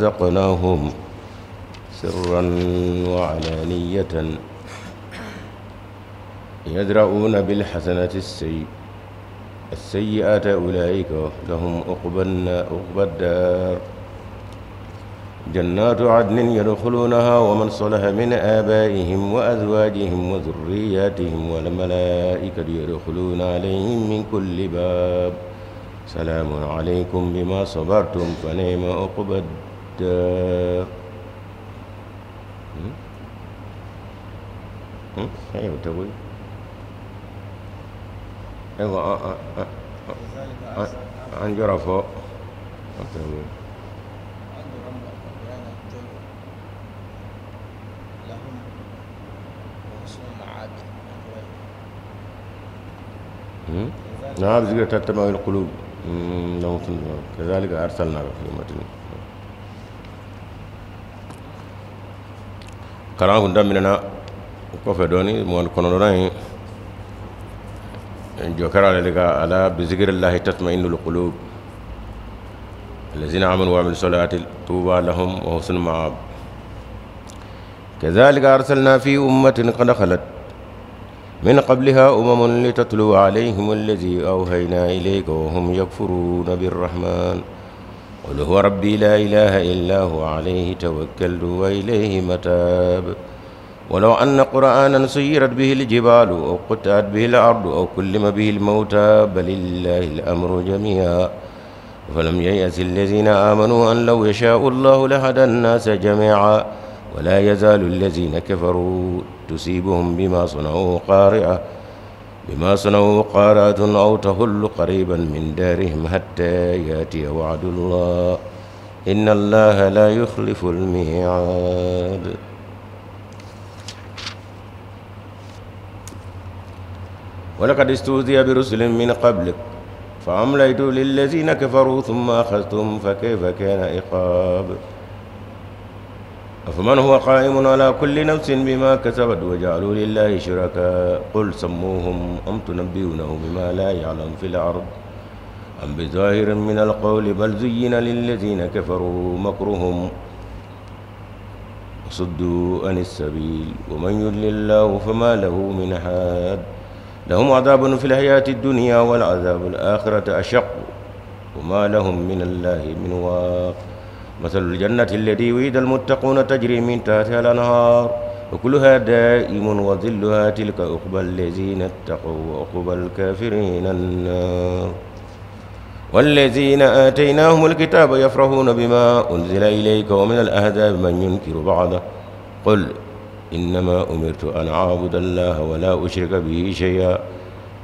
رزقناهم سرا وعلانية يدرؤون بالحسنة السيئات أولئك لهم عقبى الدار جنات عدن يدخلونها ومن صلح من آبائهم وأزواجهم وذرياتهم والملائكة يدخلون عليهم من كل باب سلام عليكم بما صبرتم فنعم عقبى الدار. أيوة تقول أيوة أنجر فوق نعم ذكر تتبع القلوب كذلك أرسلنا في متن كلام كنت مننا كفدوني مون كنوراني جوكرا لك على بذكر الله تطمئن القلوب الذين آمنوا وعملوا الصالحات طوبى لهم وحسن مآب كذلك أرسلنا في أمة قد خلت من قبلها لتتلو عليهم الذي أوحينا إليك وهم يكفرون بالرحمن قل هو ربي لا إله إلا هو عليه توكلت وإليه متاب ولو أن قرآنا سيرت به الجبال أو قطعت به الأرض أو كلم به الموتى بل لله الأمر جميعا فلم ييأس الذين آمنوا أن لو يشاء الله لهدى الناس جميعا ولا يزال الذين كفروا تصيبهم بما صنعوا قارعة أو تهل قريبا من دارهم حتى يأتي وعد الله إن الله لا يخلف الميعاد. ولقد استهزئ برسل من قبلك فأمليت للذين كفروا ثم أخذتهم فكيف كان عقاب. أفمن هو قائم على كل نفس بما كسبت وجعلوا لله شركاء قل سموهم أم تنبئونه بما لا يعلم في الأرض أم بظاهر من القول بل زين للذين كفروا مكرهم وصدوا عن السبيل ومن يضلل الله فما له من هاد لهم عذاب في الحياة الدنيا والعذاب الآخرة أشق وما لهم من الله من واق. مثل الجنة التي وعد المتقون تجري من تحتها الأنهار وكلها دائم وظلها تلك عقبى الذين اتقوا وعقبى الكافرين النار. والذين آتيناهم الكتاب يفرحون بما أنزل إليك ومن الأحزاب من ينكر بعضه قل إنما أمرت أن أعبد الله ولا أشرك به شيئا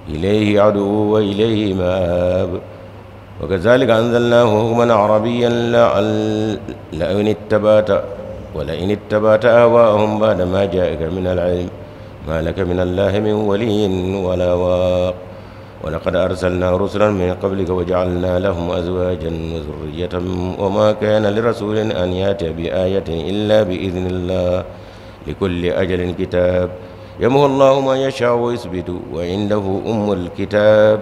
إليه عدو وإليه مآب. وكذلك أنزلناه حكما عربيا ولئن اتبعت أهواءهم بعد ما جاءك من العلم ما لك من الله من ولي ولا واق. ولقد أرسلنا رسلا من قبلك وجعلنا لهم أزواجا وذرية وما كان لرسول أن يأتي بآية إلا بإذن الله لكل أجل كتاب يمحو الله ما يشاء ويثبت وعنده أم الكتاب.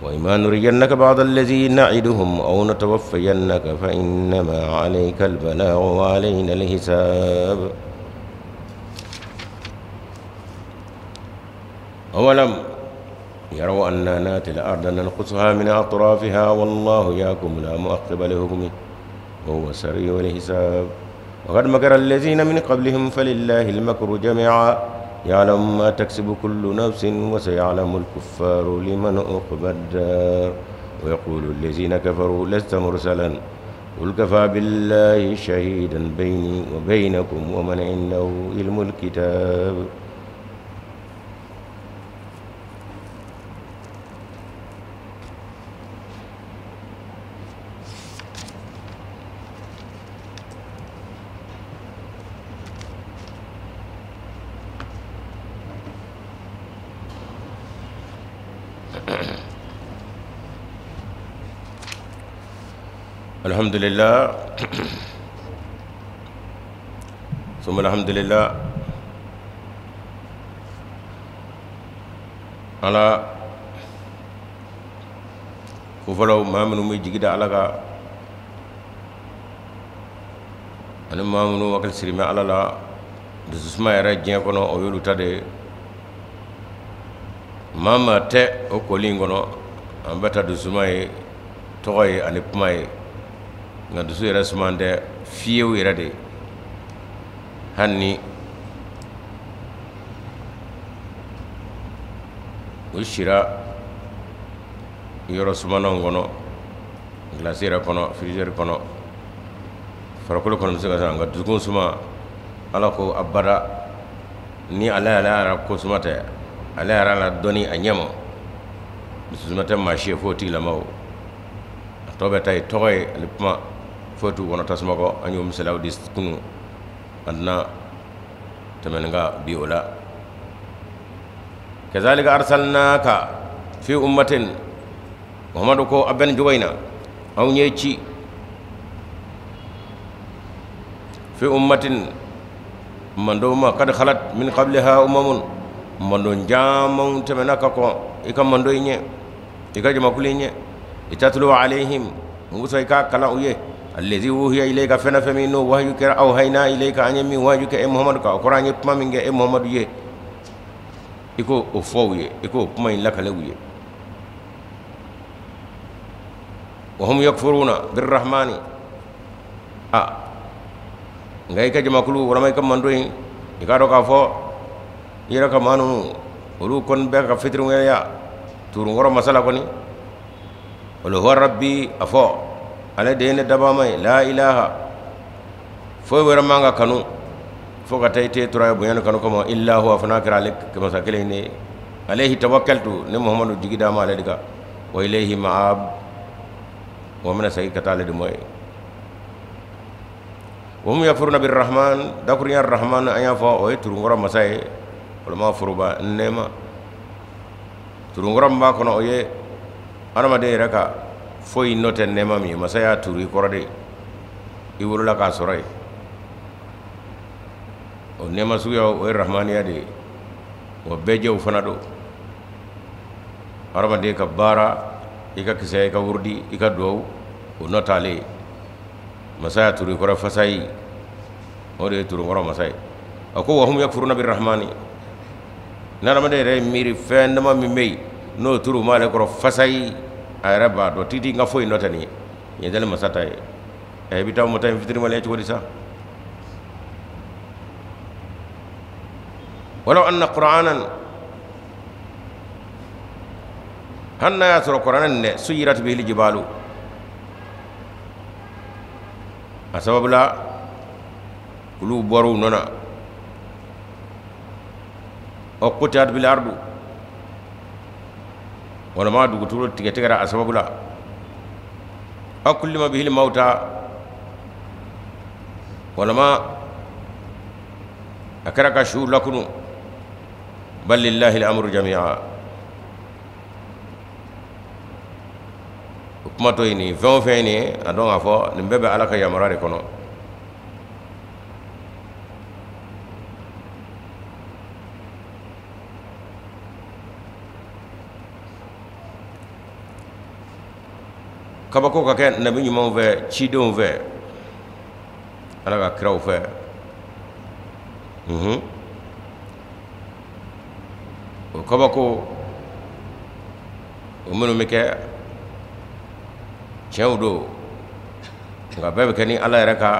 وإما نرينك بعض الذي نعدهم أو نتوفينك فإنما عليك البلاغ وعلينا الحساب. أولم يروا أننا نأتي الأرض ننقصها من أطرافها والله يحكم لا مؤقب لحكمه وهو سريع الحساب. وقد مكر الذين من قبلهم فلله المكر جميعا يعلم ما تكسب كل نفس وسيعلم الكفار لمن عقبى الدار. ويقول الذين كفروا لست مرسلا قل كفى بالله شهيدا بيني وبينكم ومن عنده علم الكتاب. الحمد لله ثم الحمد لله على فلو ما من مي جيدا على ani mamunu wakil sirime ala la dususuma yɛrɛ diɲɛ kɔnɔ o y'olu ta de ye maa tɛ o koli in kɔnɔ an bɛ ta dusuma ye tɔgɔ ye ani kuma ye nka dusu yɛrɛ suman tɛ fiyewu yɛrɛ de hali ni o sira yɔrɔ sumananw kɔnɔ gilasi yɛrɛ kɔnɔ firizɛri kɔnɔ farikolo kɔnɔ bɛ se ka sa nka dusukun suma ala ko abada ni ala yɛrɛ ko suma tɛ ale yɛrɛ la dɔnni a ɲɛma dusu suma tɛ maa si ye fo tigilama o a tɔ bɛ ta ye tɔgɔ ye ani kuma fo t'u kɔnɔ tasuma kɔ an y'o misaliyaw di kunu an tɛna tɛmɛ ni ka bi o la kazalika arsalnaka fi ummatin muhammadu ko a bɛ nin cogo in na anw ye ci fi ummatin mando ma kad khalat min qabliha umamun mando jaamaw tɛmɛna ka kɔn i ka mando in ɲɛ i ka jamakulu in ɲɛ itatlu alayhim musa i ka kalan u ye allazi wuhiya ilayka fɛn fɛn min n'o wahyu kɛra awhayna ilayka an ye min wahyu kɛ e muhamadu kan o kɔrɔ an ye kuma min kɛ e muhamadu ye i ko o fɔ u ye i ko kuma in lakale u ye wa hum yakfuruna birrahmani nka i ka jamakulu walama i ka mando in i k'a dɔn k'a fɔ i yɛrɛ ka maa ninnu olu kɔni bɛ ka fitiriwɛrɛya turunkɔrɔ masala kɔni olu huwa rabbi a fɔ ale de ye ne dabama ye la ilaha foyi wɛrɛ man ka kanu fo ka taa i te tora ye bonya ni kanu kama illa huwa fana kɛra ale masa kelen ne alayhi tawakkaltu ne muhammadu jigi d'a ma ale de kan wa ilayhi ma'ab wa mina segi ka taa ale de mɔ ye wa hum yakfuruna birrahman dakurunya rahman an y'a fɔ o ye turunkɔrɔ masa ye walama foroba nɛɛma turunkɔrɔ min b'a kɔnɔ o ye adamaden yɛrɛ ka foyi nɔ tɛ nɛɛma min ye masa y'a turu i kɔrɔ de i wolola k'a sɔrɔ ye o nɛɛma suguya o ye rahmaniya de ye wa bɛɛ jɛw fana don adamaden ka baara i ka kisɛ i ka wurudi i ka duwawu o nɔ t'ale ye masa y'a turu i kɔrɔ fasayi o de ye turunkɔrɔ masa ye a ko wa hum yakfuruna birrahmani ni adamaden yɛrɛ ye miiri fɛn dama min bɛ yen n'o turu m'ale kɔrɔ fasayi a yɛrɛ b'a dɔn titi n ka foyi nɔ tɛ nin ye nin ye dali masa ta ye i bɛ taa mɔta in fitiriwaleya cogo di sa walaw anna qur'anan hali n'a y'a sɔrɔ kuranɛ nin dɛ suyirat bihil jibalu a sababu la olu bɔra u nɔ na wa qutiat bil ardu walama dugutulu tigɛtigɛra a sababu la aw kullima bihil mauta walama a kɛra ka su lakunu bal lillahi al-amru jami'a o kuma to ye nin fɛn o fɛn ye nin ye a dɔn k'a fɔ nin bɛɛ bɛ ala ka yamaruya de kɔnɔ kabako ka kɛ nabi ɲumanw fɛ cidenw fɛ ala ka kiraw fɛ o kabako o minnu bɛ kɛ tiɲɛw don nka bɛɛ bɛ kɛ ni ala yɛrɛ ka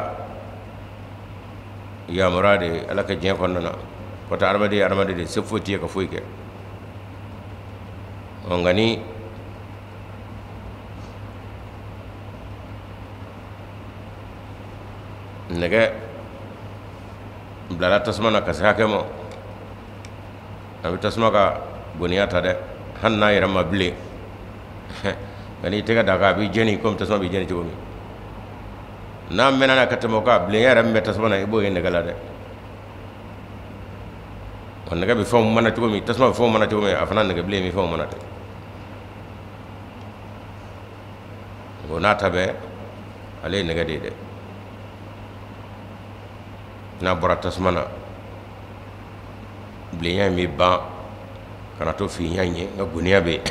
yamaruya de ye ala ka diɲɛ kɔnɔna na kɔtɛ adamaden ye adamaden de se foyi tɛ ye ka foyi kɛ nka ni nɛgɛ bilala tasuma na ka se hakɛ ma a bɛ tasuma ka goniya ta dɛ hali n'a yɛrɛ ma bilen nka n'i tɛgɛ da kan a b'i jɛni komi tasuma b'i jɛni cogo min n'a mɛnna na ka tɛmɛ o kan bilenya yɛrɛ min bɛ tasuma na i b'o ye nɛgɛ la dɛ wa nɛgɛ bɛ fɛnw mana cogo min tasuma bɛ fɛnw mana cogo min a fana nɛgɛ bilen bɛ fɛnw mana ten o n'a ta bɛɛ ale ye nɛgɛ de ye dɛ n'a bɔra tasuma na bilenya in bɛ ban kana to finya in ye nka goniya bɛ yen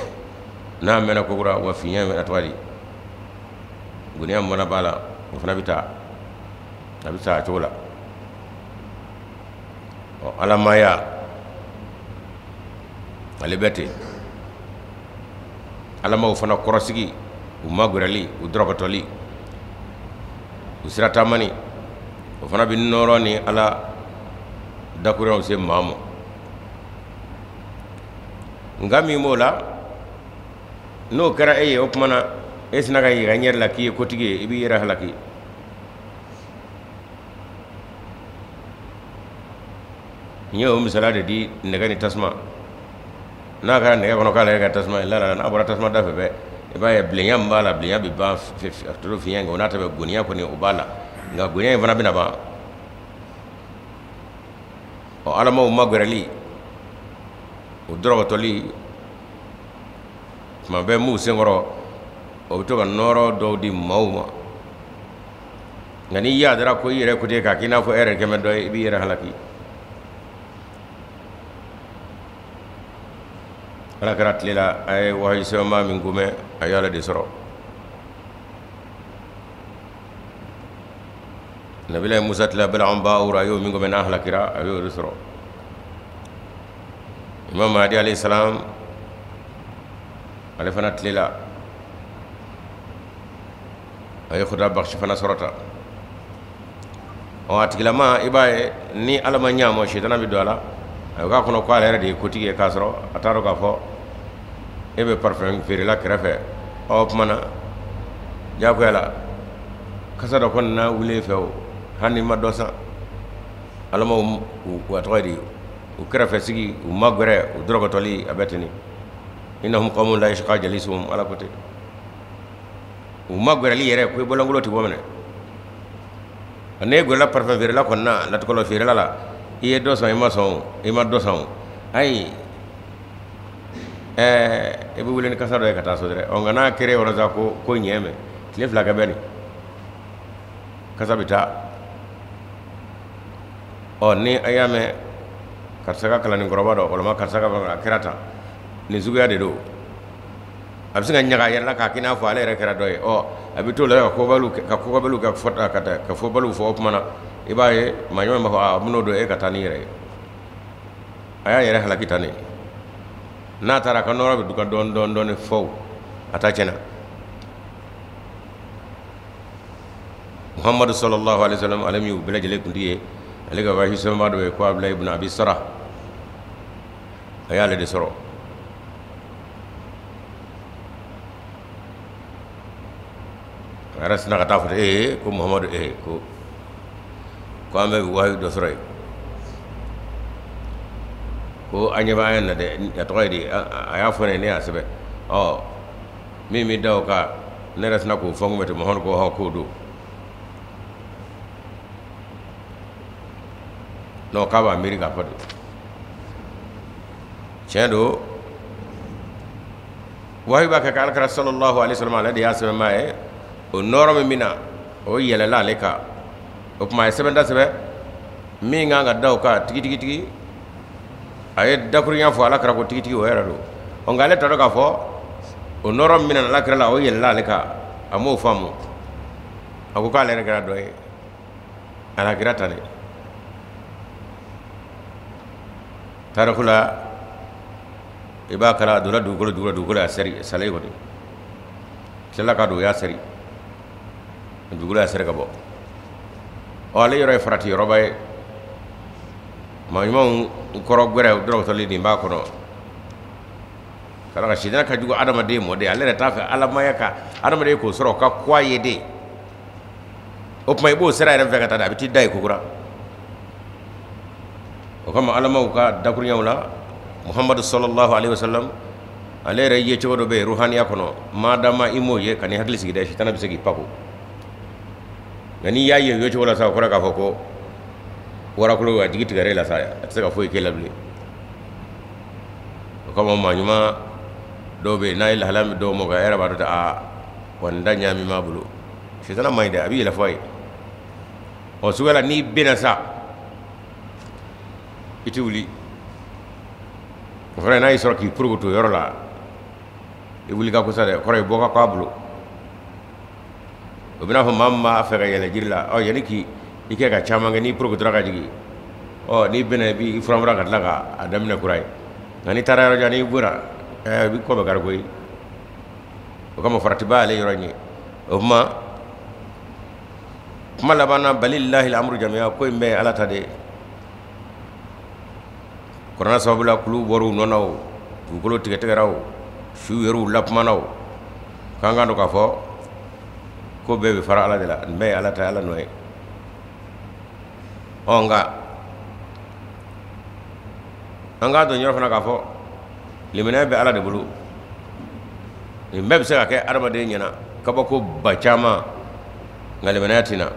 n'a mɛnna kokura wa finya in bɛ na tɔgɔ di goniya min fana b'a la o fana bɛ taa a bɛ sa a cogo la alamaya ale bɛ ten alamaw fana kɔrɔsigi u magwɛrɛli u dɔrɔkɔtɔli u sira taamani o fana bɛ nɔrɔ ni ala dakuruyanw se maa ma nka min b'o la n'o kɛra e ye o tuma na e sina ka yira n yɛrɛ la k'i ye kotigi ye i b'i yɛrɛ halaki n ye o misaliya de di nɛgɛ ni tasuma n'a kɛra nɛgɛ kɔnɔ k'ale yɛrɛ ka tasuma ye la n'a bɔra tasuma da fɛ bɛɛ i b'a ye bilenya min b'a la bilenya bɛ ban toro fiɲɛ nka o n'a tɛ bɛ goniya kɔni o b'a la nka goniya in fana bɛna ban alamaw magwɛrɛli o dɔrɔkɔtɔli tuma bɛɛ m'u senkɔrɔ o bɛ to ka nɔɔrɔ dɔw di maaw ma nka n'i yaadara ko i yɛrɛ kote k'a k'i n'a fɔ e yɛrɛ kɛmɛ dɔ ye i b'i yɛrɛ halaki ala kɛra tile la a ye wahayi sɛbɛnba min gomɛ a y'ale de sɔrɔ nabila musa tila balaam ba'ur a y'o min gomɛ n'a halakira a y'o de sɔrɔ imam mahdi alayhi salam ale fana tile la a ye khuda bakshi fana sɔrɔta a tigilama i b'a ye ni ala ma ɲɛ a ma sitana bɛ don a la a k'a kɔnɔ ko ale yɛrɛ de ye kotigi ye k'a sɔrɔ a t'a dɔn k'a fɔ e bɛ parfum feerela kɛrɛfɛ o tuma na diyagoya la kasa dɔ kɔni na wuli e fɛ o hali ni ma dɔ san alamaw u a tɔgɔ di u kɛrɛfɛ sigi u ma gɛrɛ u dɔrɔkɔtɔli a bɛ ten innahum qawmun la yashqa jalisuhum ala ko ten u ma gɛrɛli yɛrɛ ko i bɔlankolon tɛ bɔ minɛ ne gɛrɛla parfum feerela kɔni na latikɔlɔ feerela la i ye dɔ san i ma sɔn i ma dɔ san o ayi i bɛ wuli ni kasa dɔ ye ka taa so dɛrɛ nka n'a kɛra yɔrɔ sa ko ɲɛ mɛn tile fila kɛ bɛ nin kasa bɛ taa ni a y'a mɛn karisa ka kalanden kɔrɔba dɔ walima karisa ka a kɛra tan nin suguya de don a bɛ se ka ɲaga a yɛrɛ la k'a k'i n'a fɔ ale yɛrɛ kɛra dɔ ye a bɛ t'o la ka kɔbaliw ka fɔbaliw fɔ o tuma na i b'a ye maa ɲɔgɔn b'a fɔ a bɛn'o don e ka taa n'i yɛrɛ ye a y'a yɛrɛ halaki tan ne n'a taara a ka nɔrɔ bɛ duga dɔɔnin fɔw a ta tiɲɛna muhammadu sallallahu alaihi wasallam ale min y'u bɛɛ lajɛlen kuntigi ye ale ka wahi sɛbɛnba dɔ ye ko abdulayi ibn abi sara a y'ale de sɔrɔ a yɛrɛ sina ka taa fɔ ko muhammadu ko an bɛ wahi dɔ sɔrɔ yen ko an ɲɛ b'an na dɛ a tɔgɔ ye di a y'a fɔ ne y'a sɛbɛn min bɛ da o kan ne yɛrɛ sina k'o fɔ n kun bɛ ten muhammadu ko k'o don non k'a b'a miiri k'a fɔ de tiɲɛ don wahi b'a kɛ alakira sallallahu alaihi wasallam ale de y'a sɛbɛnba ye o nɔrɔ min bɛ na o yɛlɛla ale kan o tuma a ye sɛbɛn da sɛbɛn min kan ka da o kan tigitigi a ye dakurunya fɔ alakira ko tigitigi o yɛrɛ don nka ale t'a dɔn k'a fɔ o nɔrɔ min bɛ na alakira la o yɛlɛla ale kan a m'o faamu a ko k'ale yɛrɛ kɛra dɔ ye alakira ta de tariku la i b'a kala a donna dugukolo y'a sɛri sale kɔni tilala ka don o y'a sɛri dugukolo y'a sɛri ka bɔ ale yɔrɔ ye farati yɔrɔba ye maa ɲumanw kɔrɔ gɛrɛ dɔrɔkɔtɔli nin b'a kɔnɔ kala ka sidina ka jugu adamaden mɔ de ale yɛrɛ t'a fɛ alamaya ka adamaden k'o sɔrɔ o ka ko a ye de o tuma i b'o sira yɛrɛ fɛ ka taa de a bɛ t'i da ye kokura o kama alamaw ka dakurunyaw la muhammadu sallallahu alaihi wasallam ale yɛrɛ ye cogo dɔ bɛ yen ruhaniya kɔnɔ madama i m'o ye ka n'i hakili sigi dɛ sitana bɛ se k'i pako nka n'i y'a ye o cogo la sa o kɔrɔ k'a fɔ ko warakolo a jigi tigɛrɛ la sa a tɛ se ka foyi k'e la bilen o kama maa ɲuman dɔw bɛ yen n'a ye lahala min dɔw ma a yɛrɛ b'a dɔn wa nin da ɲaami m'a bolo sitana man ɲi dɛ a bɛ yɛlɛ fɔ a ye suguya la n'i bɛnna sa i tɛ wuli o fana n'a y'i sɔrɔ k'i porokoto yɔrɔ la i wuli ka kusa dɛ kɔrɔ ye bɔ ka k'a bolo o bɛna fɔ maa min b'a fɛ ka yɛlɛ jiri la yanni k'i ike ka caman kɛ ni porokotora ka jigi ni bɛnɛ bi furamura ka tila ka a daminɛ kura ye nka n'i taara yɔrɔ jan n'i bɔra i bi kɔ bɛ kari koyi o kama farati b'a ale yɔrɔ ɲɛ o kuma laban na balilahi amru jamiya ko in bɛ ala ta de kɔrɔna sababu la kulu bɔr'u nɔ na o dugukolo tigɛtigɛra o su yer'u lakumana o k'an k'a dɔn k'a fɔ ko bɛɛ bɛ fara ala de la nin bɛɛ ye ala ta ala nɔ ye nka an k'a dɔn yɔrɔ fana k'a fɔ liminɛ bɛ ala de bolo nin bɛɛ bɛ se ka kɛ adamaden ɲɛna kabako ba caman nka liminɛ tɛna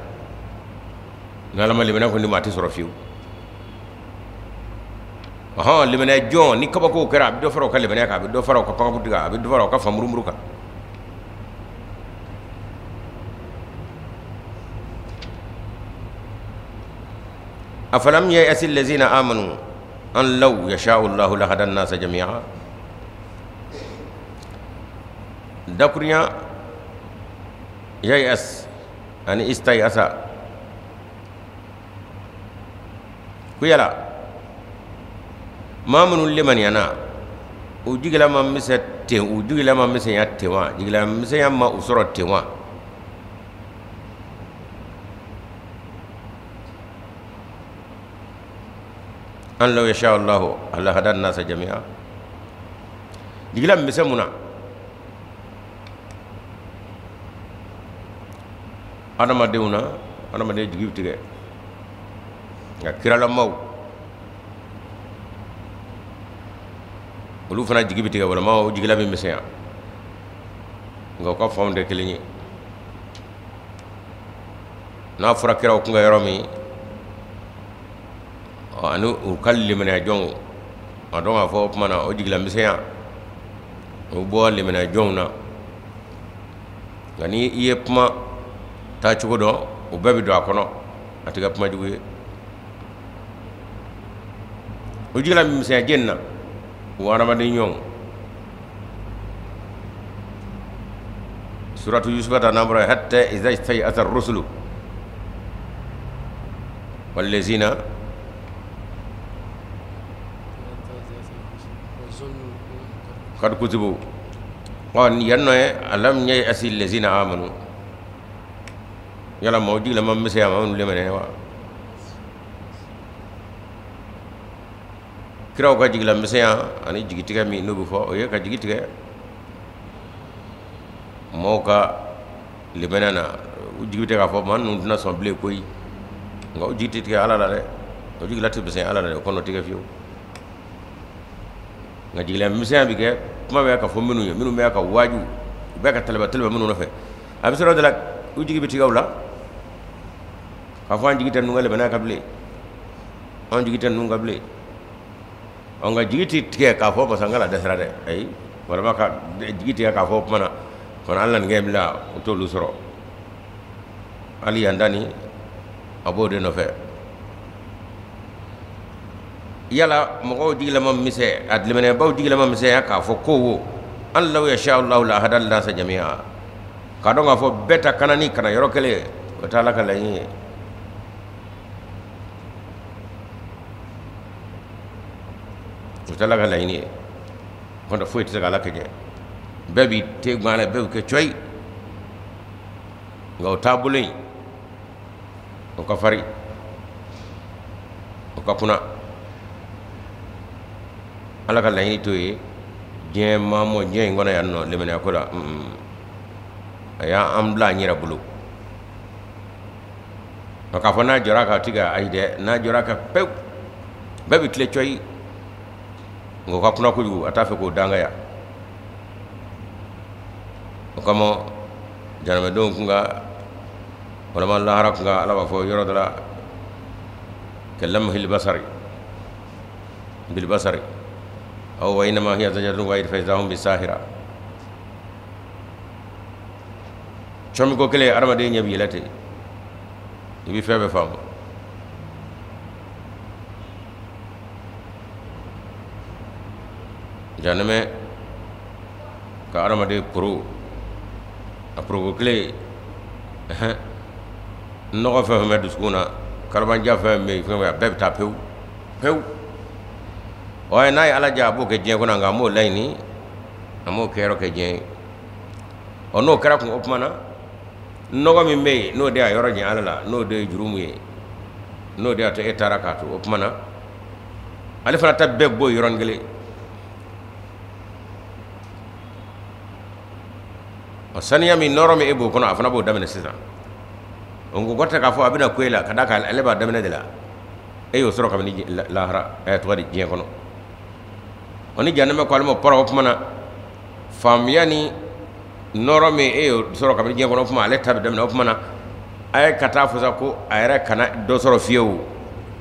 ni ala ma liminɛ kɔni maa tɛ sɔrɔ fiyewu liminɛ jɔn ni kabakow kɛra a bɛ dɔ fara o ka liminɛ kan a bɛ dɔ fara o ka pangaputi kan a bɛ dɔ fara o ka fanmurumuru kan afalam ya'si allazina amanu an law yasha'u Allahu lahada an-nasa jami'a dakurnya ya'as ani istayasa kuyala mamunu liman yana u jigila ma mise ten u jigila ma mise ya tewa jigila mise ya ma usoro tewa an law yasha Allah alla hadan nas jami'a jigila mise muna adama deuna adama de jigi tige ya kirala maw olu fana jigi bi tigɛ walama o jigila bɛ misɛnya nka u ka fanw tɛ kelen ye n'a fɔra kiraw kun ka yɔrɔ min ani u ka liminɛ jɔnw a dɔn k'a fɔ o tuma na o jigila misɛnya o bɔ liminɛ jɔnw na nka ni i ye kuma taa cogo dɔn o bɛɛ bɛ don a kɔnɔ a tɛ kɛ kuma jugu ye o jigila misɛnya jɛni na وارمدين يوم سورة يوسف تنبره حتى إذا استيأس الرسل والذين قد كتبوا قال ينوي ألم يأس الذين آمنوا يلا موجي لما مسيا ما لمن هو kiraw ka jigila misɛnya ani jigitigɛ min n'o bɛ fɔ o ye ka jigi tigɛ mɔgɔw ka liminɛ na u jigi tɛ k'a fɔ maa ninnu tɛna sɔn bilen koyi nka u jigi tɛ tigɛ ala la dɛ o jigila tɛ misɛnya ala la dɛ o kɔnɔ tigɛ fiyewu nka jigila misɛnya bɛ kɛ kuma bɛ ka fɔ minnu ye minnu bɛ ka waaju u bɛ ka tɛlɛbɛ minnu nɔfɛ a bɛ sɔrɔ de la u jigi bɛ tigɛ u la k'a fɔ an jigi tɛ ninnu ka liminɛ kan bilen an jigi tɛ ninnu kan bilen nga jigi ti tigɛ k'a fɔ parce que an kana dɛsɛra dɛ ayi walama ka jigi tigɛ k'a fɔ kuma na kono alla ni ngem la o t'olu sɔrɔ ali yandani a b'o de nɔfɛ yala mɔgɔw jigilama misɛ a liminɛbaw jigilama misɛnya k'a fɔ ko wo an law yasha Allahu la hada nasa jami'a k'a dɔn k'a fɔ bɛɛ ta kana ni kana yɔrɔ kelen o t'a la ka laɲini ye o t'a la ka laɲini ye kɔntɛ foyi tɛ se k'ala kɛ bɛɛ b'i te ŋmaa la bɛɛ bɛ kɛ coyi nka o taabolo in o ka fari o ka kunna ala ka laɲini t'o ye diɲɛ maamɔ diɲɛ in kɔnɔ yan nɔ liminɛya ko la a y'an bila an yɛrɛ bolo nka k'a fɔ n'a jɔra ka tigɛ ayi dɛ n'a jɔra ka pewu bɛɛ bɛ tile coyi nka o ka kunna kojugu a t'a fɛ k'o dangaya o kama janamadenw kun ka walama lahara kun ka ala b'a fɔ yɔrɔ dɔ la kallamhil basari bil basari aw wa innama hiya zajratun wahid fa idahum bisahira comi ko kelen adamaden ɲɛ b'i yɛlɛ ten i bɛ fɛn bɛɛ faamu janɛmɛ ka adamaden poro a poroko kelen nɔgɔ fɛn fɛn bɛ dusukun na karban jafa me fɛn bɛɛ bɛ taa pewu pewu o ye n'a ye ala ja a b'o kɛ diɲɛ kɔnɔ nka an m'o laɲini an m'o kɛyɔrɔ kɛ diɲɛ ye ɔ n'o kɛra kun o tuma na nɔgɔ min bɛ yen n'o de y'a yɔrɔ jan ala la n'o de ye jurumu ye n'o de y'a to e taara k'a to o tuma na ale fana ta bɛɛ bɔ yɔrɔnin kelen ɔ saniya min nɔrɔ min e b'o kɔnɔ a fana b'o daminɛ sisan o ko kɔrɔtɛ k'a fɔ a bɛna ko e la ka d'a kan ale b'a daminɛ de la e y'o sɔrɔ kabini lahara tɔgɔ di diɲɛ kɔnɔ ɔ ni jahannama ko ale ma pɔrɔ o tuma na faamuya ni nɔrɔ min e y'o sɔrɔ kabini diɲɛ kɔnɔ o tuma ale ta bɛ daminɛ o tuma na a ye ka taa fɔ sa ko a yɛrɛ kana dɔ sɔrɔ fiyewu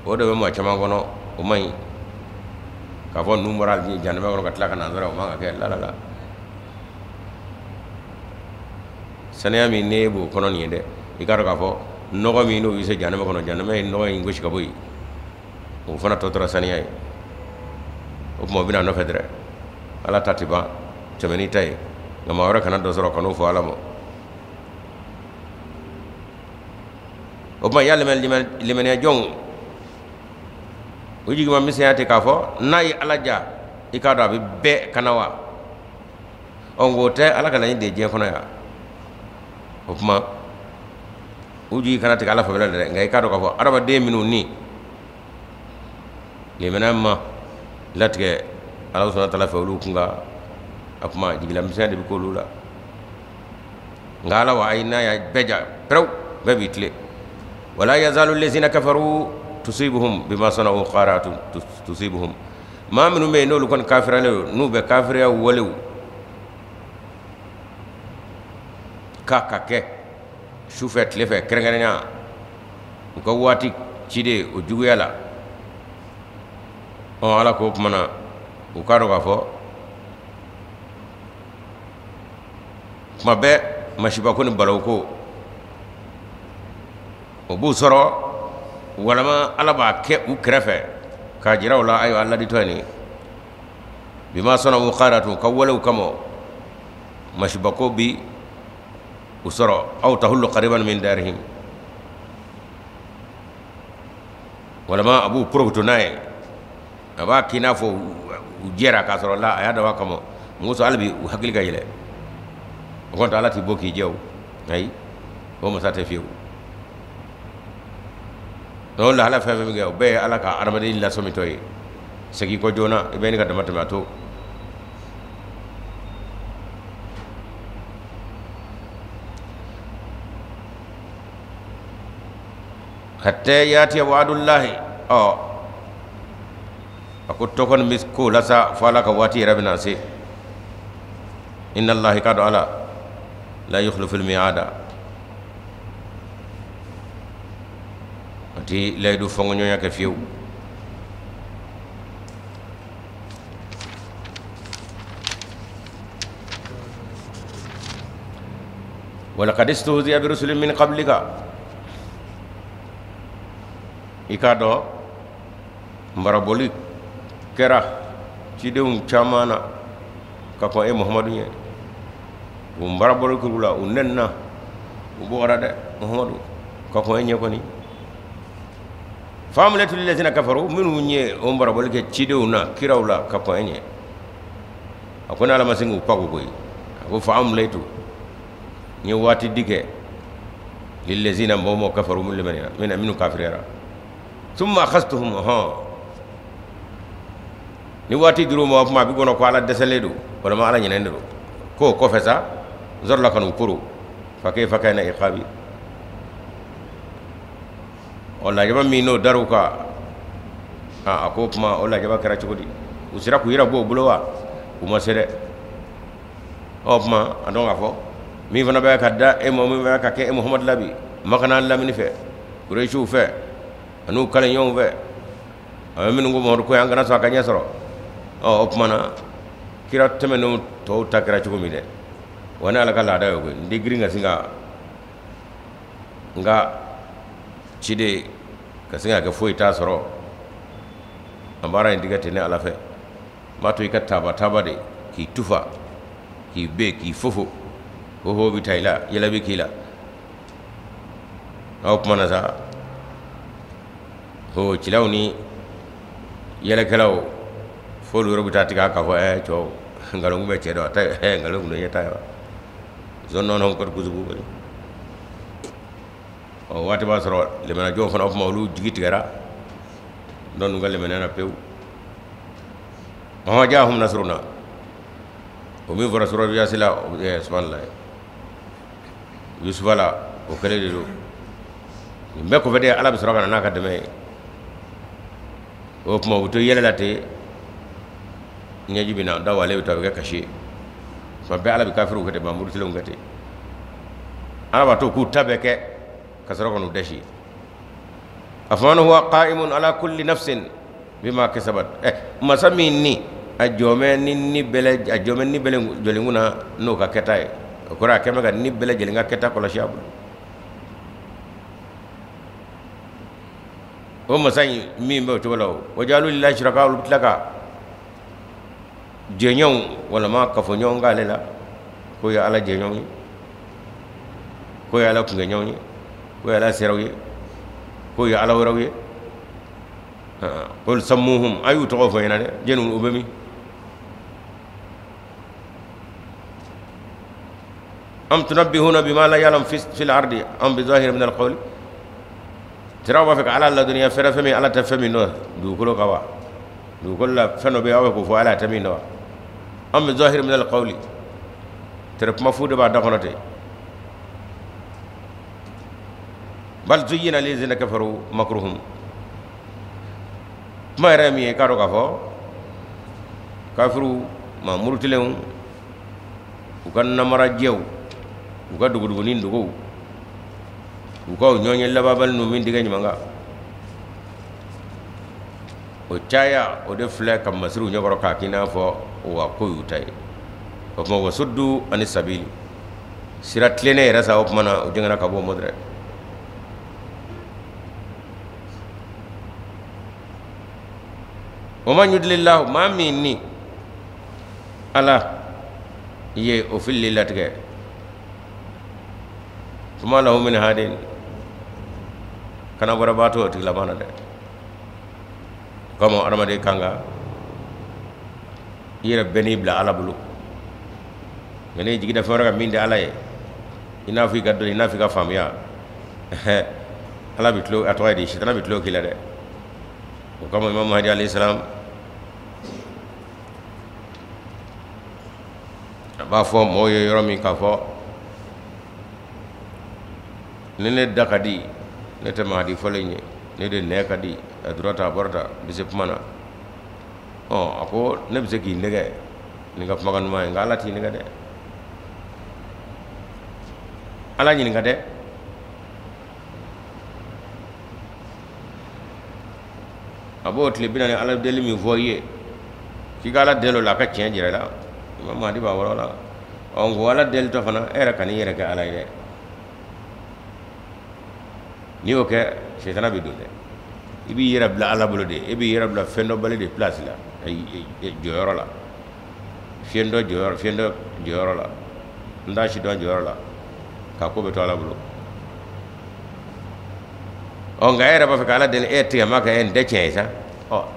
o de bɛ maa caman kɔnɔ o man ɲi k'a fɔ ninnu bɔra jahannama kɔnɔ ka tila ka na dɔrɔn o man ka kɛ la saniya min ne b'o kɔnɔ nin ye dɛ i k'a dɔn k'a fɔ nɔgɔ min n'o bɛ se jahannama kɔnɔ jahannama ye nɔgɔ in gosi ka bɔ yen o fana tɔ tora saniya ye o tuma o bɛna nɔfɛ dɛrɛ ala ta tɛ ban tɛmɛn'i ta ye nka maa wɛrɛ kana dɔ sɔrɔ kan'o fɔ ala ma o tuma i y'a limaniya jɔnw o jigima misɛnya tɛ k'a fɔ n'a ye ala ja i k'a dɔn a bɛ bɛɛ kana wa ɔ nka o tɛ ala ka laɲini de ye diɲɛ kɔnɔ yan o tuma u jigi kana tigɛ ala fɛla dɛ nka i k'a dɔn k'a fɔ adamaden minnu ni limaniya ma latigɛ ala sɔnna taala fɛ olu kun ka a kuma jigila misɛnya de bɛ k'olu la nka ala wa ayi n'a y'a bɛɛ ja perewu bɛɛ b'i tilen wala yazalu lezina kafaru tusibuhum bima sanau qaratun tusibuhum maa minnu bɛ yen n'olu kɔni kafiralen don n'u bɛ kafiriya walew k'a ka kɛ sufɛ tile fɛ kɛrɛnkɛrɛnya u ka waati ciden o juguya la ɔ ala ko o tuma na u k'a dɔn k'a fɔ tuma bɛɛ masibako ni balawu ko o b'u sɔrɔ walama ala b'a kɛ u kɛrɛfɛ k'a jira u la ayiwa ala laditɔ ye nin bima sɔnna u qaratun ka walew kama masibako bi u sɔrɔ aw tahullu qariban min darihim walama a b'u porokoto n'a ye a b'a k'i n'a fɔ u jɛra k'a sɔrɔ la a y'a dabɔ a kama muso hali bi u hakili ka yɛlɛ o kɔni ala t'i bɔ k'i jɛ o ayi o masa tɛ fiyewu o lahala fɛn fɛn min kɛ o bɛɛ ye ala ka adamaden lasɔmitɔ ye segin kɔ joona i bɛ ɲini ka dama tɛmɛ a to hatta yatiya wa'dullahi ɔ a ko tɔ kɔni bɛ k'o la sa fo ala ka waati yɛrɛ bɛ na se inna allahi ka dɔn ala la yukhlifu al-mi'ada a ti layidu fɔnkɔɲɔgɔnya kɛ fiyewu walaqad istuhziya bi rusulin min qablika i k'a dɔn maraboli kɛra cidenw caman na ka kɔn e muhamadu ɲɛ u maraboli kɛr'u la u nɛnina u bɔgɔra dɛ muhamadu ka kɔn e ɲɛ kɔni fa'amlatu lillazina kafaru minnu ye o maraboli kɛ cidenw na kiraw la ka kɔn e ɲɛ a ko ni ala ma se k'u paku koyi a ko fa'amlatu n ye waati di kɛ lillazina mɔgɔ kafaru minnu kafiriyara summa akhadtuhum ni waati dir'u ma kuma a bɛ kɔnɔ ko ala dɛsɛlen don walama ala ɲinɛnen don k'o kɔfɛ sa n sɔrɔla ka n'u poro fa kayfa kana iqabi o lajaba min n'o dar'u kan a ko kuma o lajaba kɛra cogo di u sera k'u yɛrɛ bɔ o bolo wa u ma se dɛ ɔ kuma a dɔn k'a fɔ min fana bɛ ka da e ma min bɛ ka kɛ e muhamadu la bi makana lamini fɛ kuresiw fɛ an'u kalenɲɔgɔnw fɛ a bɛ minnu ko mamadu ko an kana sɔn a ka ɲɛ sɔrɔ o tuma na kira tɛmɛnenw tɔw ta kɛra cogo min dɛ wa ne ala ka laada ye o koyi n tɛ girin ka sin ka n ka ciden ka sin ka kɛ foyi t'a sɔrɔ a baara in tigɛ ten ne ala fɛ n b'a to i ka taaba de k'i tufa k'i be k'i fofo hoho bɛ ta i la yɛlɛ bɛ k'i la o tuma na sa ho cilaw ni yele kelaw fo lu robita tiga ka fo ciow ngalongu be cedo ta ngalongu ne yeta zon non on ko kuzubu bari o wati ba soro le mena jo fana of mawlu jigiti gara don ngale mena na pew ma jaahum nasruna o mi vora soro yasila subhanallah yusuf ala o kale de do mbe ko fede ala bi soro kana naka deme o kuma wuto yelelate nyajibina da wale to be kashi so be ala bi kafiru kete ba murtilo ngate ala ba to ku tabeke kasaro kono dashi afman huwa qa'imun ala kulli nafsin bima kasabat masamini ajome ni bele jolinguna no ka ketay ko ra kema ga ni bele jelinga keta ko la shabu o masay mi mbe to wala wajalu lillahi shuraka ul bitlaka jeñon wala ma kafo ñon ngale la ko ya ala jeñon ko ya ala kunga ñon ko ya ala seraw ko ya ala waraw qul sammuhum ayu to fo yana de jenun ubami am tunabbihuna bima la ya'lam fil ardi am bi zahir min al qawl tirawa fa ala la dunya fara fami ala tafami no du ko kawa du ko la fano be awa ko fo ala tami no am bi zahir min al qawl tirap mafude ba dakonote bal zuyyina lizina kafaru makruhum ma rami karo kafo kafiru ma murtilew ukan namara jew uga dugu nin dugu uga nyonye lababal no min diga nyanga o chaya o de fle kam masru nyogoro ka kina fo wa koyu tay o mo wasuddu anis sabili sirat lene rasa op mana o jengana ka bo modre o man yudlillahu ma minni ala ye o filli latge fuma lahu min hadin kana bara bato tigla bana de kama aramade kanga yere beni bla ala bulu ngene jigi da fora min de ala ye ina fi gaddo ina fi ka famya ala bitlo atwa di shitana bitlo kila de o kama imam mahdi alayhi salam ba fo moyo yoromi ka fo nene dakadi nete mahdi folenye ne de nekadi adurata borta bise pumana ako ne bise ki ndege ni nga magan ma ngala ti nga de ala ni nga de abo tle binane ala deli mi voye ki gala delo la ka cien jire la imam mahdi ba wala on wala del to fana era kan yere ga ala de ni o ke shaytana bi dunde ibi yere bla ala bolo de ibi yere bla fendo bale de place la ay joro la fendo joro la nda shi don joro la ka ko be to ala bolo on ga era ba fa kala del e tiya maka en de chensa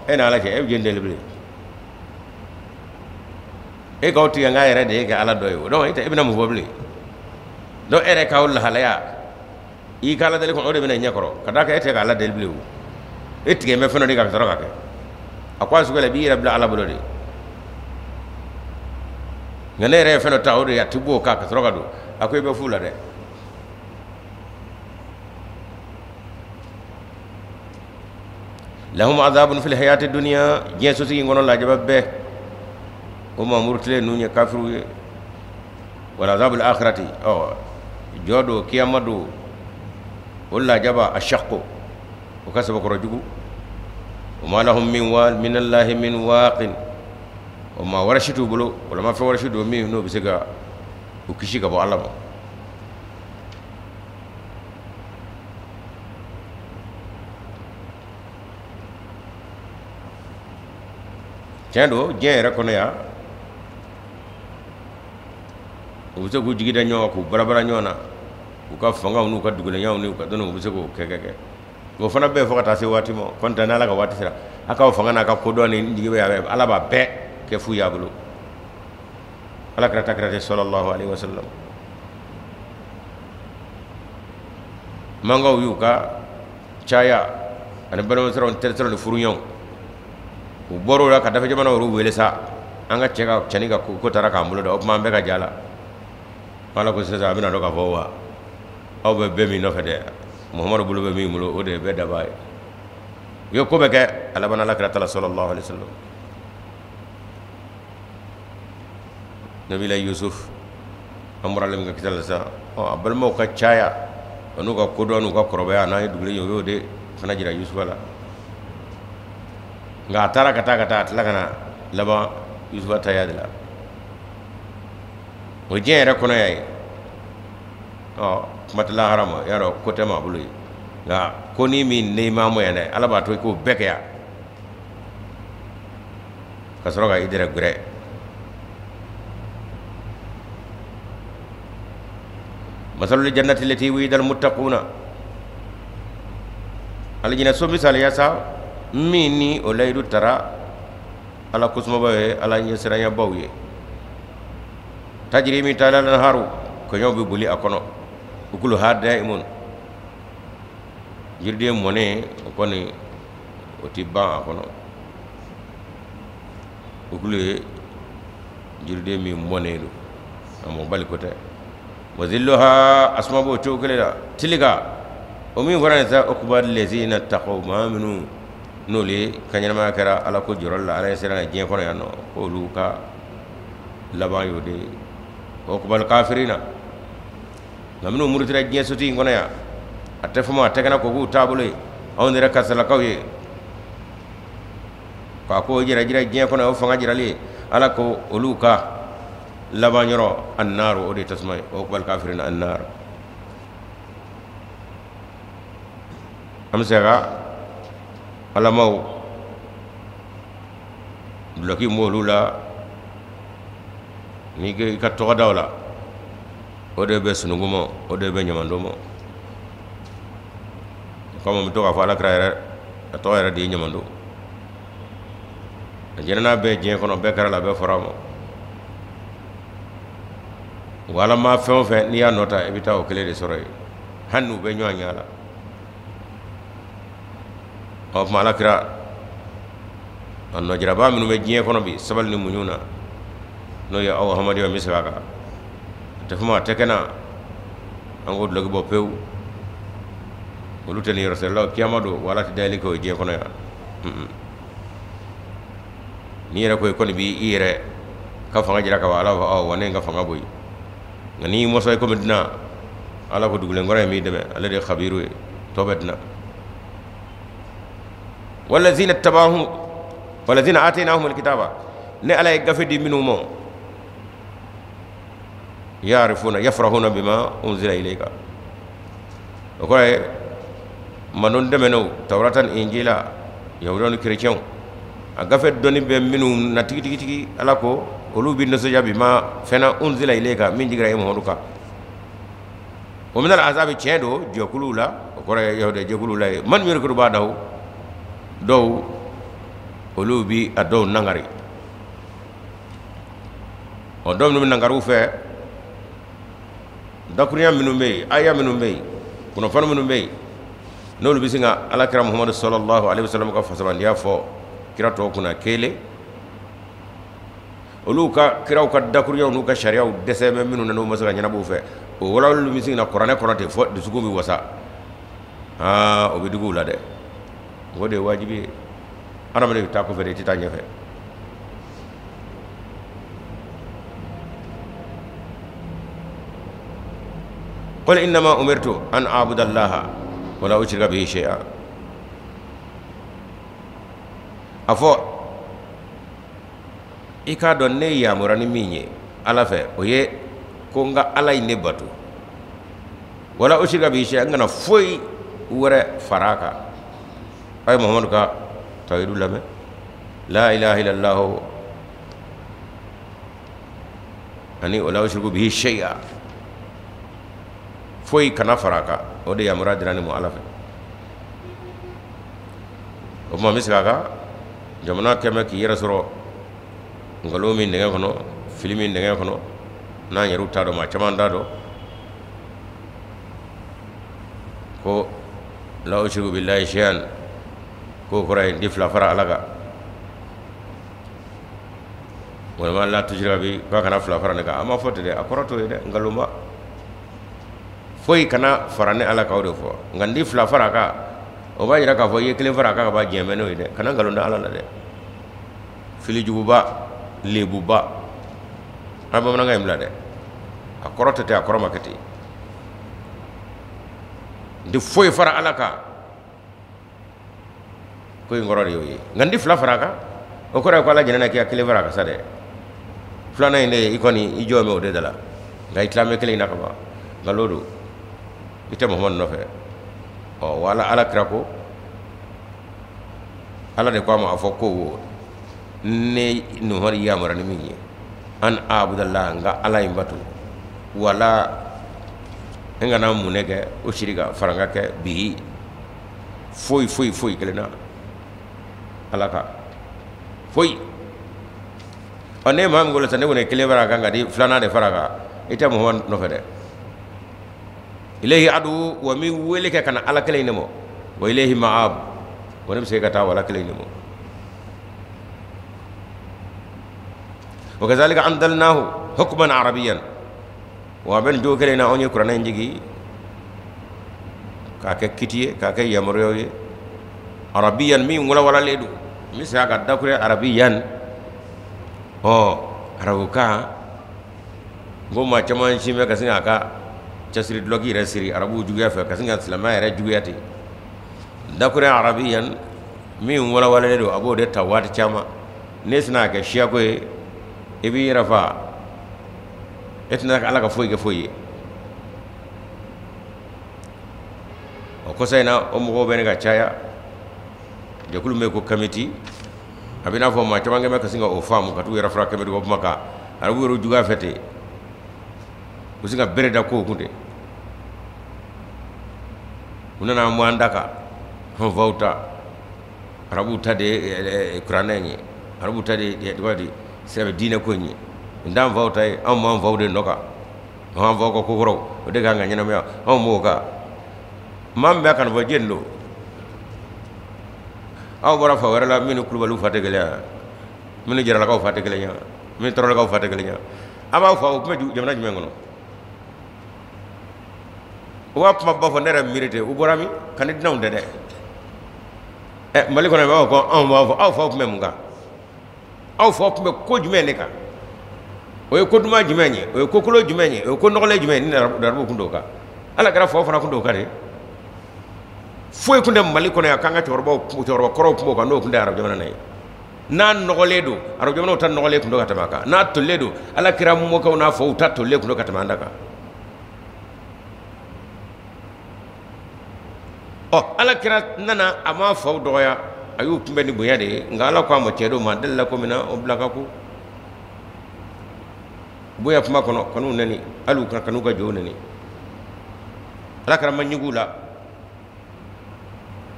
ena ala ke e jendel bli e ko tiya nga era de ga ala doyo don ita ibna mu bobli do ere ka wala halaya i kala del ko o de bena nyakoro kada ka ete ga ala del bli e tiya me fono de ga toro ka ke akwa su gele bi rabla ala bolode ngane re fono tawdo ya tubo ka toro ka do akoy be fula de lahum adhabun fil hayati dunya jesu sigi ngono la jabbe o ma murtile nunya kafiru wala adhabul akhirati jodo kiyamadu wala jaba ashaqqu o kasaba ko rajugu o ma lahum min allahi min waqin o ma warashitu bulo wala ma fa warashitu mi no bisiga o kishi ka bo Allah mo cendo jere kono ya ubuse ku jigida nyo ku barabara nyona ku ka fanga nu ka dugule nyaw ni ka dono ubuse ko kekeke o fana be fo ka taa se waati mo konta na la ka waati sira aka o fanga na ka ko do ni ndigi be yabe ala ba be ke fu ya bulu ala kra takrate sallallahu alaihi wasallam mangaw yu ka caya ani balo sara on tertero ni furunyon u boro la ka dafa jamana ru wele sa anga cega cani ka ko tara ka mulo do o mambe ka jala wala ko sesa bina do ka fo wa aw be mi no fede muhammadu bulu be mi mulo o de be dabay yo ko be ke ala bana la kra tala sallallahu alaihi wasallam nabi la yusuf amuralim ga kitala sa o abal mo ka caya anu ka ko do anu ka korobe ana dugle yo de fana jira yusuf la nga tara kata atla kana laba yusuf ta yadla o jere kono yai o matla harama yaro ko tema bulu nga koni min ne mamo yana alaba to ko bekeya kasro ga idere gure masalul jannati allati wa'ida al-muttaquna aljina so misal ya sa mini o laydu tara ala kusma bawe ala nyesranya bawye tajri mi talal haru ko nyobi buli akono ukulu hada imun jirde mone koni o tibba akono ukulu jirde mi mone do amo bali kote wazilluha asmabu chukila tiliga o min farana ukbal lazina taqaw ma minu noli kanyama kara ala ko jorolla ala sirana jeen kono yanno ko luka laban yode ukbal kafirina namnu murtira jeen soti ngona ya atefuma tegana ko gu tabule on dira kasala kawye ko jira jeen kono o fanga jirali ala ko oluka laban yoro annaru odi tasmay ukbal kafirina annar amsega ala maw bloki molula ni ge ka to dawla o de be sunugumo o de be nyamandomo comme mi to ka fala kraere to era di nyamando jenana be je kono be karala be foramo wala ma fen fen ni ya nota e bitaw kele de soroy hannu be nyanyala of malakira anno jiraba minu be jiye kono bi sabal ni munyuna no ya aw hamadi wa misaka tafuma tekena angod logi bo pew oluteni rasulullah kiyamado wala ti dali ko jiye kono ya ni ra ko kono bi ire ka fanga jira ka wala aw wane nga fanga boy ngani mo soy ko medina ala ko dugle ngore mi deme ala de khabiru to bedna والذين اتبعهم والذين آتيناهم الكتاب ne ala e gafedi minu mo yarifuna yafrahuna bima unzila ilayka ko ay manon demeno tawratan injila yawdon chrétien a gafed doni be minu na tigi tigi ala ko olu bin no sojabi ma fena unzila ilayka min jigra e moduka o min al azabi cendo jokulula ko ay yawde jokulula man mi ko ba daw dow olu bi a dow nangari o dow no nangaru fe dakuriya minu mey aya minu mey kuno fanu minu mey nolu bisinga ala kira muhammad sallallahu alaihi wasallam ka fasaban ya fo kira to kuna kele olu ka kiraw ka dakuriya nu ka sharia dese me minu nanu masaka nyana bu fe o wala lu bisinga qur'ane qur'ate fo de sugo bi wasa o bi dugu la de wode wajibi ana mane ta ko fere ti tanya fe qul innama umirtu an a'budu allaha wa la ushrika bihi shay'a afo ika don ne ya murani minye ala fe oye ko nga alay ne batu wala ushrika bihi shay'a ngana foy wore faraka ay muhammad ka tawhidul lame la ilaha illallah ani wala ushriku bihi shay'a foy kana faraka o de yamura dirani mu alafa o ma misaka jamana keme ki yera soro ngalo min de kono filmi de kono na nyaru ta do ma chamanda do ko la ushriku billahi shay'an ko koray difla fara alaga wala ma la tujra bi ka kana fla fara naga ama fote de akoroto de ngaluma foy kana farane ala kawdo fo ngandi fla fara ka o ba jira ka fo ye kelen fara ka ba jemeno de kana ngalunda ala la de fili jububa lebuba aba mana ngam la de akoroto te akoroma kati ndi foy fara ala ka koy ngorori yoyi ngandi fla fara ka o ko ala jina ki akile fara ka sade fla na inde ikoni ijome o de dala ga islame kele na ka ba ngalodo ite muhammad no fe o wala ala krako ala de ko ma afoko ne no hori yamara ni mi an abudallah nga ala imbatu wala nga na munege o shiriga faranga ke bi foi kelena alaka foi ane mam golo tane wona kelebara ganga di flana de faraga ita muhammad no fede ilahi adu wa mi welike kana ala kelene mo wa ilahi ma'ab wona be kata wala kelene mo وكذلك أنزلناه حكما عربيا وابن جو كلنا أوني قرآن جيجي كاكا كتيه كاكا يمريوي عربيا مي ولا ليدو مثل هكا دكوري عربيا عربوكا غوما چمان شيمه كاسين هكا تسري دلوغي رسري عربو جويا فا كاسين اسلامي ري جوياتي دكوري عربيا مي ولا ليدو ابو de tawat chama nesna ka shia ko ibi rafa etna ala ka foyi o ko sayna o mo be ga chaya je kulu me ko committee abina fo ma tabange me ka singa o famu ka tu rafa committee ko maka arabu ro juga fete ko singa bereda ko kunde unana mo andaka ho vauta arabu tade qur'anani arabu tade wadi sebe dina ko ni ndam vauta am mo vaude noka am vauko ko ro de ga nganya me am mo ka mam be kan vo jendo aw bora fa wala minu klubalu fategele minu jara ko fategele nya minu toro ko fategele nya ama fa ko meju jamna jume ngono wa ma ba fo nere mirite u borami kan dina unde de mali ko ne ba ko am wa aw fa ko memga aw fa ko me ko jume ne ka o ko duma jume ni o ko kulo jume ni o ko nokole jume ni darbo kundo ka ala gara fo fana kundo ka de foy kunde mali ko ne kanga torbo koro ko no kunde arab jamana nay na nokole do arab jamana tan nokole kundo ka tamaka na tolle do ala kiram mo ko na fo ta tolle kundo ka tamanda ka ala kira nana ama fo doya ayu kumbe ni buya de ngala ko mo cedo ma dalla ko mina o blaka ko buya kuma kono nani alu kanu ga jo nani ala kira man nyugula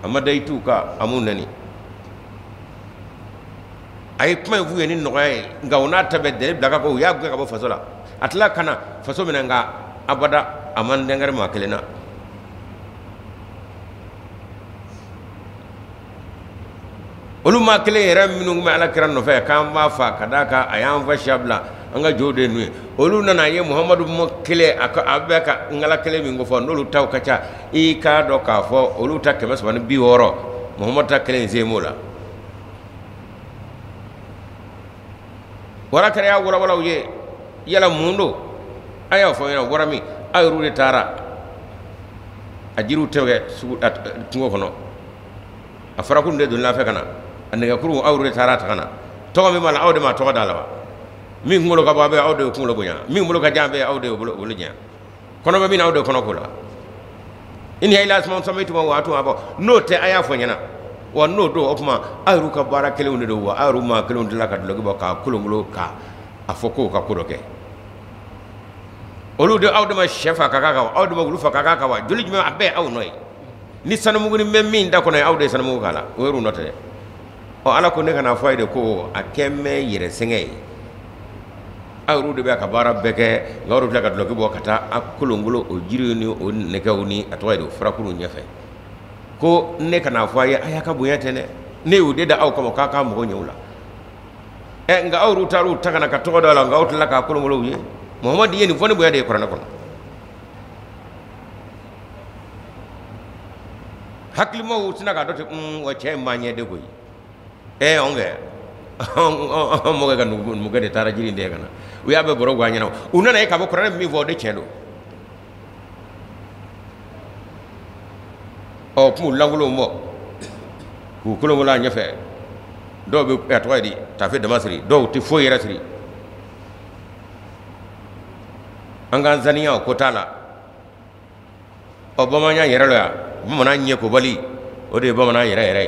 amma day tuka amun nani ay kuma vuye ni noy ngawna tabedde blaka ko ya ga ba fasola atla kana faso mina nga abada aman dengar ma kelena olu ma kele ram minu ma ala kiran no fe kam ma fa kadaka ayam fa shabla anga jode nu olu nana ye muhammadu mo kele aka abeka ngala kele mi ngofo nolu taw kacha i ka do ka fo olu ta kemes ban bi woro muhammad ta kele zemola wara kare ya wala ye yala mundo aya fo yana warami ayru de tara ajiru tewe su at tungo kono afara kunde do la fe kana ande kuru awru tarata kana to mi mala awde ma to dalawa mi ngulo ka babe awde ko ngulo bunya mi ngulo ka jambe awde bolo nya kono be mi awde kono kula in hay las mom samitu ma watu abo no te aya fo nyana wa no do ofma ayru ka bara kele wonde do wa ayru ma kele wonde la ka do go ka kulo ngulo ka afoko ka kudoke olu de awde ma shefa ka ka awde ma gulu fa ka ka wa juli juma abbe aw noy ni sanumugu ni min da kono awde sanumugu kala o yeru note o ala ko ne kana fayde ko a kemme yere sengay awru de be ka bara beke ngawru de ka doki bo kata akulungulo o jirini o ne kawni atwaydo frakuru nyefe ko ne kana faye aya ka buyete ne ude da aw ko ka mo nyewla e nga awru taru takana ka to dala ngawtu la ka kulungulo wi muhammad yeni fone buyade ko rana kono hakli mo wutina ka dote o che manye de koy e onge mo ga mo ga de tara jiri de kana u ya be boro gwa nyana unana e ka bo korana mi vo de chelo o pu langulo mo ku kulo mo la nyafe do be atwa di ta fe de masri do ti fo yera sri anga zaniya ko tala o bama nya yera lo ya mo na nye ko bali o de bama na yera yera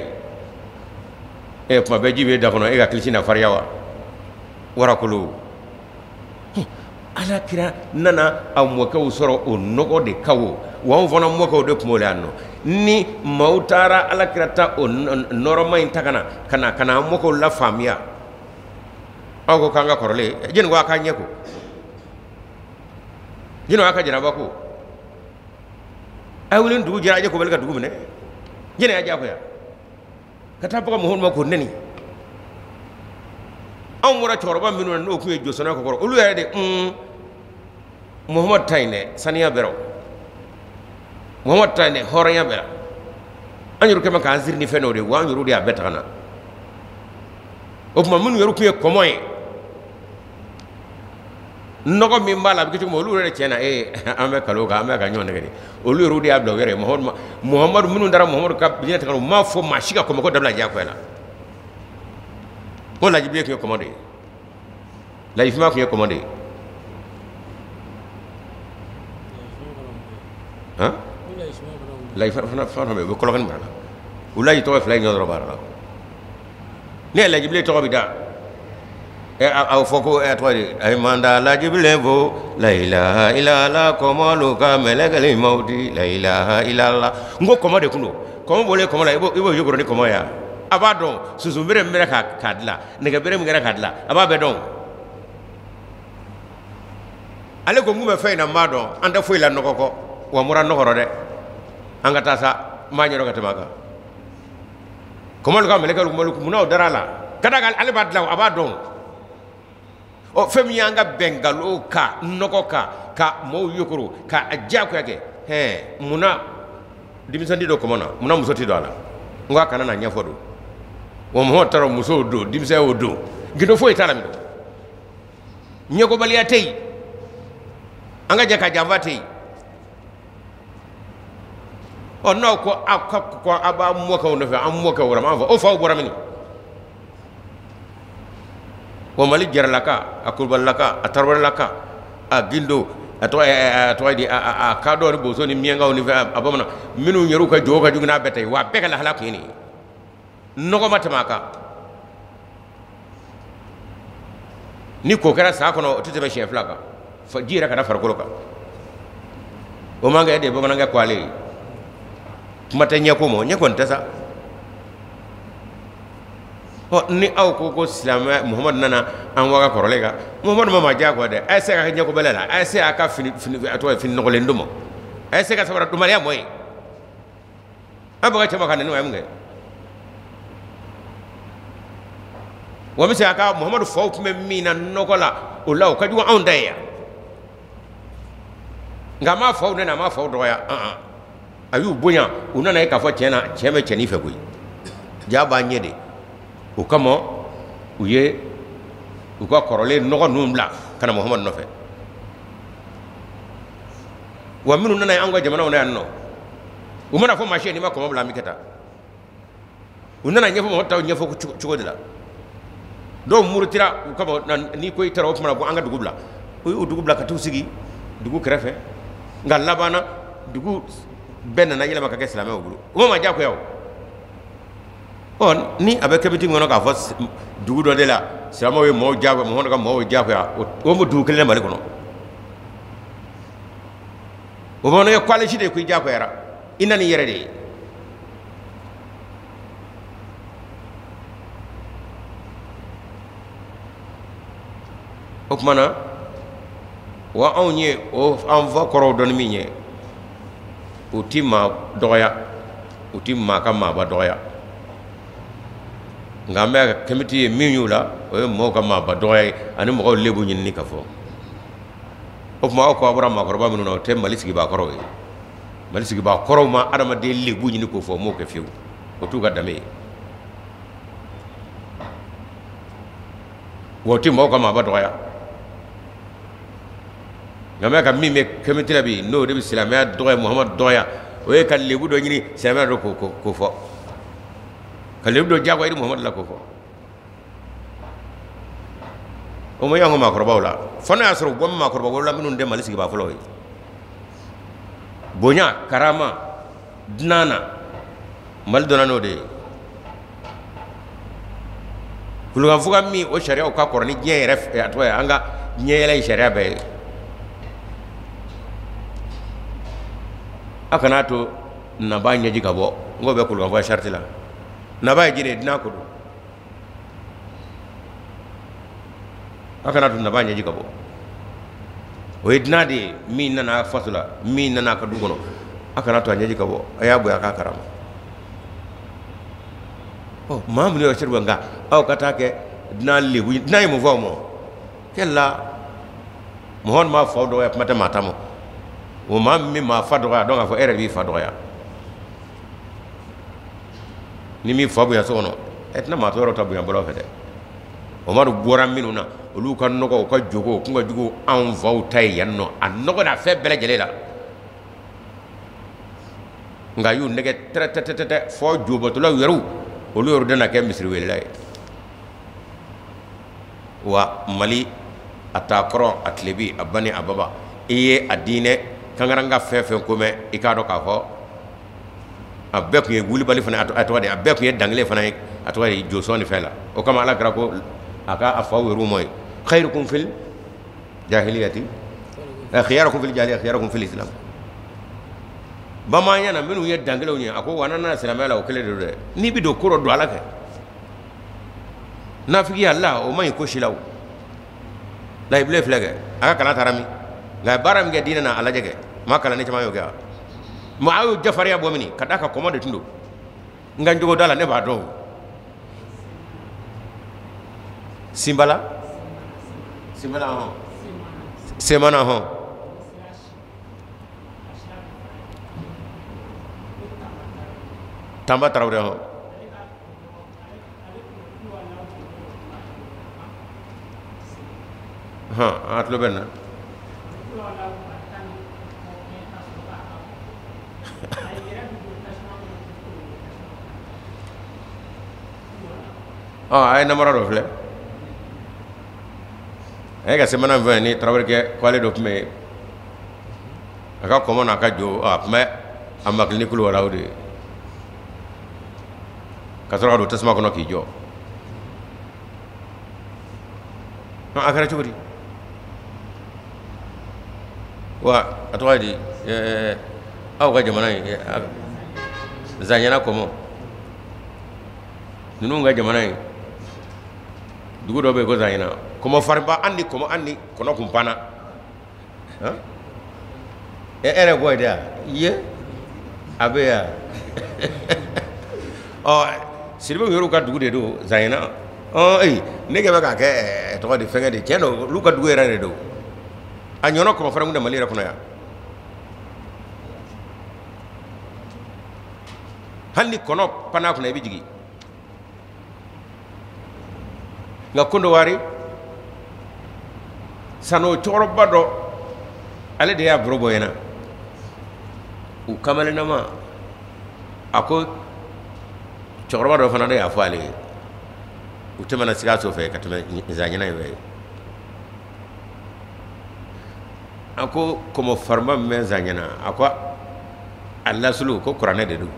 e kuma be jibe da kono e ga kilsina faryawa wara kulu ala kira nana amwaka usoro onogo de kawo wa vona mwaka o de kumole anno ni mautara ala kira ta norma intakana kana mwaka la famia ago kanga korole jeni wa kanye ko jeni wa ka jira bako ay wulen dugu jira je ko belga dugu mene jeni aja ko ya kata bako mo hon ko neni amura chorba minu no ku e josona ko olu ya de muhammad tayne saniya bero muhammad tayne horaya bera anyuru kema ka azir ni feno de wa anyuru de abetana o kuma minu yoru ku e komoy nogo mi mbala bi ko olu re chena e ame kalo ga ame ga nyone gani olu yoru de abdo were muhammad minu ndara muhammad ka bi ta ma fo ma shiga ko ko dabla ja ko la ko la jibe ko commandé la ifma ko commandé hein la ifma fa be ko kan mala ulay to fa lay ñoro bara ne la jibe to bi da e aw foko e to ay manda la jibe vo la ilaha illa la komalu ka melegal mauti la ilaha illa allah ngo commandé kuno komo bole komo la ibo yogoro ni komo ya aba don susu mbere mbere ka kadla nega bere mbere kadla aba be don ale ko ngume fayna mado anda foy la nokoko wa mura nokoro de anga tasa ma nyoro ka tamaga ko mal ka meleka lu malu munaw darala kada gal ale badla aba don o femi anga bengalo ka nokoka ka mo yokoro ka ajja ko yake he muna dimisandi do ko mona muna musoti do ala ngwa kana na nyafodo wo mo taro muso do dimse o do gido fo itala mi do nyego baliya tey anga jaka jamba tey o no ko ko aba mo ko no fa am mo ko wora ma o fa bora mini wo mali jarlaka akulbalaka atarbalaka a gindo atwa di a kado bo so ni mianga o ni fa abamana minu nyeru ka joga jugna betay wa bekala halako ni nogo matamaka ni ko kera sa kono tete be chef laka fa jira kana farkoloka o manga ede bo mananga kwale mata nyako mo nyako ntasa o ni aw ko islam muhammad nana an waga korolega muhammad mama jago de ay se ka nyako belela ay se aka fini atwa fini nogo lendumo ay se ka sabara dumariya moy abaga chama kana ni wamnge wami se aka muhammadu faw kume mina nogola ulaw kaju on daya ngama faw ne na ma faw doya ayu bunya unana ka fo chena cheme cheni fe kuy jaba nyede o kamo uye u ko korole nogo numla kana muhammad no fe wa minu nana ango jamana ona anno umana fo machine ni ma ko mabla miketa unana nyefo mo taw nyefo ko chugodila do murtira kama ni koy tara kuma bu anga dugubla o dugubla ka tusigi dugu krefe ngal labana dugu ben na yela makake islamé o bulu o ma jako yaw on ni avec kabiti ngono ka fos dugu do de la sama we mo jako mo hono ka mo jako ya o mo dugu kele mali kono o mo no kwale ci de ko jako yara inani yere de o kumana wa anw ye o an fa kɔrɔw dɔnni min ye u ti maa dɔgɔya u ti maa ka maaba dɔgɔya nka an bɛ kɛmɛti ye min y'u la o ye mɔgɔw ka maaba dɔgɔya ye ani mɔgɔw lebu ɲinini ka fɔ o tuma aw ko aw bɔra maakɔrɔba minnu na o tɛ mali sigibaa kɔrɔw ye mali sigibaa kɔrɔw ma adamaden lebu ɲini k'o fɔ o m'o kɛ fiyewu o t'u ka danbe ye wa o ti mɔgɔw ka maaba dɔgɔya nka mɛ ka min bɛ kɛmɛti la bi n'o de bɛ silamɛya dɔgɔya muhamadu dɔgɔya o ye ka lebu dɔ ɲini silamɛya dɔ k'o fɔ ka lebu dɔ jagoya muhamadu la k'o fɔ o ma y'anw ka maakɔrɔbaw la fo n'a y'a sɔrɔ u bɔ maakɔrɔbaw la minnu tɛ mali sigibaa fɔlɔ ye bonya karama dunan na mali donna n'o de ye kurukanfuga min o sariyaw ka kɔrɔ ni diɲɛ yɛrɛ a tɔgɔ ye an ka ɲɛyɛlɛ ye sariya bɛɛ ye a kana to naba ɲɛji ka bɔ n k'o bɛ kurukanfuga sariti la naba ye jiri ye dunan ko don a kana to naba ɲɛji ka bɔ o ye dunan de ye min nana faso la min nana a ka du kɔnɔ a kana to a ɲɛji ka bɔ a y'a bonya k'a karama ɔ maa minnu yɛrɛ seri nka aw ka taa kɛ dunan lebu dunan ye mun fɔ aw ma kɛla muhamadu m'a faw dɔgɔya kuma tɛ maa ta ma o maa min bɛ maa fa dɔgɔya dɔn k'a fɔ e yɛrɛ b'i fa dɔgɔya ni min fa bonya so kɔnɔ e tɛna maa tɔ yɔrɔ ta bonya bɔlɔ fɛ dɛ o ma bɔra minnu na olu ka nɔgɔ u ka jogo u kun ka jugu anw faw ta ye yan nɔ a nɔgɔ n'a fɛn bɛɛ lajɛlen la nka a y'u nɛgɛ tɛrɛtɛtɛtɛ fɔ jobɔtɔlaw yɛrɛw olu yɛrɛ dena kɛ misiriwelela ye wa mali a taa kɔrɔ a tilebi a bani a baba i ye a diinɛ kangaranga fɛn fɛn ko mɛn i k'a dɔn k'a fɔ a bɛɛ tun ye wulibali fana a tɔgɔ de a bɛɛ tun ye dangele fana ye a tɔgɔ de josɔn ni fɛn la o kama ala kɛra ko a ka a faw yɛrɛw ma ye khairukum fil jahiliyati khiyarukum fil jahiliya khiyarukum fil islam bamaɲa na minnu ye dangelew ye a ko wa nana silamɛya la o kelen de don dɛ n'i bɛ don ko dɔ don ala kɛ nafigiya la o man ɲi ko si la o layibile filɛ kɛ a ka kalan taara min nka a ye baara min kɛ diinɛ na a lajɛ kɛ maa kalanni caman y'o kɛ wa mɛ a y'o jafarinya bɔ mini ka d'a kan kɔmɔ de tun don n ka jogo da la ne b'a dɔn o sinbala hɔn semana hɔn Tamba Traoré hɔn a tulo bɛ na a ye namara dɔ filɛ a ye ka semana fɛn ni Traoré kɛ ko ale dɔ tun bɛ yen a ka kɔmɔ n'a ka jo a tun bɛ a makili ni kulo wala o de ye ka sɔrɔ ka don tasuma kɔnɔ k'i jɔ a kɛra cogo di wa a tɔgɔ ye di aw ka jamana in zaɲɛna kɔmɔ ninnu ka jamana in dugu dɔ bɛ yen ko zaɲɛna kɔmɔ farinba an ni kɔnɔ kun panna e yɛrɛ bɔ ye de ye a bɛ yan ɔ Sidibe yɛrɛw ka dugu de don zaɲɛna ne kɛ bɛ k'a kɛ tɔgɔ de fɛngɛ de tiɲɛ don olu ka dugu yɛrɛ de don a ɲɔgɔnna kɔmɔ farin kun tɛ Mali yɛrɛ kɔnɔ yan hali ni kɔnɔ panna kunna i bɛ jigin nka Kondowari sano cɛkɔrɔba dɔ ale de y'a baro bɔ yen na u kamalenama a ko cɛkɔrɔba dɔ fana de y'a fɔ ale ye u tɛmɛna Sikaso fɛ ka tɛmɛ zaɲɛna in fɛ a ko kɔmɔ farinba min bɛ zaɲɛna a ko a lasulu ko kuranɛ de don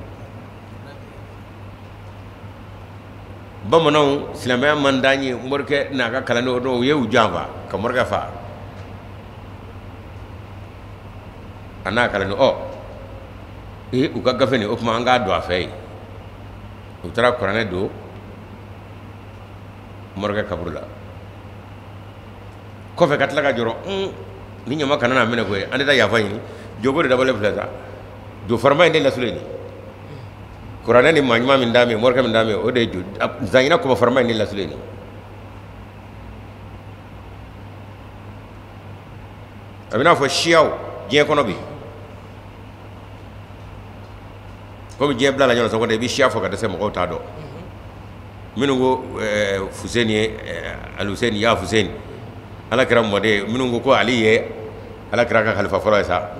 bamananw silamɛya man d'an ye morikɛ n'a ka kalandenw dɔw u ye u janfa ka morikɛ fa a n'a kalandenw u ka gafe nin o tuma an k'a don a fɛ yen u taara kuranɛ don morikɛ kaburu la kɔfɛ ka tila ka jɔrɔ ni ɲama kana na minɛ koyi an tɛ taa yafa ɲini jogo de dabɔlen filɛ sa jo farima in de lasule ni kuranɛ ni maa ɲuman min d'a ma morikɛ min d'a ma o de ye jo zaɲina kɔmɔ farima in de lasule ni a bɛ n'a fɔ siyaw diɲɛ kɔnɔ bi komi diɲɛ bila la ɲɔgɔn sɔgɔ de i bɛ siya fɔ ka dɛsɛ mɔgɔw t'a dɔn minnu ko Fuseni ye Al-Hussein ya Fuseni ala kɛra mɔden minnu ko Ali ye ala kɛra ka khalifa fɔlɔ ye sa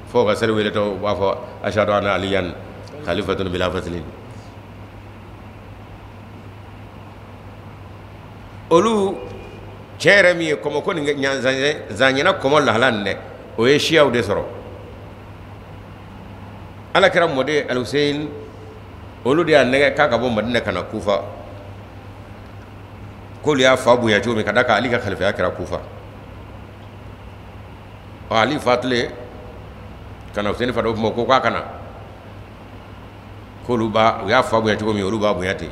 fo ka seli wele tɔ u b'a fɔ ashhadu anna aliyan khalifatun bila faslin olu cɛ yɛrɛ min ye kɔmɔ ko nin zaɲɛna kɔmɔ lahala nin dɛ o ye siyaw de sɔrɔ ala kɛra mɔden Al-Hussein olu de y'a nɛgɛ k'a ka bɔ Madina ka na Kufa k'olu y'a fa bonya cogo min ka da kan Ali ka kalifaya kɛra Kufa Ali fatulen ka na Hussein fa dɔ kuma ko k'a kana k'olu b'a u y'a fa bonya cogo min olu b'a bonya ten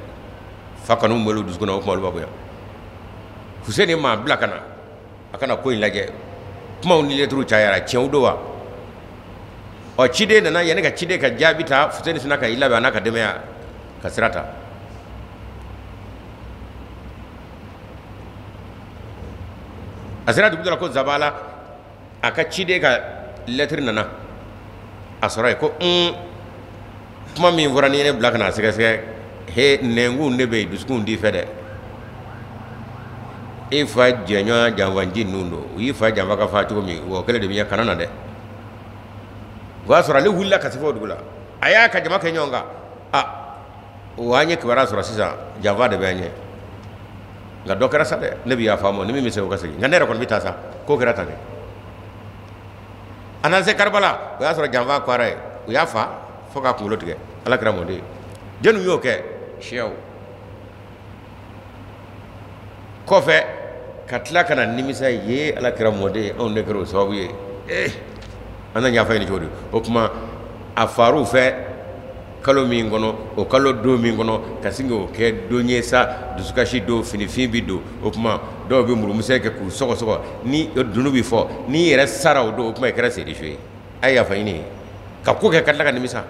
fa kanu min b'olu dusukun na o kuma olu b'a bonya Hussein ye maa bila ka na a kana ko in lajɛ kumaw ni lettres cayara tiɲɛw don wa ciden nana yanni ka ciden ka jaabi ta Hussein sina ka i labɛn a n'a ka denbaya ka sira ta a sera dugu dɔ la ko Zabala a ka ciden ka lettre nana a sɔrɔ yen ko kuma min fɔra ni ye ne bila ka na sɛgɛsɛgɛ he nɛnkun de bɛ yen dusukun t'i fɛ dɛ i fa jɛɲɔgɔn janfanji ninnu don u y'i fa janfa ka fa cogo min wa o kɛlen de bɛ ɲɛ kana na dɛ o y'a sɔrɔ ale wulila ka se fɔ o dugu la a y'a ka jama kɛ ɲɔgɔn kan o an ye kibaruya sɔrɔ sisan janfa de bɛ an ɲɛ nka dɔ kɛra sa dɛ ne bɛ yafa ma ni min bɛ se o ka segin nka ne yɛrɛ kɔni bɛ taa sa k'o kɛra tan dɛ a nana se Karibala o y'a sɔrɔ janfa kɔra ye u y'a fa fo k'a kunkolo tigɛ ala kɛra mɔden jɔnni y'o kɛ siyaw kɔfɛ ka tila ka na nimisa ye ala kɛra mɔden anw de kɛra o sababu ye an na ɲafa ɲini cogo di o tuma a far'u fɛ kalo min kɔnɔ o kalo don min kɔnɔ ka sin k'o kɛ don ye sa dusukasi don finifin bi don o tuma dɔw bɛ murumisɛn kɛ k'u sɔgɔsɔgɔ ni dunu bi fɔ n'i yɛrɛ sara o don o tuma i kɛra sediso ye a ye yafa ɲini ka ko kɛ ka tila ka nimisa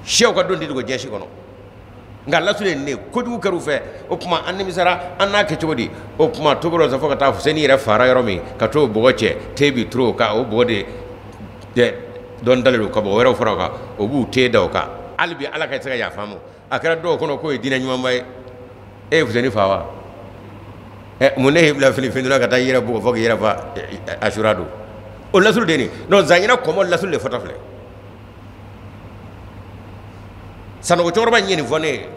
siyaw ka don tɛ dogo diɲɛ si kɔnɔ nka lasuli ye nin de kojugu kɛr'u fɛ o tuma an nimisara an n'a kɛ cogo di o tuma togo dɔ fɔ ka taa Fuseni yɛrɛ fara yɔrɔ min ka t'o bɔgɔ cɛ te bi turu o kan o bɔgɔ de dɔn dalen don ka bɔgɔ wɛrɛw fara o kan o b'u te da o kan hali bi ala ka se ka yafa ma a kɛra dɔw kɔnɔ k'o ye diinɛ ɲumanba ye e ye Fuseni fa wa mun ne y'i bila filifin dɔ ka taa i yɛrɛ bugɔ fo k'i yɛrɛ fa Asura don o lasuli de nin non zaɲina kɔmɔ lasuli de fɔta filɛ Sanogo cɛkɔrɔba in ye nin fɔ ne ye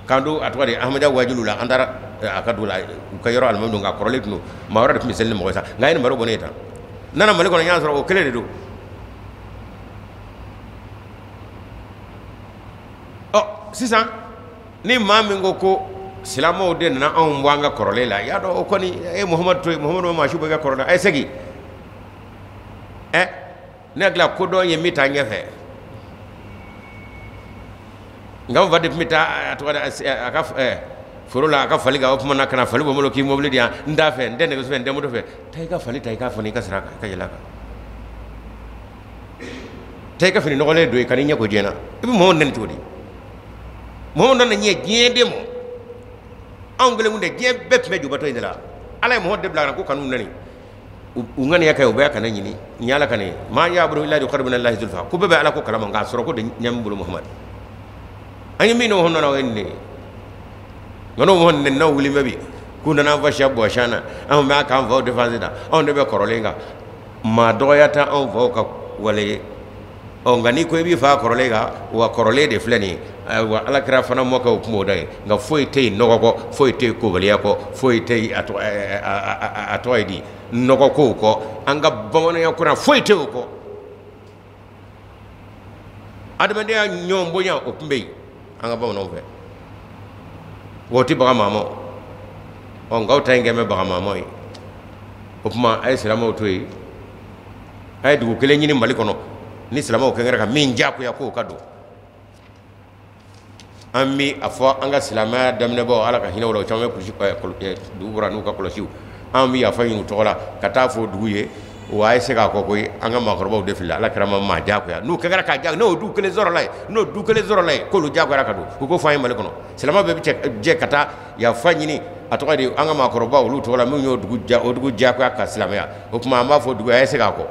k'an don a tɔgɔ de Ahmadiya Wajulu la an taara a ka dugu la u ka yɔrɔ alimami don nka kɔrɔlen tun don maa wɛrɛ de tun bɛ seli ni mɔgɔ ye sa nka a ye nin baro bɔ ne ye tan n nana Mali kɔnɔ n y'a sɔrɔ o kelen de don sisan ni maa min ko silamɛw de nana anw bɔ an ka kɔrɔlen la i y'a dɔn o kɔni e ye Muhamadu to yen Muhamadu ma maasiw bɛ ka kɔrɔlen a ye segin ne hakili la ko dɔ ye min taa ɲɛfɛ nka n fa de tun bɛ taa a tɔgɔ a ka foro la a ka fali kan o tuma na ka na fali bɔ n bolo k'i mobili di yan n t'a fɛ n tɛ nɛgɛso fɛ n tɛ moto fɛ taa i ka fali ta i k'a fɔ i ka sira kan i ka yɛlɛ a kan taa i ka fini nɔgɔlen don i ka n'i ɲɛ ko diɲɛ na i bɛ Muhamadu nɛni cogo di Muhamadu nana ɲɛ diɲɛ de mɔ anw kelen kun tɛ diɲɛ bɛɛ tun bɛ jubatɔ in de la ala ye Muhamadu de bila ka na ko kanu nani u ŋaniya ka ye u bɛ ka ne ɲini nin ye ala ka ne ye maa ya'budu illa liqarribina zulfa ko bɛɛ bɛ ala ko kalama nka a sɔrɔ ko de ɲɛ bolo Muhamadu an ye min n'o hɔn o ye nin de ye nka n'o hɔn nin n'aw wuli bɛ bi k'u nana an fa siya bɔ siya na anw bɛ k'an faw défense da anw de bɛ kɔrɔlen kan maa dɔgɔya tɛ anw faw ka wale ye nka n'i ko i b'i fa kɔrɔlen kan wa kɔrɔlen de filɛ nin ye wa ala kɛra fana mɔkɛ o kuma o da ye nka foyi tɛ yen nɔgɔ kɔ foyi tɛ yen kobaliya kɔ foyi tɛ yen a tɔgɔ ye di nɔgɔ kow kɔ an ka bamananya kɔnɔ foyi tɛ o kɔ adamadenya ɲɔgɔn bonya o tun bɛ yen an ka bamananw fɛ o tɛ baga maa ma nka aw ta in kɛ bɛ baga maa ma ye o tuma a ye silamɛw to yen a ye dugu kelen ɲini Mali kɔnɔ ni silamɛw kɛra ka min diyagoya k'o ka don ammi afo anga silama damne bo ala ka hinawlo chama ku dubura nu ka kolosiu ammi afa yinu tola kata fo duye waye se ka ko koy anga makrobo de fil ala karama ma jako ya nu kagara ka jak no du kele zoro lay no du kele zoro lay ko lu jako ra kadu ko fay male kono silama be je kata ya fanyini atoka de anga makrobo lu tola mu nyo dugu jako ka silama ya o kuma ma fo dugu waye se ka ko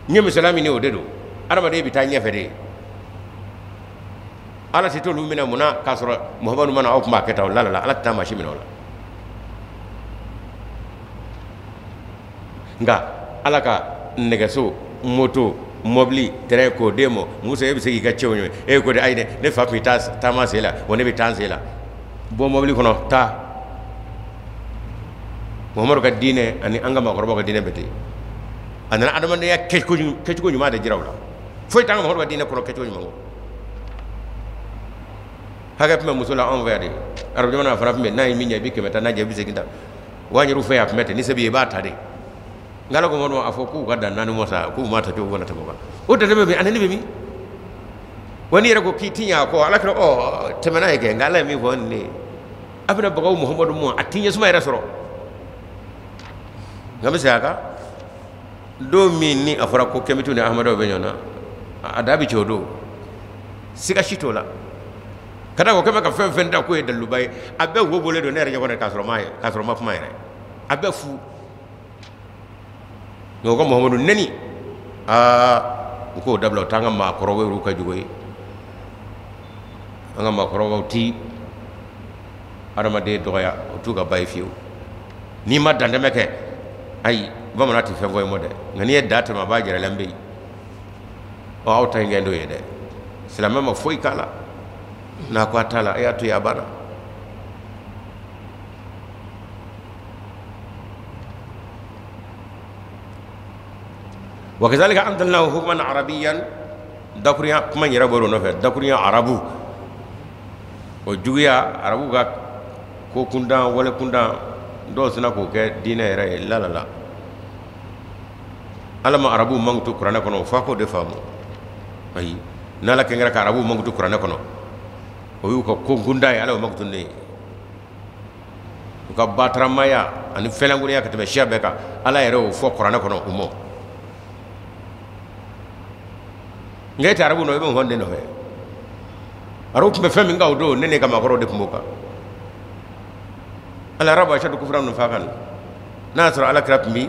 nyem salami ni o dedo araba de bitanya fede ala tito lu mina muna kasra muhammadu mana o kuma keta la ala ta ma shimina wala nga ala ka negeso moto mobli tere ko demo musa yebi segi ka chewño e ko de ayde ne fa mi tas tama sela woni bi tan sela bo mobli kono ta muhammadu ka dine ani anga ma ko ka dine beti anana adama ne ya kecko nyuma de jirawla foy tanga muhammadu ka dine kono kecko nyuma haga pme musula envers arab jona fara pme nay minya bi kemeta na jebi seginta wani rufe ya pmete ni sebi ba tade ngala ko mono afo ku gadda nanu mota ku mata to wona taboka o de be anani be mi woni re ko kitinya ko ala ko o temana ke ngala mi wonni abna bagaw muhammadu mo atinya suma resoro ngam saka do mi ni afara ko kemitu ni ahmadu be nyona adabi chodo sika shitola kada ko kema ka fen da ko e dalu bay abe wo bole do ne re jagone kasro ma fuma ire abe fu no ko muhammadu nani ko dablo tanga ma ko rowe ru ka jugoy anga ma ko rowe ti adama de doya o tuga bay fiu ni ma dande meke ay bamana ti fevoy mode ngani e data ma ba jere lambe o awta ngendo yede silama ma foy kala na ko atala ya to ya bana وكذلك أنزلناه حكما عربيا دكوريا كما يربو نوفه دكوريا عربو وجويا عربو غا كو كوندا ولا كوندا دو سنا كو كه دين ري لا لا لا alama عربو مانغتو قران كونو فاكو دفامو اي نالا كنغرا عربو مانغتو قران كونو ويو كو كوندا يالا مانغتو ني ko batramaya ani felanguri yakatebe shabeka ala yero fo qur'ana kono umo ngay tarabu no be honde no he aru be fami ngaw do nene kama ko de mboka ala rabu ashadu kufran no fakan nasra ala krap mi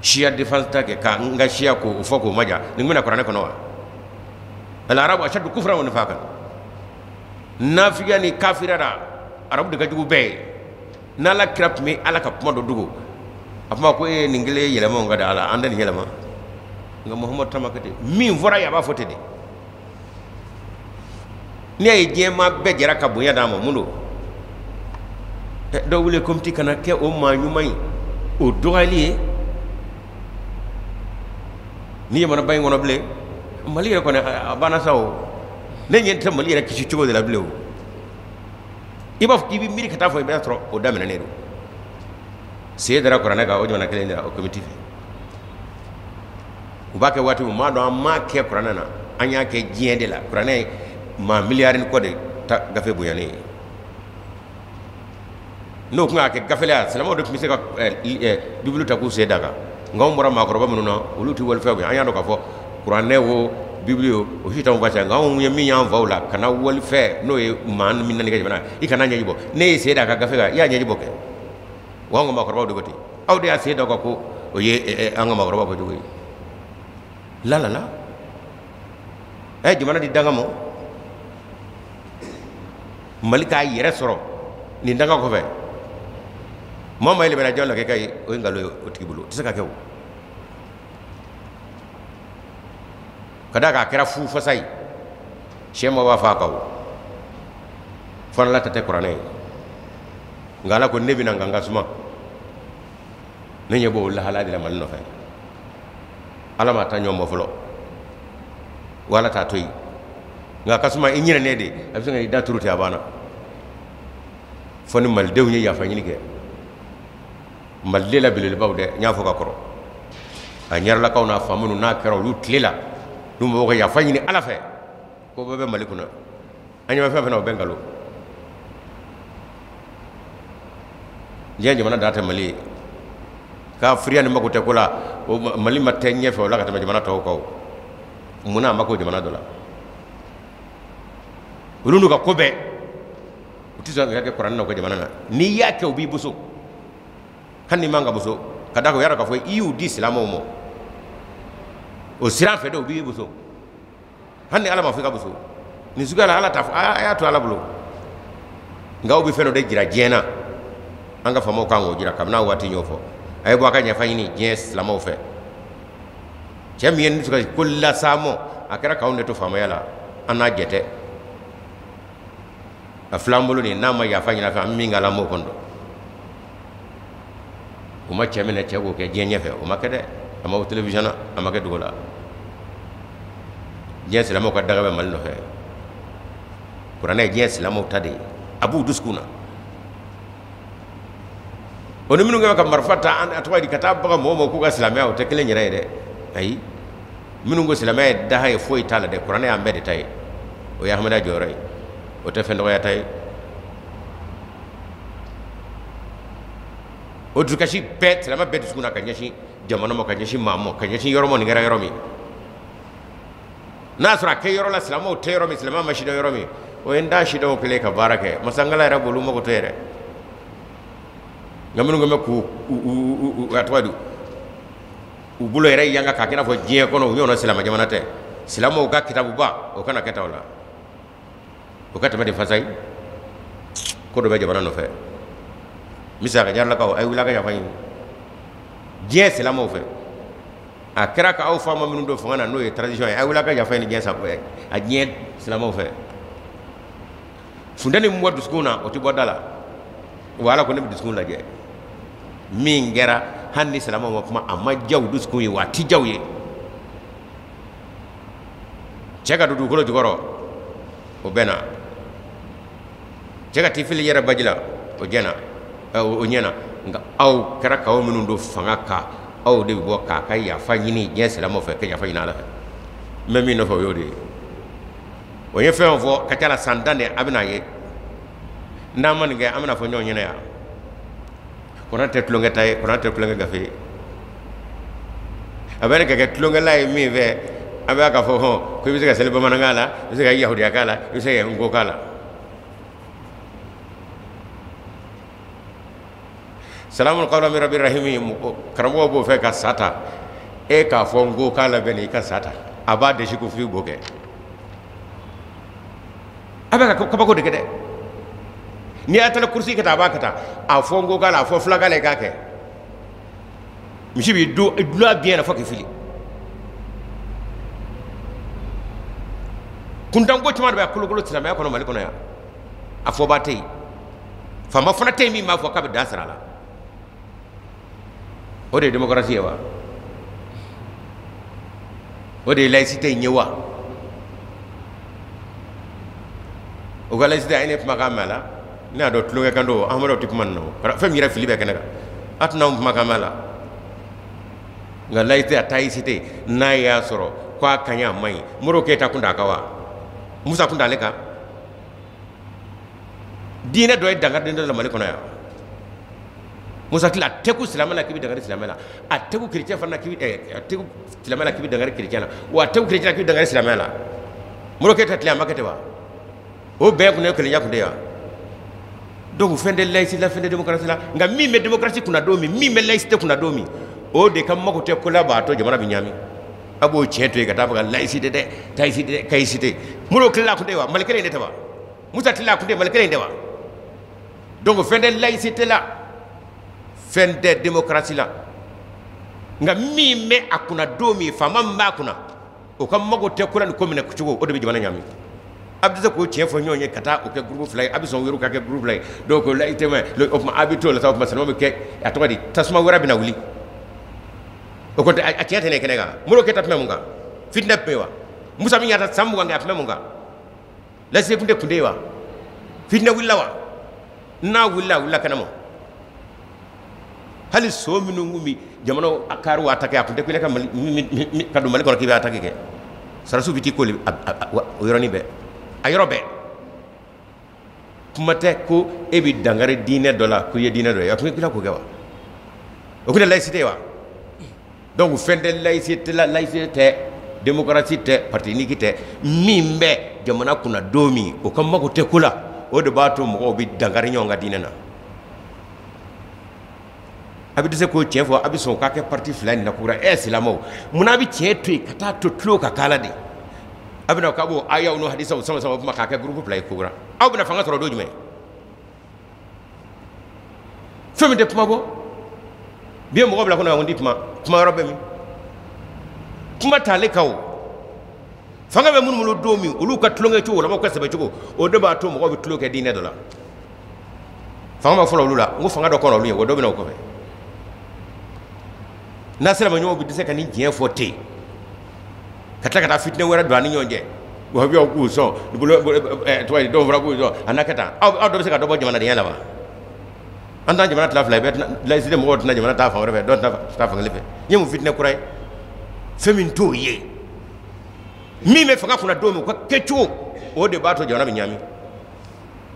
shia defense take ka nga shia ko foko maja ni ngina qur'ana kono wa ala rabu ashadu kufran no fakan nafiya ni kafirara arabu de gajugu be nala krap mi ala ka puma do dugo afma ko e ningile yelema ngada ala andan yelema nga muhammad tamakate min vora ya ba fote de ni ay jema be jara ka bunya dama mundo do wule komti kana ke o ma nyumay o dogali ni mana bay ngono ble mali ko ne bana saw ne nyenta mali rek ci ciugo de la ble ibaf ki bi miri kata fo be tro o damena nedo sedara ko ranaga o jona kele o committee ubake watu ma do ma ke qur'ana na anya ke jiende la qur'ana ma milliard ko de ta gafe bu yani no ko ke gafe la salamo do mi se ko biblu ta ko se daga ngam mura ma ko ba mununa uluti wal fa bi anya do ka fo qur'ana wo biblu o hita mo bacha ngam mi mi yan vaula kana wal fe no e man min nan ga bana ikana nya yibo ne se daga gafe ga ya nya yibo ke wa ngam ma ko ba do goti awde ya se daga ko o ye anga ma ko ba ko jogi la la la jumana di dangamo malika yere soro ni danga ko fe mama ile bela jalla ke kay o ngalo o tibulo tisaka kew kada ka kera fu fasai shema wa fa kaw fon la tate qur'ane ngala ko nebi na nganga suma ne nyebo la haladi la mal no fe alama ta nyombo folo wala ta toyi nga kasuma inyira nede abisa ngi da turuti abana foni mal dew nya fa nyini ke mal lela bilil bawde nya fo ka koro a nyar la kawna famunu na kero lu tlela dum bo ko ya fa nyini ala fe ko bebe mali kuna anya fa fa na bengalo je jamana data mali ka friya ni mako te kula mali matenye fa wala ka jamana to ko muna mako jamana dola ulunu ka kobe utizo ngake Qur'an na ko jamana na ni yake ubi buso kanni manga buso kada ko yara ka fo iu di islamo mo o siran fe do ubi buso hanni ala ma fi ka buso ni sugala ala taf ayatu ala bulo ngaw bi feno de jira jena anga famo kango jira kamna wati nyofo ay bo akanya fayini jes lamo fe chamien suka kulla samo akara kaunde to fama yala ana jete a flambolo ni nama ya fanyina fa minga lamo kondo uma chamene chego ke jenye fe uma kede ama television ama ke dugola jes lamo ka daga be mal no fe kurane jes lamo tade abu duskuna oni minu ngam ka marfata an atwa di kata baga momo ku ga islamia o te kele nyere de ay minu ngo islamia da hay foi tala de qur'an ya mbede tay o ya hamada joray o te fendo ya tay o du kashi pet lama bet sukuna ka nyashi jamono mo ka nyashi mamo ka nyashi yoromo ni ngara yoromi nasra ke yoro la islamo te yoromi islama mashido yoromi o enda shido kele ka barake masangala rabulu mo ko tere ngamunu ngame ku atwadu ubulo ere yanga ka kina fo jie kono nyono silama jamana te silama o ka kitabu ba o kana keta wala o ka tamade fasai ko do be jamana no fe misa ga jarla ka ay wila ga ya fayin jie silama o fe akira ka aw fama minu do fanga no e tradition ay wila ga ya fayin jie sa ko a jie silama o fe fundani mo duskuna o ti bodala wala ko ne duskuna je min gera hanni salama wa kuma amma jaw duskun yi wa ti jaw ye cega dudu ko jogoro o bena cega ti fili yera bajila o jena o nyena nga aw kara ka o minu do fanga ka aw de bo ka ka ya fa yini je salama fe ke ya fa yina la memi no fo yodi o ye fe on fo ka tala sandane abina ye ndaman ge amna fo nyonyena ya kona te tlonga tay kona te tlonga gafe abene ka tlonga lay mi ve aba ka fo ho ko bi ga selba manangala bi ga yahudi akala bi se ngo kala salamun qawlan min rabbir rahim karamo bo fe ka sata e ka fo ngo kala bene ka sata aba de shi ko fi boke aba ka ko de gede ni atala kursi kata bakata a fongo gala a fo flagale kake mishi bi do dula bien na foke fili kuntan go tuma ba kulo tsama ya kono mali kono ya a fo batei fama fona tei mi ma fo kabe dasara la o de démocratie wa o de laïcité nyewa o ga laïcité ene makamala ni ado tlunga kando amaro tipman no fam yira filibe kenaka atna makamala nga laite ataisite na ya soro kwa kanya mai muro keta kunda kawa musa kunda leka dina do danga dinda la maliko na ya musa kila teku silamala kibi danga silamala ateku kirche fanna kibi ateku silamala kibi danga kirchana wa ateku kirchana kibi danga silamala muro keta tlia makete wa o be kunne kele yakunde ya donc fin de laïcité la fin de démocratie la nga mi me démocratie kuna domi mi me laïcité kuna domi o de kam mako te kula ba to jamana bi nyami abo cheto e kata ba laïcité de laïcité kaïcité mulo kila ku de wa malkere de tawa musa tila ku de malkere de wa donc fin de laïcité la fin de démocratie la nga mi me akuna domi fama mba kuna o kam mako te kula ni commune ku chugo o de bi jamana nyami abdou ko tien fo ñoñe kata o ke groupe flay abison wiru ka ke groupe lay donc la itema le of ma habito la taw ma sanoma ke atwa di tasma wara bina wuli o ko a tiente ne kenega mulo ke tatme munga fitna pewa musa mi nyata sambu nga atme munga la se kunde wa fitna willa wa na willa kanamo hali so minu ngumi jamano akaru atake akunde kule ka kadu mali ko kiba atake ke sarasu biti ko o yoroni be ayrobe kumate ko e bi dangare diine dola ko ye diine do ya ko bila ko gawa o ko laïcité wa donc fende laïcité la laïcité démocratie te parti ni kite mimbe jamana kuna domi o kam mako te kula o de bato mo bi dangare nyonga diine na abi dise ko tiens fo abi son ka ke parti fulani na kura islamo munabi tie to kata to tlo ka kala de abi na ka bo aya no hadisa sama sama kuma ka ke groupe play kura abu na fanga toro do jume femi de puma bo bien mo bla ko na ngondi puma robe mi puma tale kaw fanga be mun mulo do mi ulu ka tlo nge wala mo ko sebe chugo o de ba to mo bi tlo ke dine dola fanga ma folo lula ngo fanga do ko no lu wo do bi na ko fe nasira ma ñoo bi dise ka ni jien foté kata fitne wara do ani ñonje wo bi o ku so bu to do vra ku so anakata aw do se ka do bo jamana de yala ba anda jamana tla fla bet la side mo wot na jamana ta fa wara do ta fa ngelife ñemu fitne kuray femin to ye mi me fanga kuna do mo ko kecho o de bato jamana bi nyami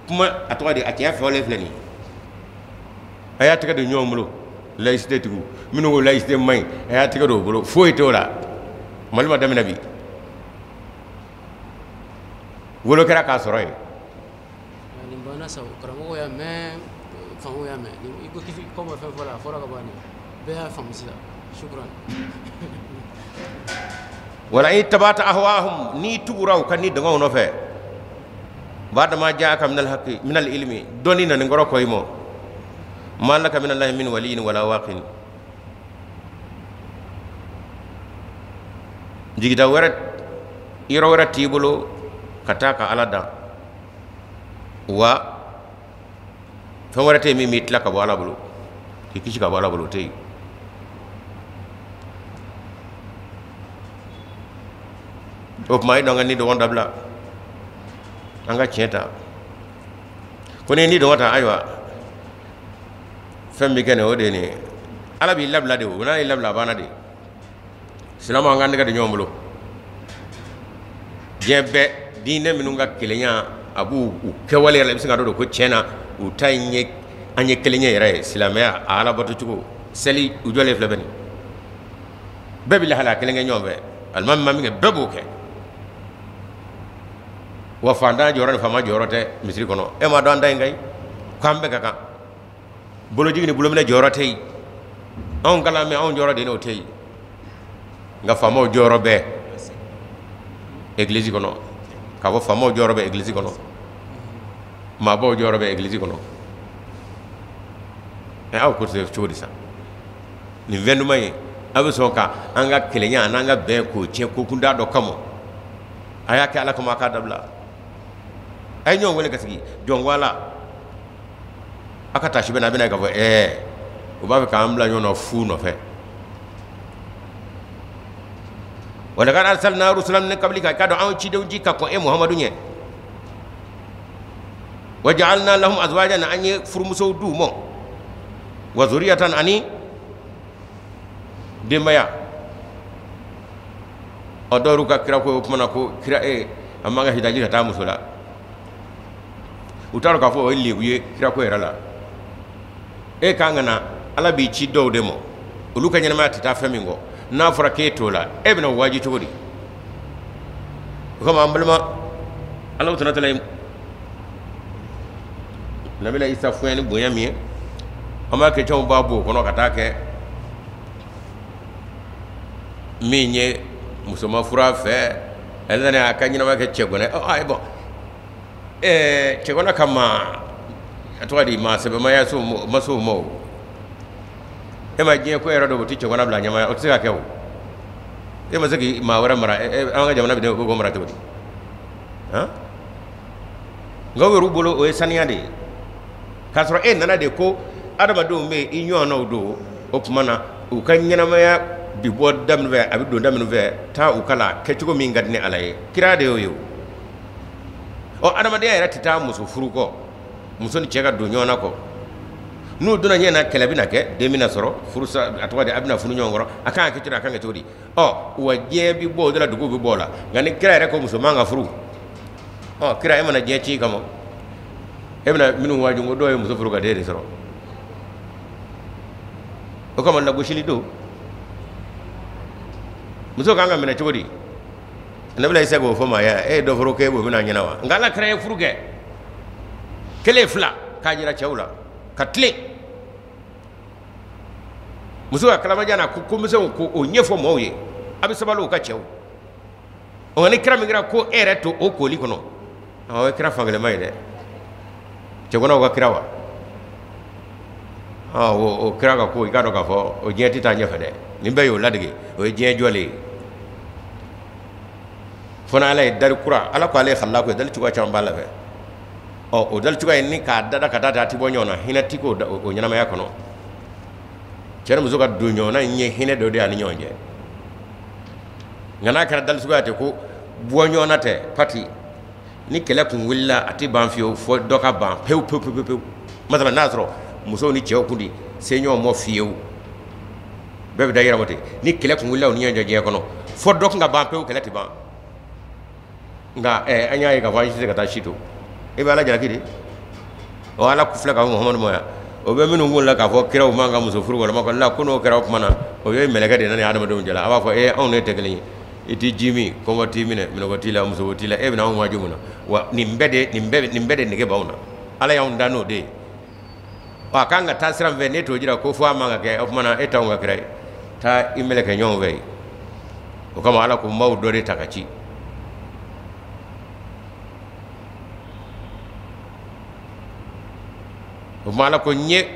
kuma atwa de atia fa le flani ayata ka de ñomulo laïcité tugu minu ko laïcité may ya tiga do bolo foy tola maluma damina bi wolo kera ka soroy ni bana saw karamo ya me famu ya me ni ko kifi ko ma fa fola fora ka bani be ya famu sila shukran wala in tabata ahwahum ni tuguraw kan ni dango no fe bada ma jaaka min al haqqi min al ilmi doni na ngoro koy mo malaka min allahi min waliyin wala waqin jigida wara iro wara tibulo kataka alada wa fa wara te mi mitla ka wala bulu kikishi ka wala bulu te op mai do ngani do wonda bla anga cheta kone ni do wata aywa fem bi kene o de ni ala bi labla de o na labla bana de silama ngande ga de ñombulo jebe dine minunga kelenya abu u kewale la bisinga do ko chena u tanye anye kelenya yere silamaya ala boto tugo seli u jole flebeni bebi la hala kelenya ñombe almam mami bebo ke wa fanda joro fama jorote misri kono e ma do anday ngay kambe kaka bolo jigini bulo mena joro tay on kala me on joro de no tay nga famo joro be église kono ka fo famo joro be église kono ma bo joro be église kono e aw ko se chodi sa ni vendu may abe soka anga kelenya nanga be ko che ko kunda do kamo aya ke ala ko maka dabla ay ñoo wala gasigi jong wala aka tashi bena bena ka fo o ba ka amla ñono fu no fe wala kan arsalna rusulan min qablika kado an ci dew jikka ko muhammadu nye waja'alna lahum azwajan an furmuso du mo wa zuriyatan ani demaya odoru ka kira ko mana ko kira amma ga hidaji ta musula utaro ka fo illi buye kira ko erala kangana ala bi ci dow demo uluka nyana mata ta famingo na fura ke tola bina waji to godi kuma ambalma Allah ta'ala talay nabila isa fueni boya mi amma ke taw babu kono kata ke minye musoma fura fe elane akanyina ma ke chegone ay bon chegona kama atwadi ma sebe ma yaso maso mo ma je ko era do ti chegona bla nyama o tsika kew ma saki ma wara mara anga jamana bi ko mara tawdi ha ngawe rubolo o saniya de kasro nana de ko adama do me inyo na do o kumana o kanyana ma ya bi bo dam ve abi do dam ve ta o kala ke tigo min gadne alaye kira de yo o adama de era tita muso furuko muso ni chega do nyona ko n'u donna ɲɛ na kɛlɛ bɛna kɛ den bɛna sɔrɔ furusa a tɔgɔ de a bɛna furu ɲɔgɔn kɔrɔ a kan ka kɛ cogo di a kan ka kɛ cogo di wa diɲɛ bɛ bɔ o de la dugu bɛ bɔ o la nka ni kira yɛrɛ ko muso man ka furu kira e mana diɲɛ ci kama e bɛna minnu waaju ko dɔw ye muso furu ka den de sɔrɔ o kama lagosili don muso kan ka minɛ cogo di ne bɛna isa k'o fɔ maa ye e ye dɔ furu k'e b'o bɛna ɲɛna wa nka ala kira ye furu kɛ kelen fila k'a jira cɛw la ka tilen muso ka kalamajan na ko misɛnw ko o ɲɛfɔ maaw ye a bɛ sabali o ka cɛw nka ni kira min kɛra ko e yɛrɛ to o kooli kɔnɔ o ye kira fankelen ye dɛ cɛkɔrɔbaw ka kira wa o kira ka ko i k'a dɔn k'a fɔ o diɲɛ tɛ taa ɲɛfɛ dɛ nin bɛɛ y'o ladege o ye diɲɛ jɔlen ye fana ala ye dali kura ala ko ale ye halala ko ye dali cogoya caman b'a la fɛ o dali cogoya ye ni k'a dada ka taa a ti bɔ ɲɔgɔn na hinɛ ti k'o ɲɛnamaya kɔnɔ cɛ ni muso ka don ɲɔgɔn na in ye hinɛ dɔ de y'ani ɲɔgɔn cɛ nka n'a kɛra dali cogoya tɛ ko bɔ ɲɔgɔn na tɛ pati ni kɛlɛ kun wulila a ti ban fiyewu fo dɔ ka ban pewu pewu pewu pewu masala n'a sɔrɔ musow ni cɛw kun di se ɲɔgɔn mɔ fiyewu bɛɛ bɛ da yɛrɛ ten ni kɛlɛ kun wulila u ni ɲɔgɔn cɛ diɲɛ kɔnɔ fo dɔ kun ka ban pewu kɛlɛ ti ban nka an y'a ye k'a fɔ an si tɛ ka taa si to e bɛ ala jalaki de ala filɛ ka fɔ muhamadu ma yan o bɛ minnu kun la k'a fɔ kiraw man ka muso furu walima la ko n'o kɛra o tuma na o ye mɛlɛkɛ de nana ni adamadenw cɛla a b'a fɔ anw ne tɛ kelen ye i t'i ji min kɔngɔ t'i minɛ minɔgɔ t'i la muso t'i la e bɛna anw waju mun na wa nin bɛɛ de nege b'anw na ala y'anw dan n'o de ye a kan ka taa sira min fɛ n'e t'o jira ko fo a man ka kɛ o tuma na e t'anw ka kira ye taa i mɛlɛkɛ ɲɔgɔn fɛ yen o kama ala ko n b'aw dɔ de ta ka ci o tuma ala ko n ye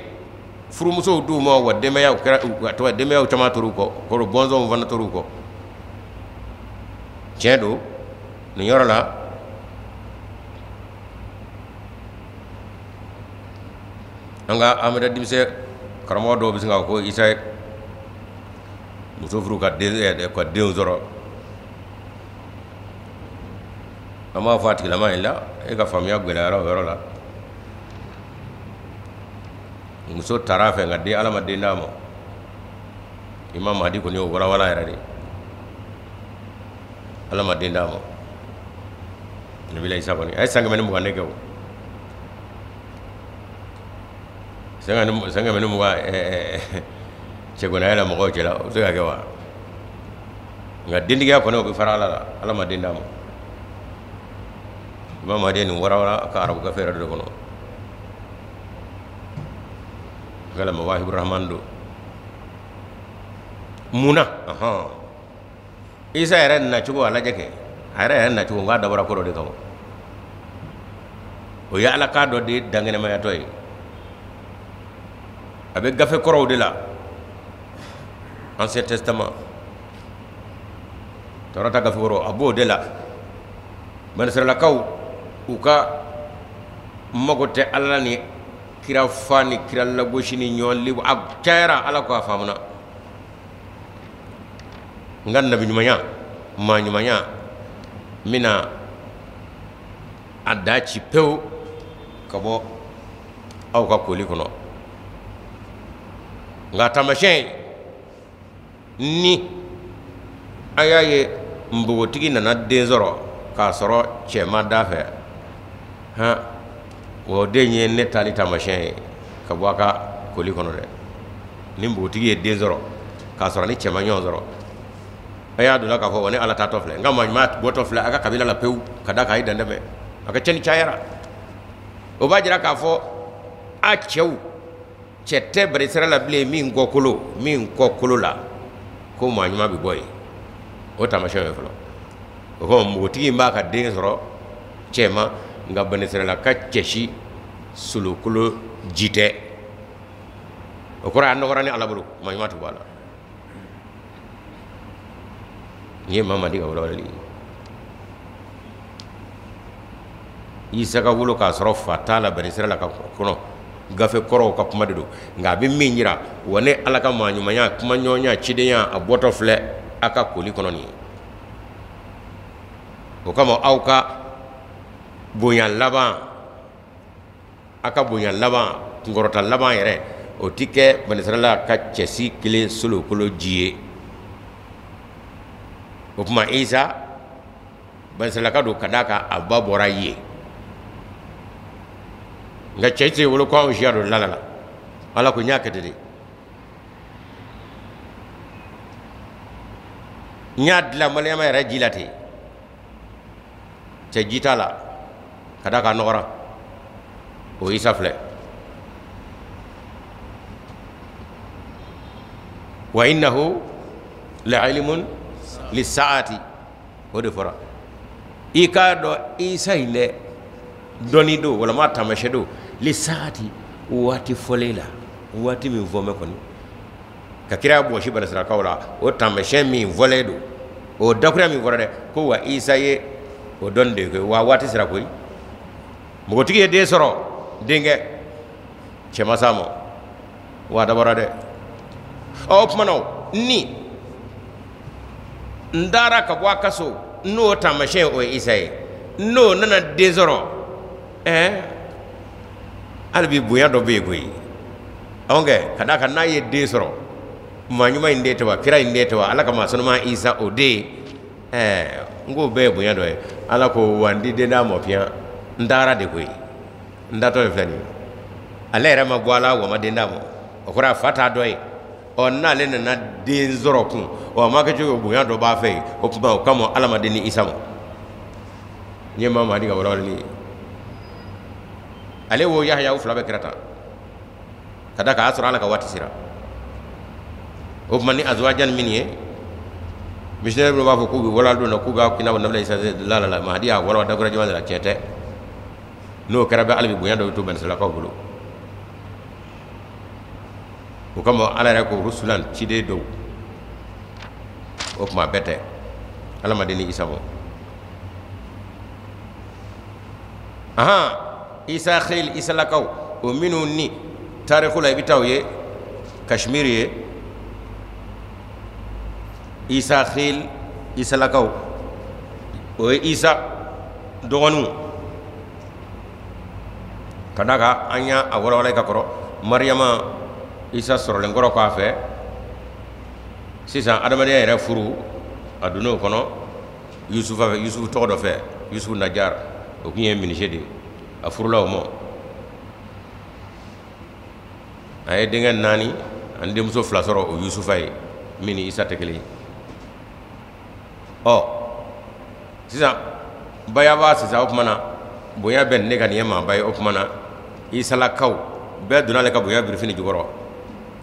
furumusow d'u ma wa denbayaw kɛra denbayaw caman tor'u kɔ kɔrɔ bɔnsɔnw fana tor'u kɔ tiɲɛ don nin yɔrɔ la an ka amadu denmisɛn karamɔgɔ dɔw bɛ sin ka ko isa ye muso furu ka denw sɔrɔ an b'a fɔ a tigilama in la e ka faamuya gɛlɛyara o yɔrɔ la muso taara a fɛ nka den ala ma den d'a ma imam mahdi kɔni y'o walawala yɛrɛ de ala ma den d'a ma nabila isa kɔni a ye san 120 kɛ o san 120 cɛgɔnaya la mɔgɔw cɛla o bɛ se ka kɛ wa nka dentigiya kɔni o bɛ fara ala la ala ma den d'a ma imam mahdi ye nin walawala ka arabu gafe yɛrɛ de kɔnɔ kala mawahibur rahman do muna isa yɛrɛ nacogo a lajɛ kɛ a yɛrɛ nacogo nka dabɔra ko dɔ de kama o ye ala k'a dɔ de dankɛnɛmayatɔ ye a bɛ gafe kɔrɔw de la ancien testament tɔrɔta gafe kɔrɔ a b'o de la banisiralakaw u ka mago tɛ ala ni kira fa ni kira lagosi ni ɲɔgɔn libu a cayara ala ko a faamuna nka nabi ɲumanya maa ɲumanya n bɛna a da ci pewu ka bɔ aw ka koli kɔnɔ nka taamasiyɛn ni a y'a ye npogotigi nana den sɔrɔ k'a sɔrɔ cɛ ma d'a fɛ o den ye ne taali taamasiyɛn ye ka bɔ a ka koli kɔnɔ dɛ ni npogotigi ye den sɔrɔ k'a sɔrɔ ni cɛ ma ɲɔgɔn sɔrɔ a y'a donna k'a fɔ wa ni ala taatɔ filɛ nka maa ɲuman bɔtɔ filɛ a ka kabila la pewu ka da k'a ye dantɛmɛ a ka cɛnni cayara o b'a jira k'a fɔ a cɛw cɛ tɛ barisira la bilen min kɔ kolo la ko maa ɲuman bɛ bɔ yen o taamasiyɛn ye fɔlɔ o kɔmi npogotigi in b'a ka den sɔrɔ cɛ ma nka banisirala ka cɛsi solokolo ji tɛ o kɔrɔ a nɔgɔra ni ala bolo maa ɲuman tɛ bɔ a la nin ye mamadi ka walawalali ye isa ka wolo k'a sɔrɔ fa t'a la banisira la ka kɔnɔ gafe kɔrɔw ka kuma de don nka a bɛ min yira wa ne ala ka maa ɲumanya kuma ɲɔgɔnya cidenya a bɔtɔ filɛ a ka koli kɔnɔ nin ye o kama aw ka bonya laban ngorota laban yɛrɛ o ti kɛ Bani Israila ka cɛsi kelen solokolo ji ye o tuma Isa Bani Israila ka don ka d'a kan a ba bɔra yen nka cɛ tɛ wolo ko anw siya don lala la Ala ko n y'a kɛ ten de n y'a dilan Mariyama yɛrɛ ji la ten cɛ ji t'a la ka d'a kan a nɔgɔra o Isa filɛ wa innahu la'ilmun lis-sa'ati o de fɔra i k'a dɔn Isa in dɛ dɔnni don walama taamasiyɛn don lis-sa'ati waati fɔlen la waati min fɔmɛ kɔni ka kira bɔsi Bani Israilakaw la o taamasiyɛn min fɔlen don o dakuruya min fɔra dɛ ko wa Isa ye o dɔnni de kɛ wa waati sera koyi mɔgɔtigi ye den sɔrɔ denkɛ cɛ ma s'a ma wa a dabɔra dɛ o tuma na ni n taara ka bɔ a ka so n'o taamasiyɛn o ye Isa ye n'o nana den sɔrɔ hali bi bonya dɔ bɛ yen koyi anw kɛ ka d'a kan n'a ye den sɔrɔ maa ɲuman in den tɛ wa kira in den tɛ wa Ala ka maa sanuma Isa o den n k'o bɛɛ ye bonya dɔ ye Ala ko wa n di den d'a mɔ fiɲɛ n taara de koyi n tatɔ ye filɛ nin ye ale yɛrɛ ma bɔ a la wa ma den d'a mɔ o kɔrɔ a fa t'a dɔ ye n'ale nana den sɔrɔ kun a ma kɛ cogo bonya dɔ b'a fɛ yen o tuma o kama Ala ma den ni Isa ma n ye Mamadi ka walawalali ye ale wo Yahya o fila bɛɛ kɛra tan ka d'a kan a y'a sɔrɔ Ala ka waati sera o tuma ni azwajan min ye missionnaire b'a fɔ k'u bɛ walawala don na k'u b'a k'i n'a fɔ Nabila Isa la Mahdi y'a walawala dakura jama de la tiɲɛ tɛ n'o kɛra bɛ hali bi bonya dɔ bɛ to Bani Israilakaw bolo o kama Ala yɛrɛ ko rusulan ciden dɔw o tuma bɛɛ tɛ Ala ma den ni Isa ma Isa khil Isa lakaw o minnu ni tarikhu la i bɛ taa o ye Kashmir ye Isa khil Isa lakaw o ye Isa dɔgɔninw ka d'a kan an y'a walawala i ka kɔrɔ Mariyama Isa sɔrɔlen kɔrɔ k'a fɛ sisan adamadenya yɛrɛ furu a donn'o kɔnɔ Yusufa fɛ Yusufu tɔgɔ dɔ fɛ Yusufu Najar o tun ye menuisier de ye a furula o ma a ye denkɛ 4 ani denmuso 2 sɔrɔ o Yusufa ye min ni Isa tɛ kelen ye sisan bayaba sisan o tuma na bonya bɛ ne ka nin ye maa ba ye o tuma na Isa lakaw bɛɛ donna ale ka bonya birifini jukɔrɔ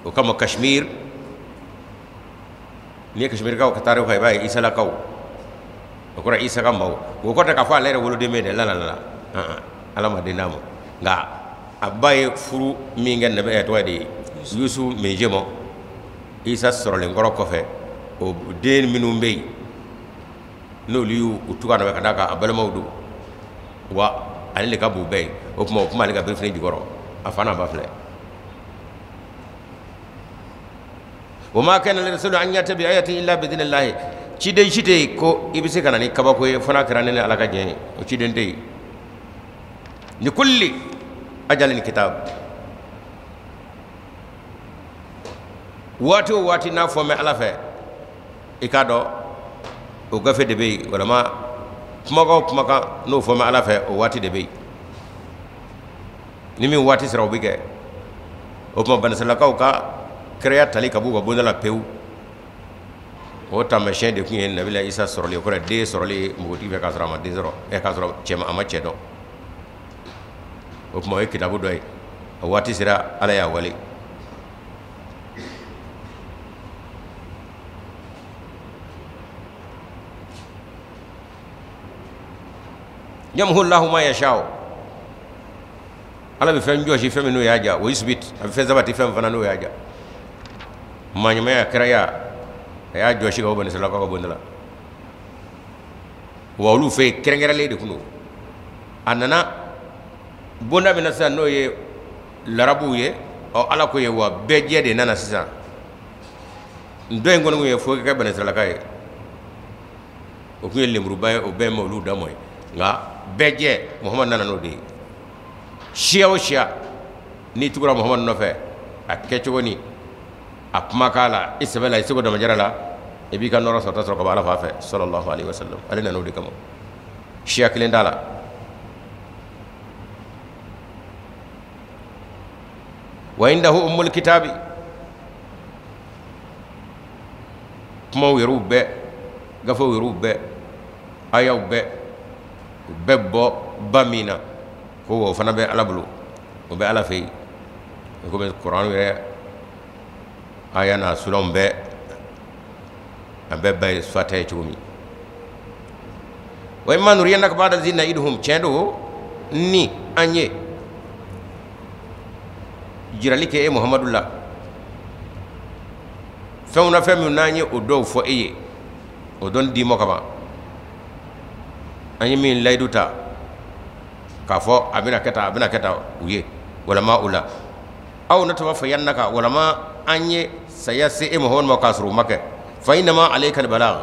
o kama Kashmir ni ye Kashmirikaw ka taarikh i b'a ye Isa lakaw o kɔrɔ Isa ka maaw o kɔrɔ tɛ k'a fɔ ale yɛrɛ woloden bɛ dɛ la Ala ma den d'a ma nka a ba ye furu min kɛ nabi tɔgɔ de ye Yusufu meje ma Isa sɔrɔlen kɔrɔ kɔfɛ o den minnu bɛ yen n'olu y'u tugu a nɔfɛ ka d'a kan a balimaw don wa ale de ka bon bɛɛ ye o kuma ale ka birifini jukɔrɔ a fa n'a ba filɛ wa ma kana lirasuli an yatabi ayati illa bi idhnillahi ciden si tɛ yen ko i bɛ se ka na ni kabako ye fo n'a kɛra ne ni Ala ka jɛn ye o ciden tɛ yen li kulli ajalin kitab waati o waati n'a fɔ mɛ Ala fɛ i k'a dɔn o gafe de bɛ yen walama kumakan o kumakan n'o fɔ mɛ Ala fɛ o waati de bɛ yen ni min waati sera o bɛ kɛ o tuma Bani Israilakaw ka kɛrɛya tali ka b'u ka bonda la pewu o taamasiyɛn de tun ye Nabila Isa sɔrɔli o kɔrɔ den sɔrɔli npogotigi fɛ k'a sɔrɔ a ma den sɔrɔ k'a sɔrɔ a ma cɛ dɔn o tuma o ye kitabu dɔ ye o waati sera Ala y'a wale yamhu Allahu ma yasha'u Ala bɛ fɛn jɔsi fɛn min n'o y'a diya o yusbit a bɛ fɛn sabati fɛn fana n'o y'a diya maaɲumanya kɛrɛya a y'a jɔsi ka bɔ Bani Israilakaw ka bonda la wa olu fɛ yen kɛrɛnkɛrɛnlen de tun don a nana bonda min na sisan n'o ye larabuw ye Ala ko ye wa bɛɛ jɛ de nana sisan dɔ in kɔni tun ye fo kɛ Bani Israilaka ye o tun ye lemuruba ye o bɛɛ ma olu damɔ ye nka bɛɛ jɛ Muhamadu nana n'o de ye siya o siya ni tugura muhammad no fe akke chogoni apma kala isbala isugo da majarala e bi kan noro sota soro ko ala fa fe sallallahu alaihi wasallam alina no de kamo shiya kilen dala wa indahu ummul kitabi kuma wiru be gafo wiru be ayaw be bebbo bamina ko fana be ala bulu o be ala fe ko be qur'an we ayana sulom be abe bay swatay chumi way manur yanaka bada zinna idhum chendo ni anye jiralike e muhammadullah fewna femu nanye o do fo eye o don di mokaba anyi min layduta kafo abina keta uye wala ma ula aw natwa fa yannaka wala ma anye sayasi e mohon makasru make fa inna ma alayka albalagh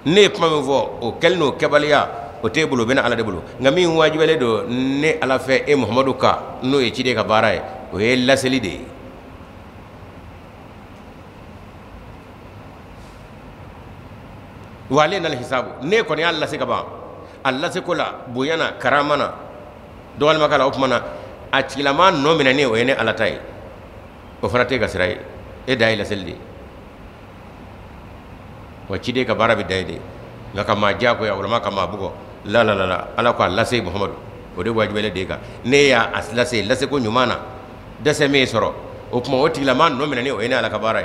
ne kuma vo o kelno kebaliya o tebulo bena ala debulo ngami wajibale do ne ala fe e muhammadu ka no e cide ka baraye o e laseli de wale nal hisabu ne ko ne alla se ka ba alla se ko la buyana karamana do wal makala upmana atilama no mina ne o ene ala tay o farate ka siray e day laseli wa cide ka barabi dayde ngaka ma jako ya ulama kama bugo la ala ko Allah sai muhammadu o de wajibele de ga ne ya aslase lase ko nyumana da se me soro o kuma woti la man no mina ne o ina ala kabara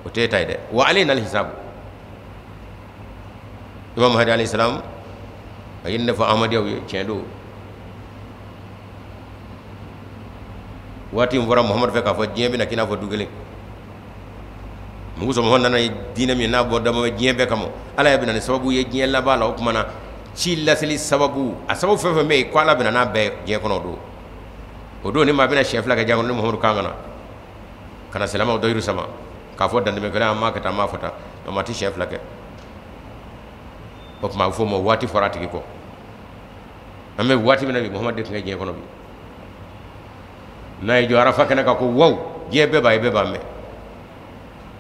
o te tayde wa alaina al hisab imam hadi alayhi salam ayinna fa ahmad yaw cendo wati mvora muhammad fe ka fa jembe na kina fa dugele muguso mo nana dina mi na bodda mo jembe kamo ala ya binane sababu ye jella bala o kuma na ci laseli sababu a sababu fefe me ko ala bina na be je kono do o do ni ma bina chef la ga jango ni muhammadu kangana kana selama o doyru sama ka fo dande me kala ma kata ma fota no mati chef la ke o ma fo mo wati forati ko ame wati bina bi muhammad de nga je kono bi nay jo arafa kana ka ko wow jebe bay be ba me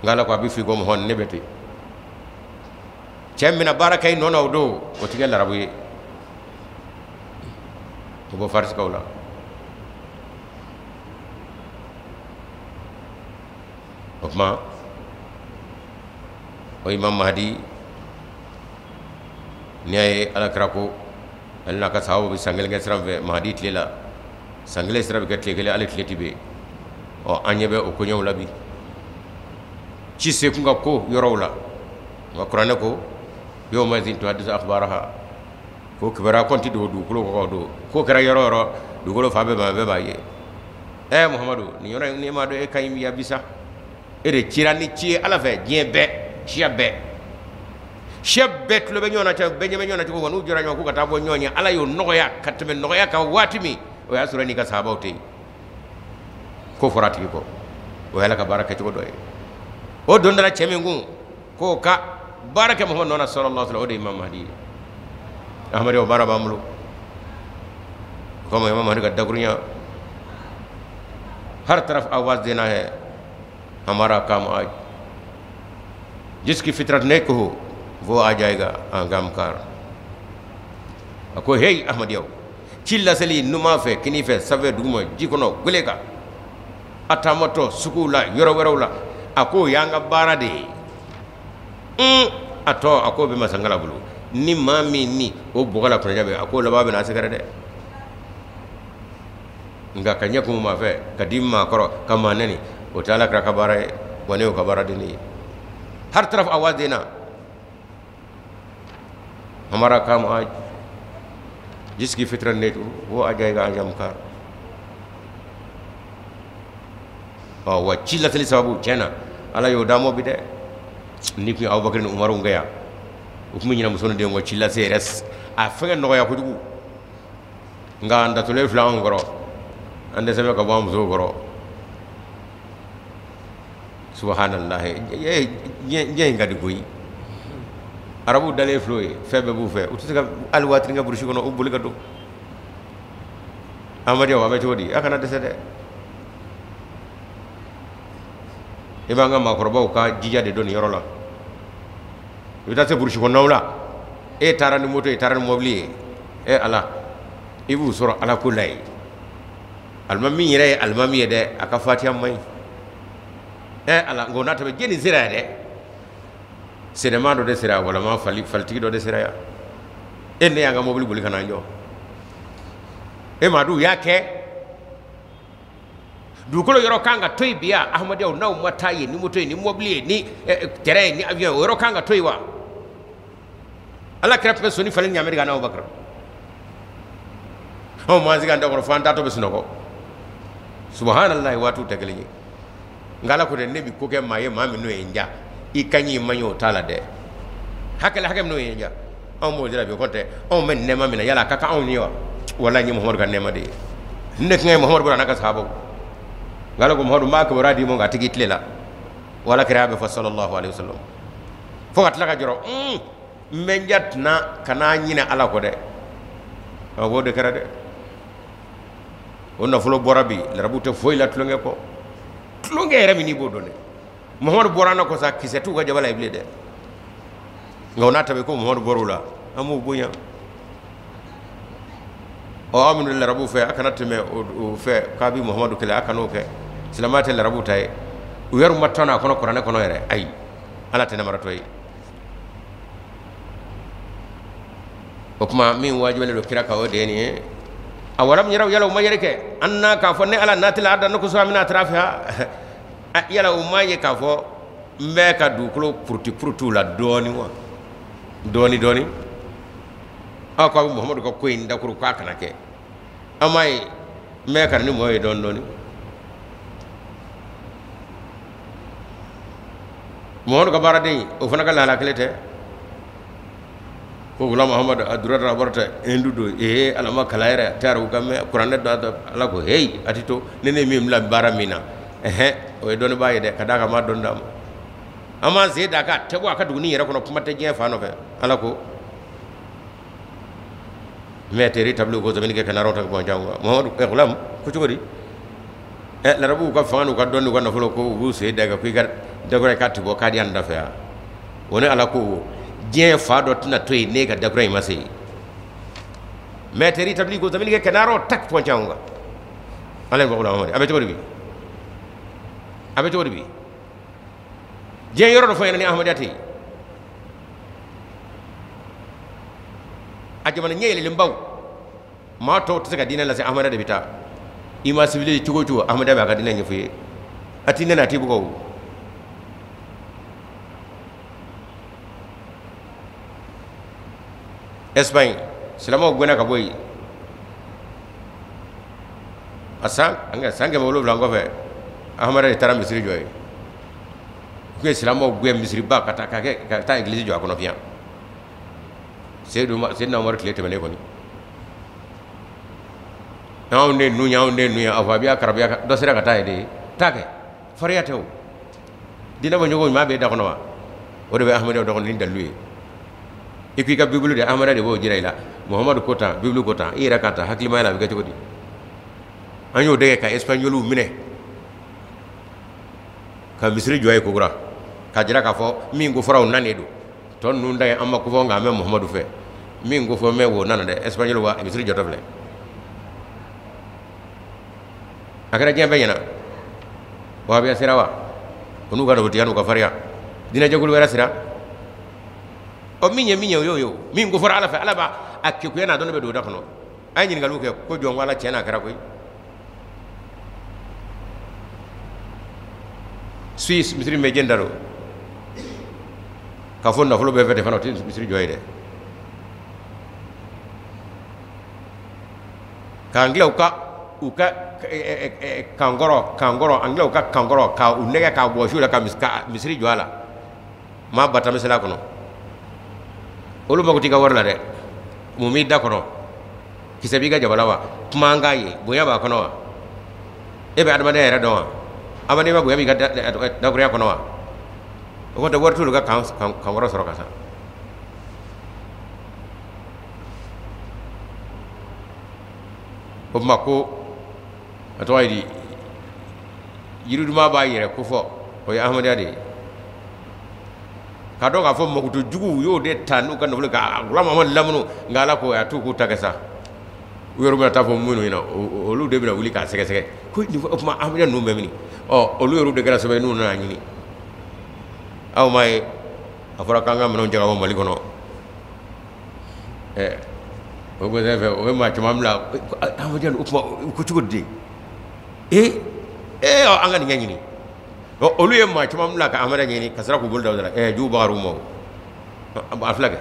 ngala ko abi fi go mo hon nebeti cemmina barakay nono do o tigel rabu ko bo faris kawla okma o imam mahdi ne ala krako alna ka sawo bi sangel ngel sram ve mahdi tlela sangel sram ke tlegele ala tleti be o anyebe o ko nyaw labi ci se ku nga ko yorawla wa qur'ana ko yawma zin tuhaddisu akhbaraha ko kibara konti do ko do ko kara yororo du golo fa be ba ye e muhammadu ni yoro ni ma do e kayim ya bisa e de cirani ci ala fe jebe shebet lo be nyona ta be nyona ko wonu jora nyoko kata bo nyonya ala yo nogoya katme nogoya ka watimi o ya surani ka sabawte ko forati ko o yala ka baraka ci ko doy o dondara cemengu ko ka baraka muhammad nona sallallahu alaihi wa sallam imam mahdi ahmad o baraba mulu ko mo imam mahdi ka dagrunya हर तरफ आवाज देना है हमारा काम आज जिसकी फितरत नेक हो वो आ जाएगा आगामकार ako hey ahmad yaw cilla sali numa fe kini fe save duma jikono gulega atamoto sukula yoro werawla ako yanga barade ato ako be masangala bulu ni mami ni o bogala ko jabe ako lababe na sigara de nga kanya ko ma fe kadimma koro kama nani o tala kra kabara wane o kabara dini har taraf आवाज देना हमारा काम आज जिसकी फितरत नेक वो आ जाएगा आजमकार और वह चिल्ला चली साबु चेना अला यो दामो बिदे निकी अबू बकर उमर गया ukumi nyina musono de ngo chilla se res a fenga no ya kudugu nga anda tole flan goro ande sebe ka bam zo goro subhanallah ye ngadi goyi arabu dale floye febe bu fe utuka alwatri nga burshi kono ubul gado amadi wa be todi akana de sede e banga makorobaw ka jija de don yorola yuta se burshi ko nawla e tarani moto e tarani mobli e ala ibu sura ala kulay almami yere almami de aka fatiha may e ala ngona to be jeni zira de sinema do de sira wala ma falti do de sira ya enne yanga mobli buli kana njo e madu yake dukolo yoro kanga toy biya ahmadiya naw mataye ni motoy ni mobli ni terrain ni avion yoro kanga toy wa ala krep be soni falen nyameri gana Abubakar o mazi ganda ko fanta to be sunoko subhanallahi watu tegelini ngala ko de nebi ko ke maye mami no enja ikanyi manyo tala de hakala hakam no enja on mo dira be konte on men nema mina yala kaka on ni wa wala ni Muhammad kan nema de nek ngay Muhammad bura naka sahabo ngala ko Muhammad ma ko radi mo ngati gitlela wala kirabe fa sallallahu alaihi wasallam fokat la ka joro menjat na kana nyina ala ko de o bo de kara de onna fulo borabi la rabute foy la tlonge ko tlonge rami ni bo done Muhammad borana ko sa kisetu ga jabala ibli de ngona tabe ko Muhammad borula amu bunya o aminu la rabu fe akana teme o fe kabi Muhammad kala akano ke silamate la rabu tay o yaru matana kono qur'ane kono yere ay ala tene maratoy o kuma min wajibale do kiraka o deni awalam yaraw yalaw ma yereke anna ka fo ne ala natila adda no ko so amina trafiha yalaw ma ye ka fo mbe ka du klo purtu la doni wa doni ako Muhammad ko koyin da kuru ka kana ke amay me ka ni moy doni Muhammad ko barade o fana ka la kelete ko gula Muhammad adura rabarta endudo alama kalaira taru gamme qur'an do ala ko hey atito nene mim la baramina o don baye de kada ka ma don dam ama zeda ka tebo aka duni yere kono kuma te je fa no fe ala ko meteri tablu ko zamini ke kana rota ko jangwa Muhammad e gulam ko cugori la rabu ko fanu ka don ko na fulo ko bu se daga ko gar dagore ka tibo ka di anda fe woni ala ko je fa do tina toy ne ga dagore masi meteri tabli ko zamini ke kana ro tak po jangwa ala ko gulam abe cugori bi je yoro do fayna ni ahmadati ajamana nyele limbaw ma to tsaka dinan la sai ahmada da bita ima sibili cugo ahmada ba ka dinan yafi atinna na tibu ko Espagne silamo gona ka boy asa anga sange mo lo blanco fe ahmada taram misri joy ko silamo gwe misri ba kata ka ta église jo akono fian Seydina Omar tile tɛmɛnen kɔni anw de nuya a fɔ a bɛ karabiya dɔ sera ka taa ye de taa kɛ fariya tɛ o diinɛ bɔ ɲɔgɔn ɲuman bɛ da kɔnɔ wa o de bɛ ahmadiya dɔgɔnin ni dalilu ye i ko i ka bibulu de ahmadiya de b'o jira i la Muhamadu ko tan bibulu ko tan i yɛrɛ ka ta hakilimaya la a bɛ kɛ cogo di an y'o dɛgɛ ka espagnoliw minɛ ka misiri jɔ ye kokura ka jira k'a fɔ min ko fɔraw nanen don ton nun da amma ko nga me Muhammadu fe min go fo me wo nana de espagnol wa misri joto fle akara jembe yana wa biya sirawa kunu ga do tiyanu ka fariya dina jagul wera sira o minye yo min go fora ala fe ala ba akki ko yana don be do da kono ay nyin galu ke ko jom wala cena kara koy Swiss misri me jendaro ka fo na fulo be fete fano tin misri joyde ka angla uka kangoro angla uka kangoro ka unega ka bo shula ka misri joala ma bata misala kono olu mako tiga warla de mumi da kono kisabi ga jabalawa kuma ngaye boya ba kono ebe adama de era do amane ba boya mi ga da ko ya kono wa ko da wartu ga kan wara soro kasa o ma ko ato aydi yiru duma ba yere ko fo o ya ahmad ade ka do ka fo mo to jugu yo de tanu kan no ka gulama man lamnu ngala ko ya tu ko tagasa wero ma ta fo munu ina o lu de bi na wuli ka sege sege ko ni fo ma ahmad no memni o lu yoru de gara so be nu na nyini aw may afara kanga menon jaga mo mali kono o go zefe o ma chama mla ahmad ko chugodi o anga ni nyini o lu yemma chama mla ka ahmad nyini kasara ko bulda dara ju bagaru mo aflaga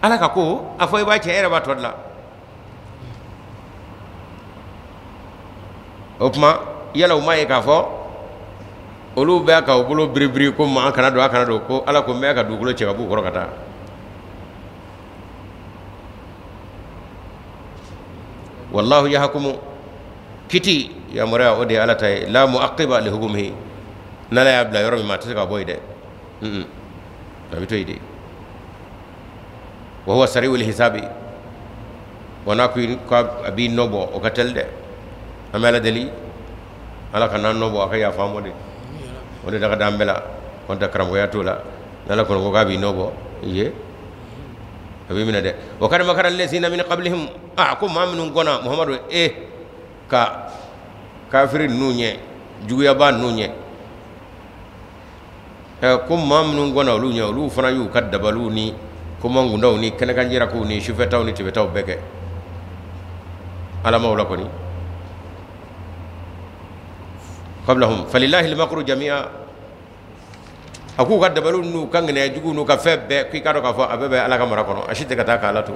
ala ka ko afoy ba chere ba todla opma yala uma e ka fo olu be ka obulo bribri ko ma kana do ko ala ko me ka dugulo che ka bu ko kata wallahu yahkumu kiti ya mura ode ala tay la muaqiba li hukmihi nala ya bla yoro ma tsaka boyde tabi to ide wa huwa sari'ul hisabi wana ko abi nobo o katelde amala dali ala kana nobo akaya famode wonde daga dambela konta karambo ya tola nala ko ga bi nobo ye abi mina de wa kana makara allazina min qablihim ko maminun gona muhammadu ka kafirin nunye juguya ba nunye ko maminun gona lu nya lu fana yu kaddabalu ni ko mangu ndaw ni kene kan jira ko ni shufetaw ni tibetaw beke ala mawla ko ni qablahum falillahi al-makru jami'a aku kadda balun nu kangene jugu nu ka febbe ki kado ka fo abebe ala ka mara kono ashite kata ka alatu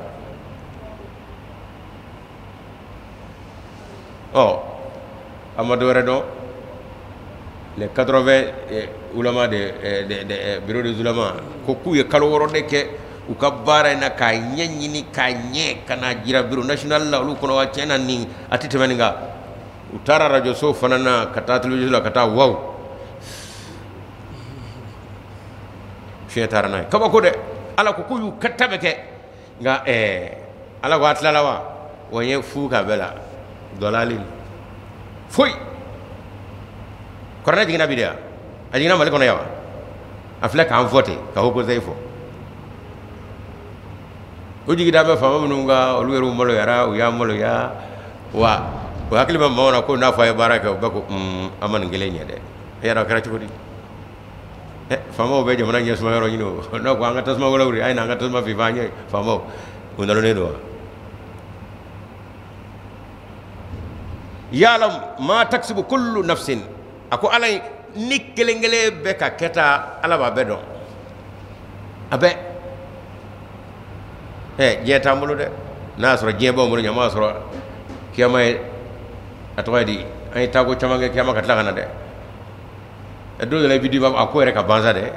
amado redo les 80 ulama de bureau des ulama ko kuye kalo woro de ke u ka bara na ka nyanyini ka nye kana jira bureau national la lu kono wa chena ni atitemeninga utara radio so fanana kata television la kata wow shetara nay kaba ko de ala ko kuyu katabe ke nga ala ko atlala wa woye fu ka bela dolalin foi korna jigina bidia ajina male kono yawa afla ka vote ka hoko zeifo o jigida be fama mununga oluweru molo yara uya molo ya wa hakili ma mawna ko na fay baraka bako aman ngele nyede yara kara ci ko di famo be jomana nyesu ma yoro nyino no ko anga tasma wala wuri ay na anga tasma fi fanye famo undalo ne do yalam ma taksibu kullu nafsin ako alay nikele ngele be ka keta ala ba bedo abe je tambulu de nasro je bo mo nyama soro kiyama atwadi ay tago chamange kiyama katla kana de do de la video ba ko reka banza de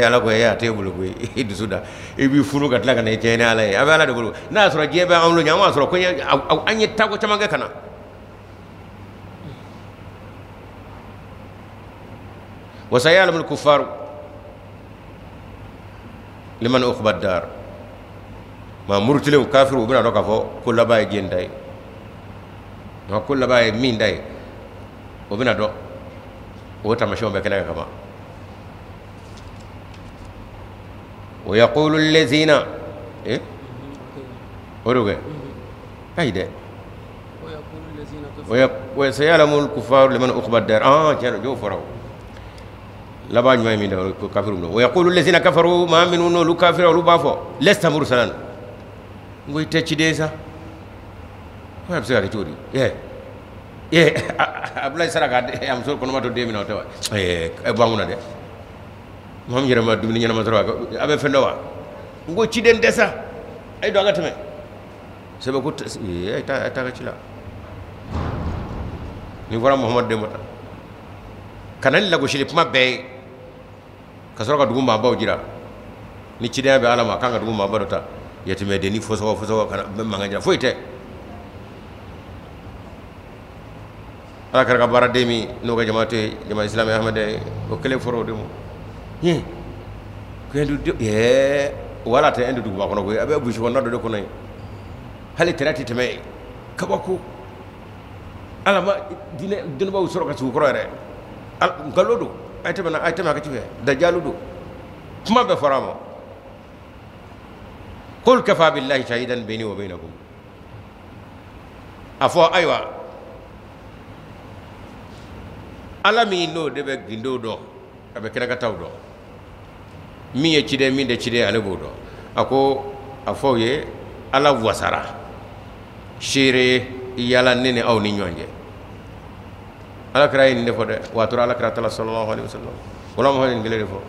ala ko ya tebulu ko idu suda e bi furu katla kana tene ala e ala de bulu nasro je be amlu nyama soro ko anye tago chamange kana وسيعلم الكفار لمن أخبى الدار ما مرتلهم كافر وبنا روكا فو كل باي جين داي ما كل باي مين داي وبنا دو وتمشون بكنا كما ويقول الذين وروغه كايده وسيعلم الكفار لمن أخبى الدار جو فرو لبان ما يمين كافرون ويقول الذين كفروا ما منون لو كافر لو بافو لست مرسلا ngoy tecci desa wala bsari turi ablay saraka am so kono mato 2 minutes banguna de mom yere ma dum ni ñana ma toro abe fendo wa ngo ci den desa ay do ngatame sebe ko ay ta ci la ni wara muhammad de mata kanal la go shilip mabbe kasoro ka duguma baw jira ni ci de be alama kanga duguma badota yetime de ni foso kana be manga foite ala kara bara demi no ga jamaate jama islam ahmad o kele foro demo ko endu wala te endu duguma kono ko abe bu ko noddo de ko nay hali terati teme kabako alama dina ba usoro ka su ko re galodo ay tema ka ci fe dajaludo kuma be faramo qul kafa billahi shahidan bayni wa baynakum afo aywa alami no de be gindo do abe kena ka tawdo mi ye cide min de cide ale bodo ako afo ye ala wasara shire yala nene aw ni ñonje ala kray ni defo de watura ala kra tala sallallahu alaihi wasallam wala mo ngele defo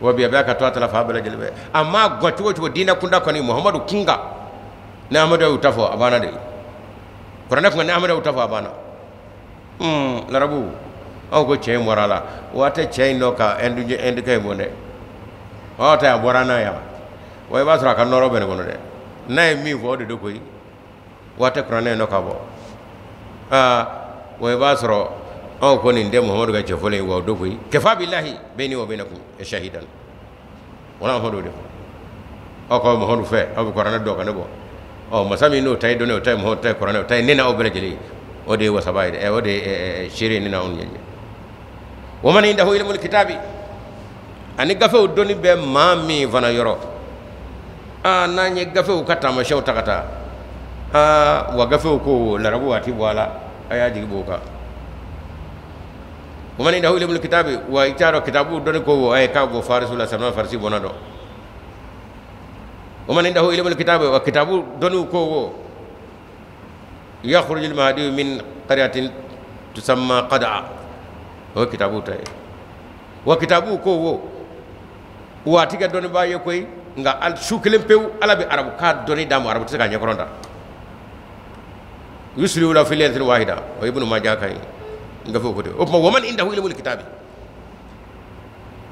wa biya ka to tala fa bala jelbe amma goto goto dina kunda ko ni muhammadu kinga na amadu utafo abana de qur'an ko na amadu utafo abana larabu aw ko cey morala wata cey no ka endu kay mo de wata borana ya way basra kan noro ben gono de nay mi fo de koy wata qur'an no ka bo way basro aw ko ni de muhammadu ga cefole wa do koy kafa billahi bayni wa bainakum shahidan wala hodo de aw ko muhammadu fe aw qur'an do ka ne bo o masami no tay do ne tay mo tay qur'an tay nena o bele jeli o de wasabayde e o de shiri nena on nyenye waman indahu ilmul kitabi ani gafew doni be mami fana yoro nanye gafew katama shaw takata wa gafew ko larabu wati wala aya jigi boka waman indahu ilmul kitabi wa itaro kitabu doni ko ay ka bo farisul salman farsi bonado waman indahu ilmul kitabi wa kitabu doni ko yakhruju al mahdi min qaryatin tusamma qad'a o kitabu tay wa kitabu ko wo wati ga doni baye koy nga al shukilem pew ala bi arabu ka doni damu arabu tsaka nya koronda yuslu la fi laylatin wahida wa ibnu majah kay nga fo ko de o mo man indahu ilmul kitabi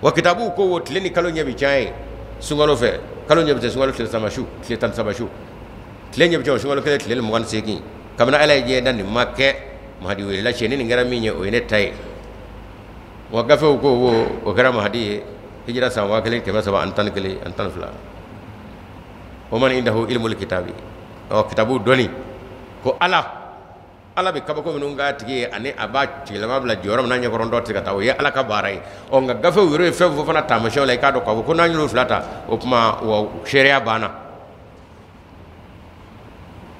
wa kitabu ko wo tleni kalo nyabi chay sungalo fe kalo nyabi sungalo tle samashu tle tan samashu tle nyabi chay sungalo kele tle mo wan seki kamna ala je dan makke mahdi wi la cheni ngara minye o ene tay wa gafe ko wo o kara mahdi hijra sa wa kale ke masaba antan fula o man indahu ilmul kitabi o kitabu doni ko ala be kabako minun ga tigi ane aba tilama bla joram nanya ko rondo tiga taw ya ala ka baray o nga gafe wi re fe fo fana tamasho lay ka do ko nanyu flata o kuma wa sharia bana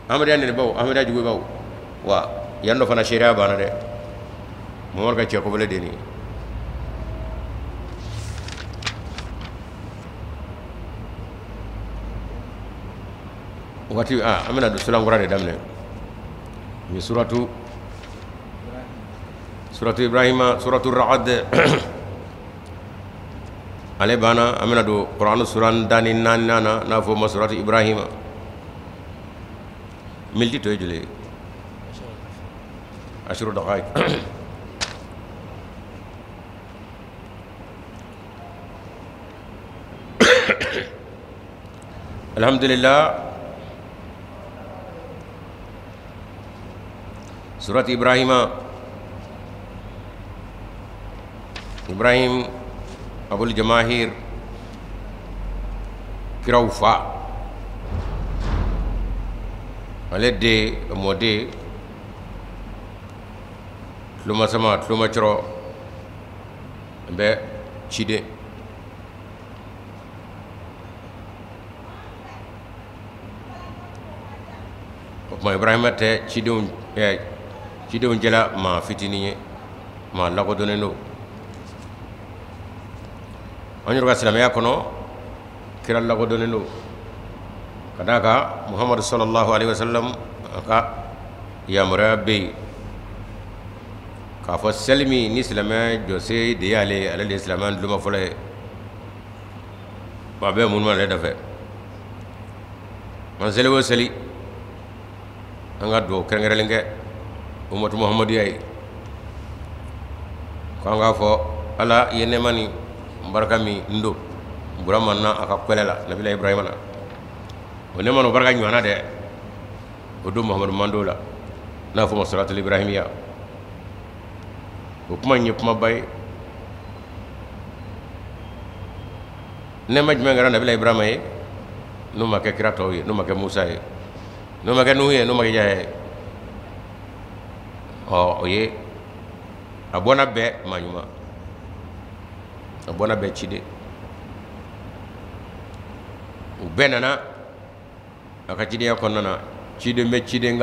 amada ne baw amada jugo baw wa yando fana sharia bana de mo war ga ci ko bele deni wati amina do sulam gurade damne mi suratu ibrahima suratu ra'd ale bana amina do qur'an suran dani nana na fo ma suratu ibrahima milti to jule ashru daqaiq alhamdulillah surat Ibrahim abul jamahir kirawfa alede mode luma sama luma cro be cide ma Ibrahim te cidum cidum jela ma fitini ma lago doneno anyur ga salama yakono kiral lago doneno kadaka Muhammad sallallahu alaihi wasallam ka ya murabi ka fo salmi ni salama jose de yale ala islaman luma fole ba be mun ma le dafe man selewo seli anga do kengerelenge ummatu muhammadiyai ko nga fo ala yene mani baraka mi ndo buramanna aka kwelela nabila ibrahima na wone mano baraka nywana de o do muhammadu mandola na fo masalatul ibrahimiya ko kuma nyep ma bay ne majme ngara nabila ibrahima n'o ma kɛ kira tɔw ye n'o ma kɛ Musa ye n'o ma kɛ Nuhu ye n'o ma kɛ Yahya ye o ye a bɔna bɛɛ maɲuma a bɔna bɛɛ ciden u bɛɛ nana a ka cidenya kɔnɔna na ciden bɛ ciden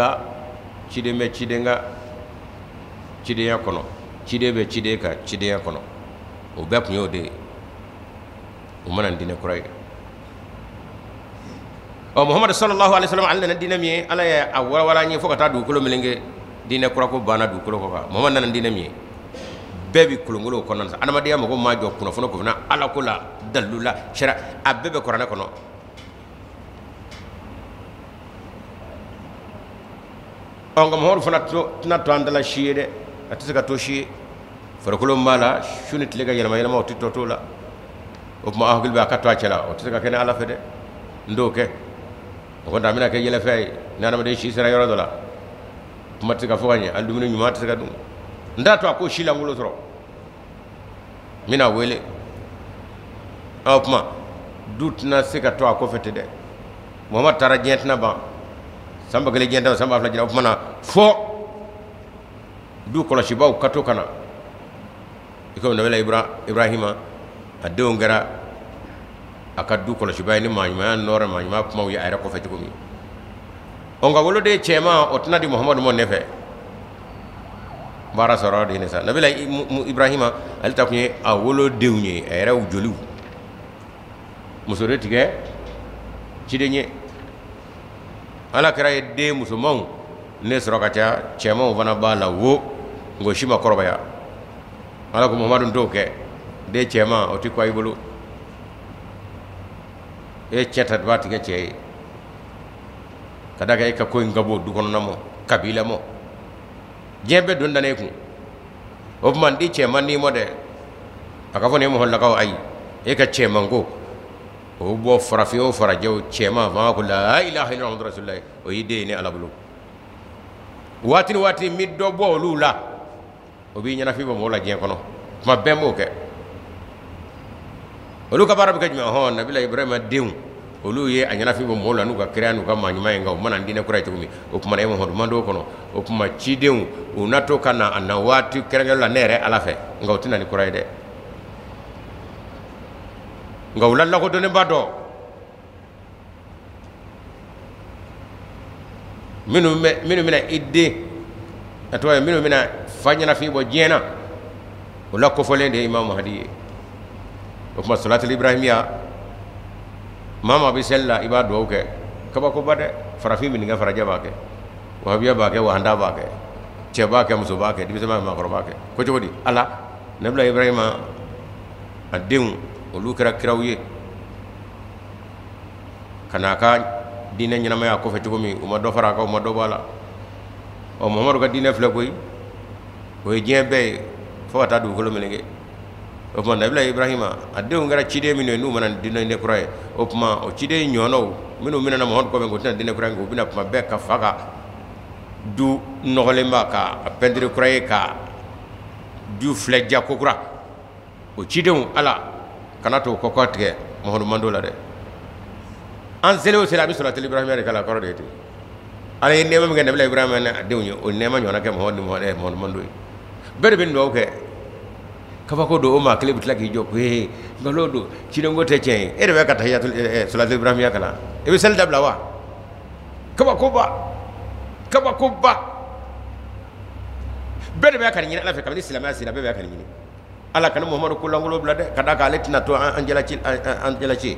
ka cidenya kɔnɔ ciden bɛ ciden ka cidenya kɔnɔ o bɛɛ tun y'o de ye u mana diinɛ kura ye Muhammad sallallahu alaihi wasallam ale nana diinɛ min ye Ala ye a walawala an ye fo ka taa dugukolo melenge diinɛ kura ko banna dugukolo kɔ kan Muhammad nana diinɛ min ye bɛɛ bi kolongolo kɔnɔna na adamadenya mɔgɔ ma jɔ kunnafoni ko fana Ala ko la dalilu la sariya a bɛɛ bɛ kuranɛ kɔnɔ nka Muhammadu fana tɛna to an dala si ye dɛ a tɛ se ka to si ye farikolo b'a la su ni tile ka yɛlɛma yɛlɛma o tɛ tɔ to la o tuma a hakili bɛ a ka to a cɛ la o tɛ se ka kɛ ni Ala fɛ dɛ n t'o kɛ o kɔni a bɛna kɛ yɛlɛfɛn ye ni adamaden si sera yɔrɔ dɔ la kuma tɛ se ka fɔ ka ɲɛ hali dumuni ɲuman tɛ se ka dun n t'a to a ko si lankolon sɔrɔ n bɛna wele o tuma du tɛna se ka to a kɔfɛ ten dɛ Muhammadu taara diɲɛ tɛna ban san ba kelen diɲɛ tɛna san ba fila jɛna o tuma na fɔ du kɔlɔsibaw ka to ka na i komi nabila Ibrahima a denw kɛra a ka du kɔlɔsiba ye ni maaɲumanya nɔɔrɔ maaɲumanya kumaw ye a yɛrɛ kɔfɛ cogo min nka woloden cɛman o tɛna di Muhammadu ma ne fɛ baara sɔrɔ de ye ne sa nabila Ibrahima ale ta tun ye a wolodenw ye a yɛrɛ joliw muso de tigɛ ciden ye Ala kɛra ye den musomanw ne sɔrɔ ka ca cɛmanw fana b'a la wo ngo si ma kɔrɔbaya Ala ko Muhammadu t'o kɛ den cɛman o tɛ kɔ i bolo e cɛ ta b'a tigɛ cɛ ye ka da kɛ e ka ko in ka bɔ du kɔnɔna ma kabila ma diɲɛ bɛɛ don danne kun o tuma n di cɛman n'i ma dɛ a ka fɔ nin mɔgɔlakaw ayi e ka cɛman ko o bɔ farafin o farajɛw cɛman fanga ko la ilaha illallah muhamadu rasulullah o y'i den ye ni Ala bolo waati ni waati mi dɔ bɔ olu la o b'i ɲɛnafin bɔ mɔgɔw la diɲɛ kɔnɔ tuma bɛɛ m'o kɛ olu ka baara bɛ kɛ jumɛn nabila Ibrahima denw olu ye a ɲɛnafin bɔ mɔgɔw la n'u ka kɛnɛya n'u ka maaɲuman ye nka u mana diinɛ kura ye cogo min o tuma e Muhamadu man d'o kɔnɔ o tuma cidenw u na to ka na a na waati kɛrɛnkɛrɛnlen la ne yɛrɛ Ala fɛ nka u tɛna ni kura ye dɛ nka u la lakodɔnnenba dɔ minnu bɛna i den a tɔgɔ ye minnu bɛna fa ɲɛnafin bɔ diɲɛ na o la kofɔlen de ye Imam Mahdi ye o tuma salatul Ibrahimiya maa maa bɛ seli la i b'a dugawu kɛ kabakoba dɛ farafin bɛ nin kɛ farajɛ b'a kɛ wahabiya b'a kɛ wahanda b'a kɛ cɛ b'a kɛ muso b'a kɛ denmisɛn b'a kɛ maakɔrɔba b'a kɛ ko cogo di Ala nabila Ibrahima a denw olu kɛra kiraw ye ka n'a ka diinɛ ɲɛnamaya kɔfɛ cogo min u ma dɔ fara a kan u ma dɔ bɔ a la Muhammadu ka diinɛ filɛ koyi o ye diɲɛ bɛɛ ye fo ka taa dugukolo meleke o tuma nabila Ibrahima a denw kɛra ciden minnu ye n'u mana diinɛ kura ye o tuma o ciden ɲɔgɔnnaw minnu bɛna Muhammadu kɔfɛ k'o tɛna diinɛ kura ye u bɛna tuma bɛɛ ka fa ka du nɔgɔlenba ka pɛntiri kura ye ka du filɛ ja ko kura o cidenw Ala kana to kɔkɔ tigɛ Muhammadu man d'o la dɛ an selen o selen a bɛ salatul Ibrahimiya de k'a la kɔrɔ de ye ten Ala ye nɛɛma min kɛ nabila Ibrahima n'a denw ye o nɛɛma ɲɔgɔnna kɛ Muhammadu man d'o ye bɛɛ de bɛ dugawu kɛ kabako don o maa kelen bɛ tila k'i jɔ ko nkalon don cidenko tɛ tiɲɛ ye e de bɛ ka salatul Ibrahimiya kalan i bɛ seli dabila wa kabakoba bɛɛ de bɛ ka nin ɲini Ala fɛ kabini silamɛya sera bɛɛ bɛ ka nin ɲini Ala kana Muhammadu ko lankolon bila dɛ ka d'a kan ale tɛna to an jalaki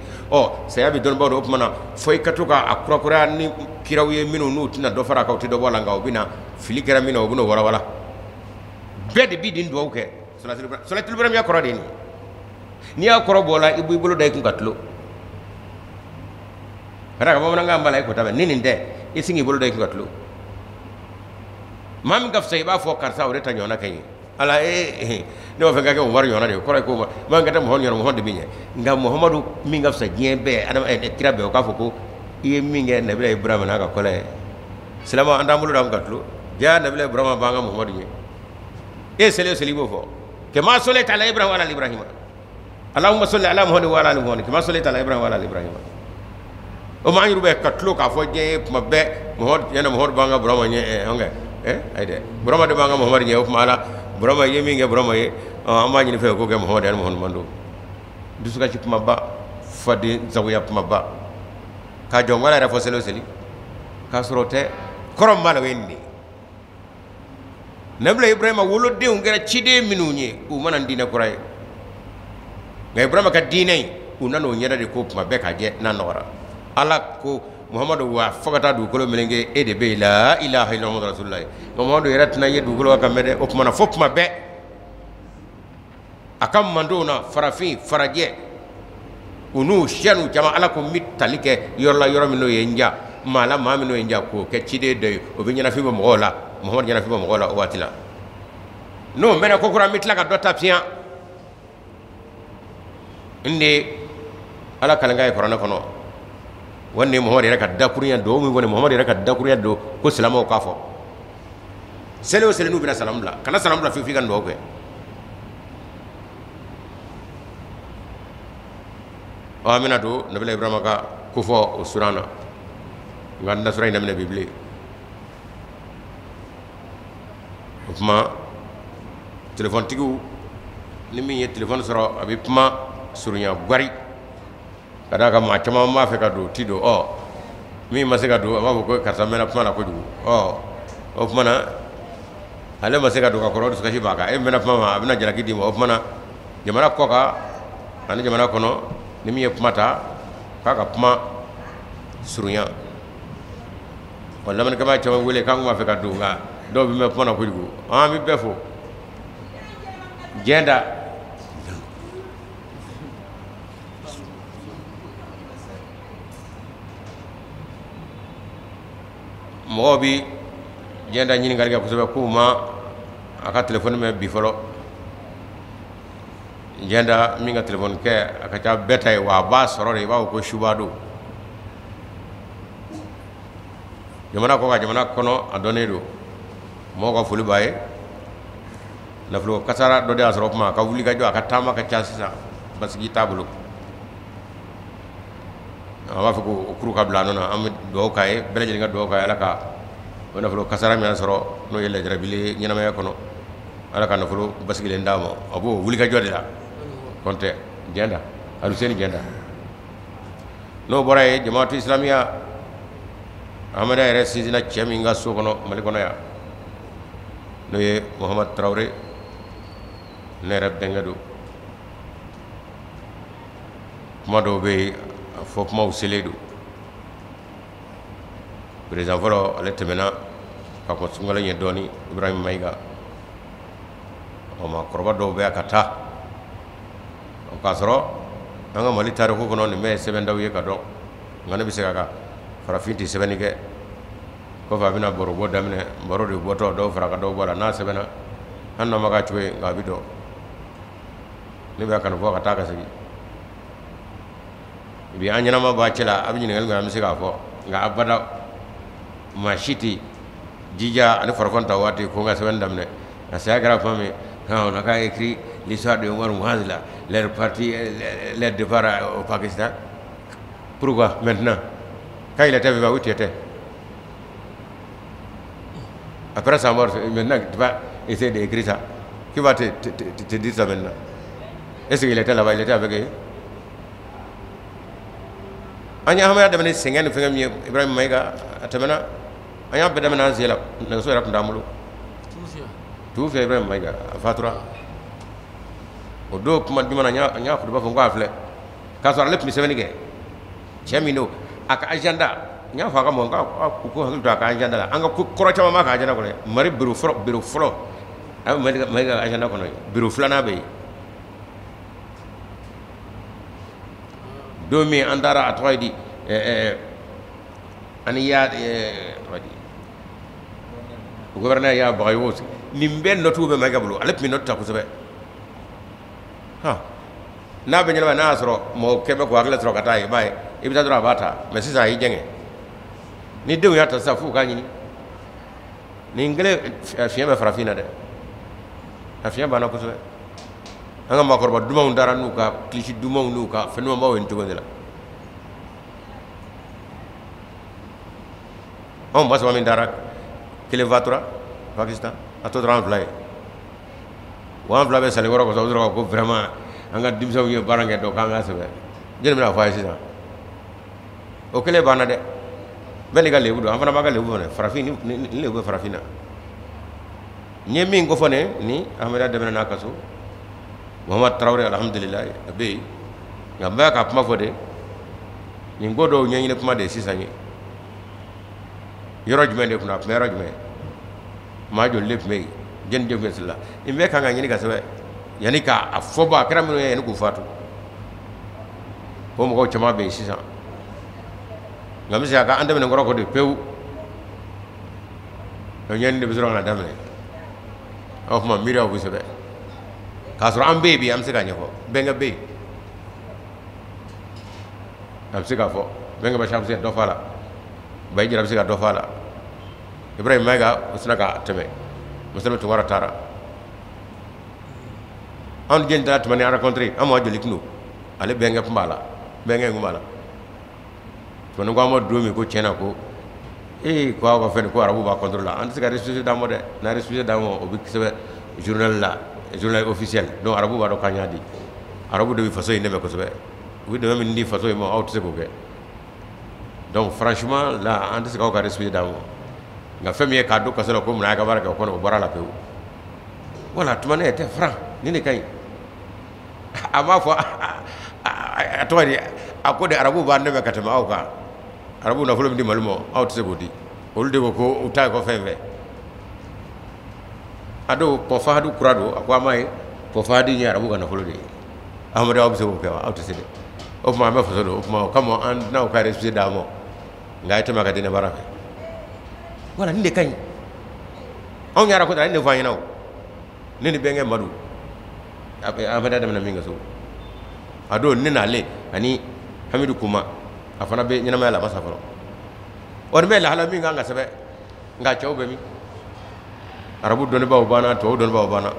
saya bɛ dɔnnibaaw dɔn o tuma na fo i ka to k'a kurakuraya ni kiraw ye minnu n'u tɛna dɔ fara a kan u tɛ dɔ bɔ a la nka u bɛna fili kɛra min na u bɛn'o walawala bɛɛ de b'i nin dugawu kɛ salatul Ibrahimiya kɔrɔ de ye nin n'i y'a kɔrɔ bɔ la i b'i bolo da i kun ka tulo ka d'a kan bamanankan b'a la i ko ta bɛ ni nin tɛ i sin k'i bolo da i kun ka tulo maa min ka fisa i b'a fɔ karisa o de ta ɲɔgɔnna kɛ n ye Ala ne b'a fɛ ka kɛ Umaru ɲɔgɔnna de ye o kɔrɔ ye ko maa ka tɛ Muhammadu ɲɔgɔnna Muhammadu de bɛ ɲɛ nka Muhammadu min ka fisa diɲɛ bɛɛ kira bɛɛ o k'a fɔ ko i ye min kɛ nabila Ibrahima n'a ka kɔlɛ ye silama an t'an bolo da an ka tulo jaa nabila Ibrahima b'an ka Muhammadu ɲɛ e ye seli o seli i b'o fɔ kama sallaita ala Ibrahima wa ala Ibrahima Allahumma salli ala Muhammad wa ala ali Muhammad kama sallaita ala Ibrahima wa ala ali Ibrahima o ma nyuru be katlo ka fo je kuma be mohod yana mohod banga broma nye onge ayde broma de banga mohod nye o mala broma ye mi nge broma ye amma nyini fe ko ke mohod yan mohod mando dusuka ci kuma ba fadi zawiya kuma ba ka jongala ra fo selo seli ka sorote korom mala wendi nabla ibrahima wolo de ngara cide minunye u manan dina kuray ngai ibrahima ka dinai unano nyada de ko kuma be ka je na nora ala ko muhammadu wa fogata du kolo melenge e de be la ilaha illallah muhammadu rasulullah muhammadu yaratna yedu kolo ka mede o kuma na fop ma be akam mandona farafi faraje unu shanu jama ala ko mitalike yorla yoromino yenja mala mamino yenja ko ke cide de o be nyana fi bo mola muhammad nyana fi bo mola o watila no mena ko kura mitla ka dota pian inde ala kalanga e korona kono wanne muhammad yara ka dakuriya do mi woni muhammad yara ka dakuriya do ko salamo ka fo selo selo nu bina salam la kana salam la fi fi kan do ko amina do nabi ibrahim ka ko fo o surana nganda suray namne bibli kuma téléphone tigu ni mi téléphone soro abi puma surunya gwari kada ka ma chama ma fe ka do tido mi ma se ka do ma ko karta mena puma la ko du o puma na ale ma se ka do ka ko su ka shi baka e mena puma ma abina jara kidi mo o puma na jamana ko ka ani jamana kono ni mi puma ta ka puma surunya wala man kama chama wele kan ma fe ka do nga do bi me puma na ko du mi befo jenda mobi jenda nyini ngarga ko sobe kuma aka telephone me bi folo jenda mi nga telephone ke aka ta betay wa ba sorore ba ko shubado jamana ko ga jamana kono adone do mo ko fulu baye na fulu kasara do de asro kuma ka wuli ga jo aka tama ka tiasisa basigi tabulu awa fa ko kuru ka bla nona am do kay beleje nga do kay ala ka wona fulu kasara mi asro no yelle jarabili nyina me kono ala ka no fulu basigi le ndamo abo wuli ga jode la konte jenda alu seni jenda no boray jamaatu islamiya amada resizina chemi nga so kono mali kono ya no ye muhammad traoré ne rab dengadu mado be fop ma useledu président volo ale temena ka ko sungala nye doni ibrahim maiga o ma korba do be akata o kasro anga mali tariku kono ni me seben daw ye ka do ngana bi sega ka farafinti sebenike ko fa bina boro bo damne boro de boto do fara ka do bola na sebena hanno maga cuwe nga bido ni be kan fo ka ta ka sigi bi anyana ma ba cela abni ngal ngam siga fo nga abada mashiti jija ani farfanta wati ko nga seben damne na sagra fami ha na ka écrit l'histoire de Omar Mouazila leur parti leur départ au Pakistan pourquoi maintenant quand il était vivant où tu étais après sa mort maintenant tu vas essayer d'écrire ça qui va te dire ça maintenant est-ce qu'il était là-bas il était avec eux anya hamaya damane sengen fengam Ibrahim Maiga atamana anya bedamana zela na so rap ndamulo tu fe Ibrahim Maiga fatura o do kuma dimana nya ko ba fo ngafle ka so lepp mi sebenige chemino aka agenda nya fa ka mo nga ko hakil to aka agenda la anga ko koro chama ma ka agenda ko ne mari bureau fro am Maiga agenda ko no bureau flana be domi andara atoydi ani ya wadi gouverneur ya bayo nimben notube magablu alep mi notta ko sobe ha na be nyama na asro mo kebe ko agla sro kata bay ibita dra bata mais sisa yi jenge ni dew ya ta safu ka ni ngele fiya be farafina de afiya bana ko sobe anga ma korba duma ndara nuka klichi duma nuka fenuma ma won to gondela on bas min darak kile vatura Pakistan ato dran fly wan fly be sali woro ko so ko vraiment anga dimsaw ye barange do kanga sebe jeni mina fa sisa o kile bana de beni ga lebu do amana maga lebu ne farafini ni lebu farafina nyemi ngo fone ni ameda demena na kaso Muhammad Traoré alhamdulillah be ngamba ka puma fode ni ngodo nyenyi ne puma de sisa ni yoro jume de kuna puma yoro jume ma jo lep me jen de mesla imbe ka ngani ga sabe yani ka afoba kramino ye ko fatu ko mo ko chama be sisa ngam sia ka andam ne ngoro ko de pew no nyen de bisoro na damne of ma mira ko sabe kasro am be am sika nyako benga be am sika fo benga ba sham se do fala bay jiram sika do fala ibrahim mega usnaka teme musulma to wara tara on gen dat mani rencontrer amo joli kno ale benga pambala benga ngumala to no ngamo domi ko chena ko ko fen ko arabu ba contrôle an sika restitution damo de na restitution damo o bi sebe journal la journal officiel donc arabu ba do kanyadi arabu de façon ine me ko sebe wi de même ndi façon mo out se ko ke donc franchement là an sika ko restitution damo nga femi ka do ko sala ko mna ga baraka ko no barala pe wala tumane était franc ni ne kay ama fo atwari akode arabu ba ndebe katama au ka arabu na fulum di malumo out se godi olde ko uta ko fenve ado po fahadu kurado akwa mai po fahadi ni arabu kana fuludi amada obse ko pewa out se de of ma me foso do of ma kamo an na ko respect damo ngai tema ka dina baraka wala ni de kany on nyara ko dal ne vanyinaw ni benge madu amada dem na minga so ado ni na le ani hamidu kuma afana be nyina mala masafaro on me la hala mi nga sabe nga chawbe mi arabu doni bawo bana to doni bawo bana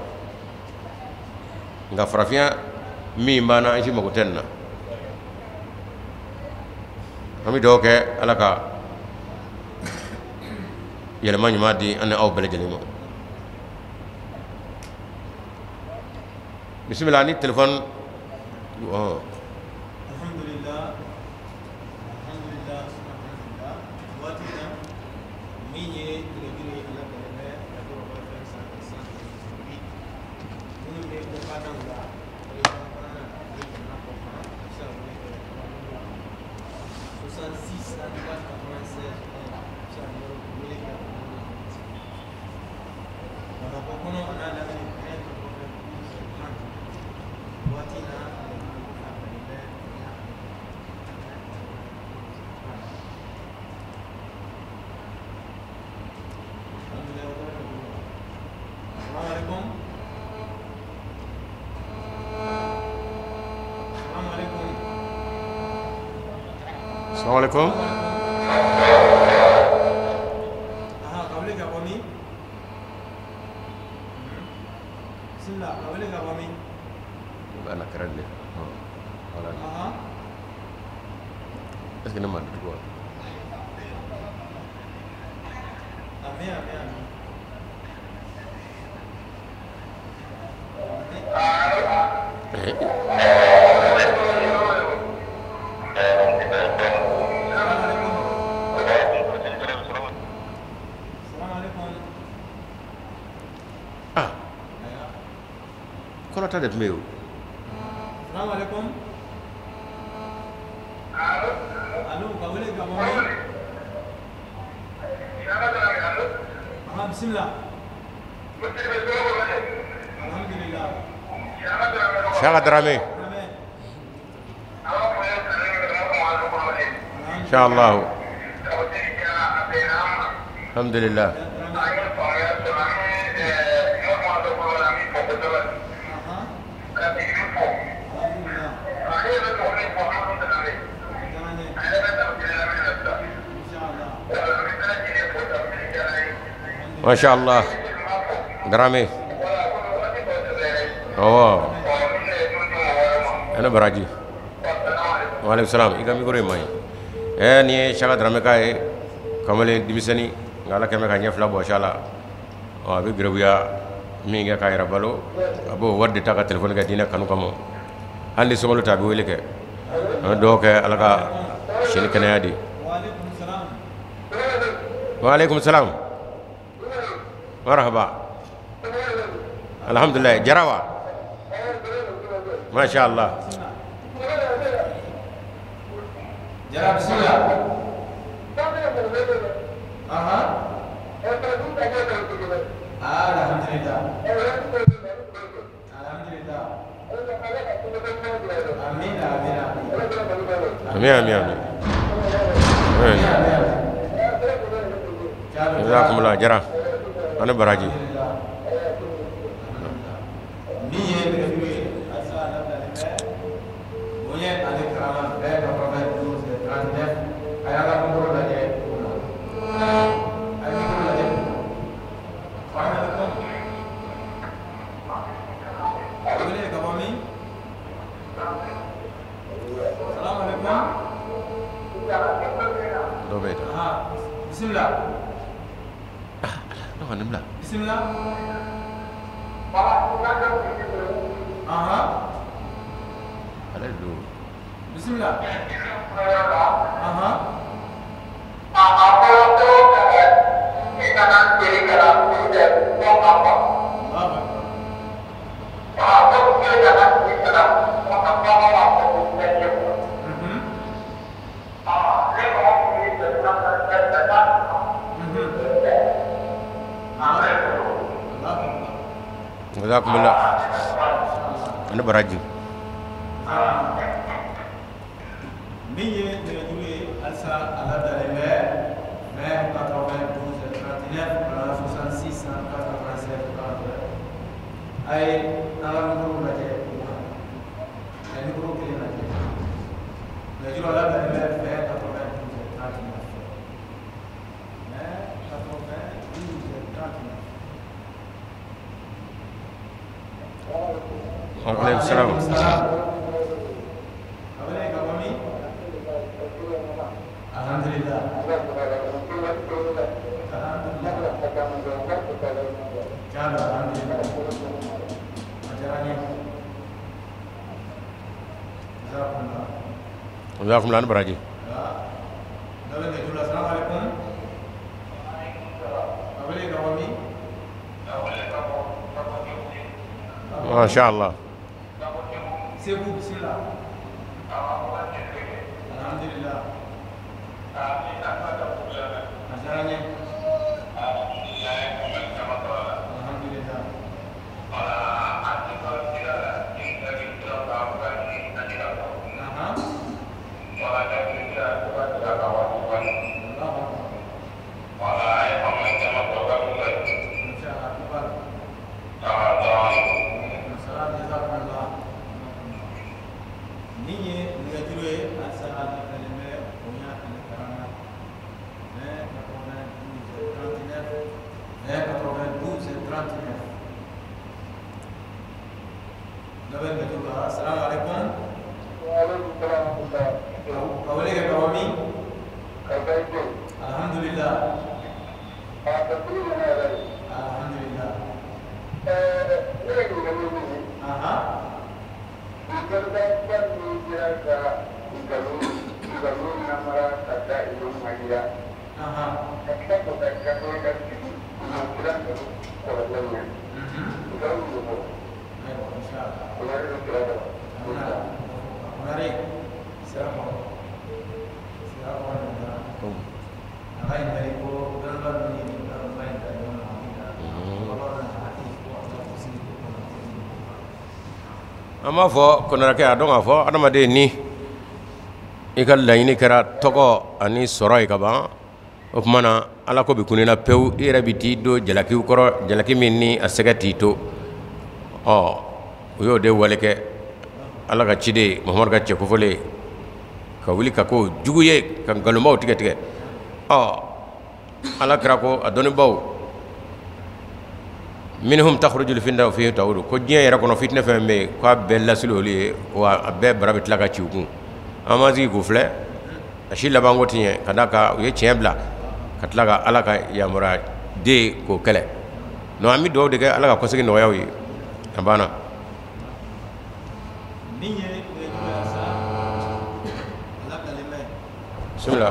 nga frafia mi bana ishi mako tenna ami doke alaka yele mani madi ana aw bele jelimo bismillah ni téléphone alhamdulillah watina minye gire ala bele ya do ba fa sa bi ni be ko kadanga e ba kana ni na ko kana sa ne ko 66 à 96 sa ne ko ni ka wana ko kono ana la ni ne ko watina Assalamualaikum. Kawale ka bami. Silla, kawale ka bami. Anak keren deh. Wala. Est-ce que ne m'a dit quoi? Amin. Kono ta def mew. Assalamualaikum. Halo, kawale ka bami. Bismillah. Alhamdulillah. Syara Drame. Insyaallah. Alhamdulillah. Masya Allah. Drame. Oh. Ana baraji. Waalaikumsalam. Ika mi gore mai. Ni Syara Drame kai kamalen dimisani ngala keme ka ɲɛ fila bɔsi a la a bɛ gɛrɛbuya min kɛ k'a yɛrɛ balo a b'o wari de ta ka telefɔni kɛ diinɛ kanu kama hali ni sunkalo ta a bɛ wele kɛ an bɛ dugawu kɛ ala ka sini kɛnɛya di waaleykum salam marhaba alhamdulillah jarawa masha Allah Jara bismillah. Alhamdulillah. Alhamdulillah. Amin amin amin amin amin jazakumullah jara ana baraji Bismillah. Bismillah. Bismillah. jazakumullah ana baraji Miye de jouer Alsa à la Dalembert, 20 92 39 66 87 42. Ay ala nguru la je. Ay nguru ke la je. La jouer à la Dalembert 20 92 39. 92 39. waaleykum salam Alhamdulillah. jazakumullah ana baraji masha Allah Sebu bismillah. Alhamdulillah. Ajaranya. Alhamdulillah. Assalamualaikum. Waalaikumsalam. Kawali ke kawami? Kawali. Alhamdulillah. Alhamdulillah. Aha. ama fɔ kɔnɔrakɛ a dɔn k'a fɔ adamaden ni i ka laɲini kɛra tɔgɔ ani sɔrɔ ye ka ban o tuma na ala ko bɛ kunina pewu i yɛrɛ bɛ t'i don jalakiw kɔrɔ jalaki min ni a sɛgɛ t'i to o y'o de wale kɛ ala ka ciden Muhamadu ka cɛ kofɔlen ka wuli ka ko jugu ye ka nkalonbaw tigɛ tigɛ ala kɛra ko a dɔnnibaw minhum takhrujul finda fihi tawdu ko diɲɛ yɛrɛ kɔnɔ fitinɛ fɛn bɛ yen k'a bɛɛ lasili olu ye wa a bɛɛ bara bɛ tila ka ci u kun an ma sigi k'u filɛ a si laban ko ti ɲɛ ka d'a kan u ye tiɲɛ bila ka tila ka ala ka yamara de k'o kɛlɛ non an bɛ dugawu de kɛ ala ka kɔsegi nɔgɔyaw ye a banna bisimila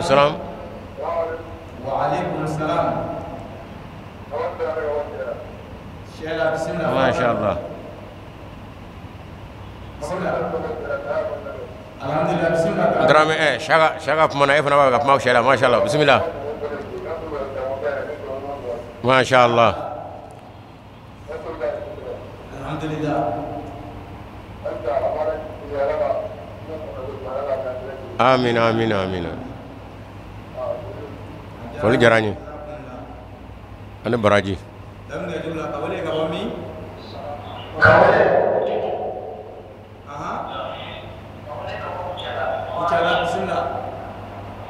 السلام وعليكم السلام ما شاء الله الحمد لله بسم الله درامي شغا فمنا ايفنا بقى ما شاء الله ما شاء الله بسم الله ما شاء الله الحمد لله آمين آمين آمين فولي جراني أنا براجي لم يجب لك أولي كبامي أها وشالا بسم الله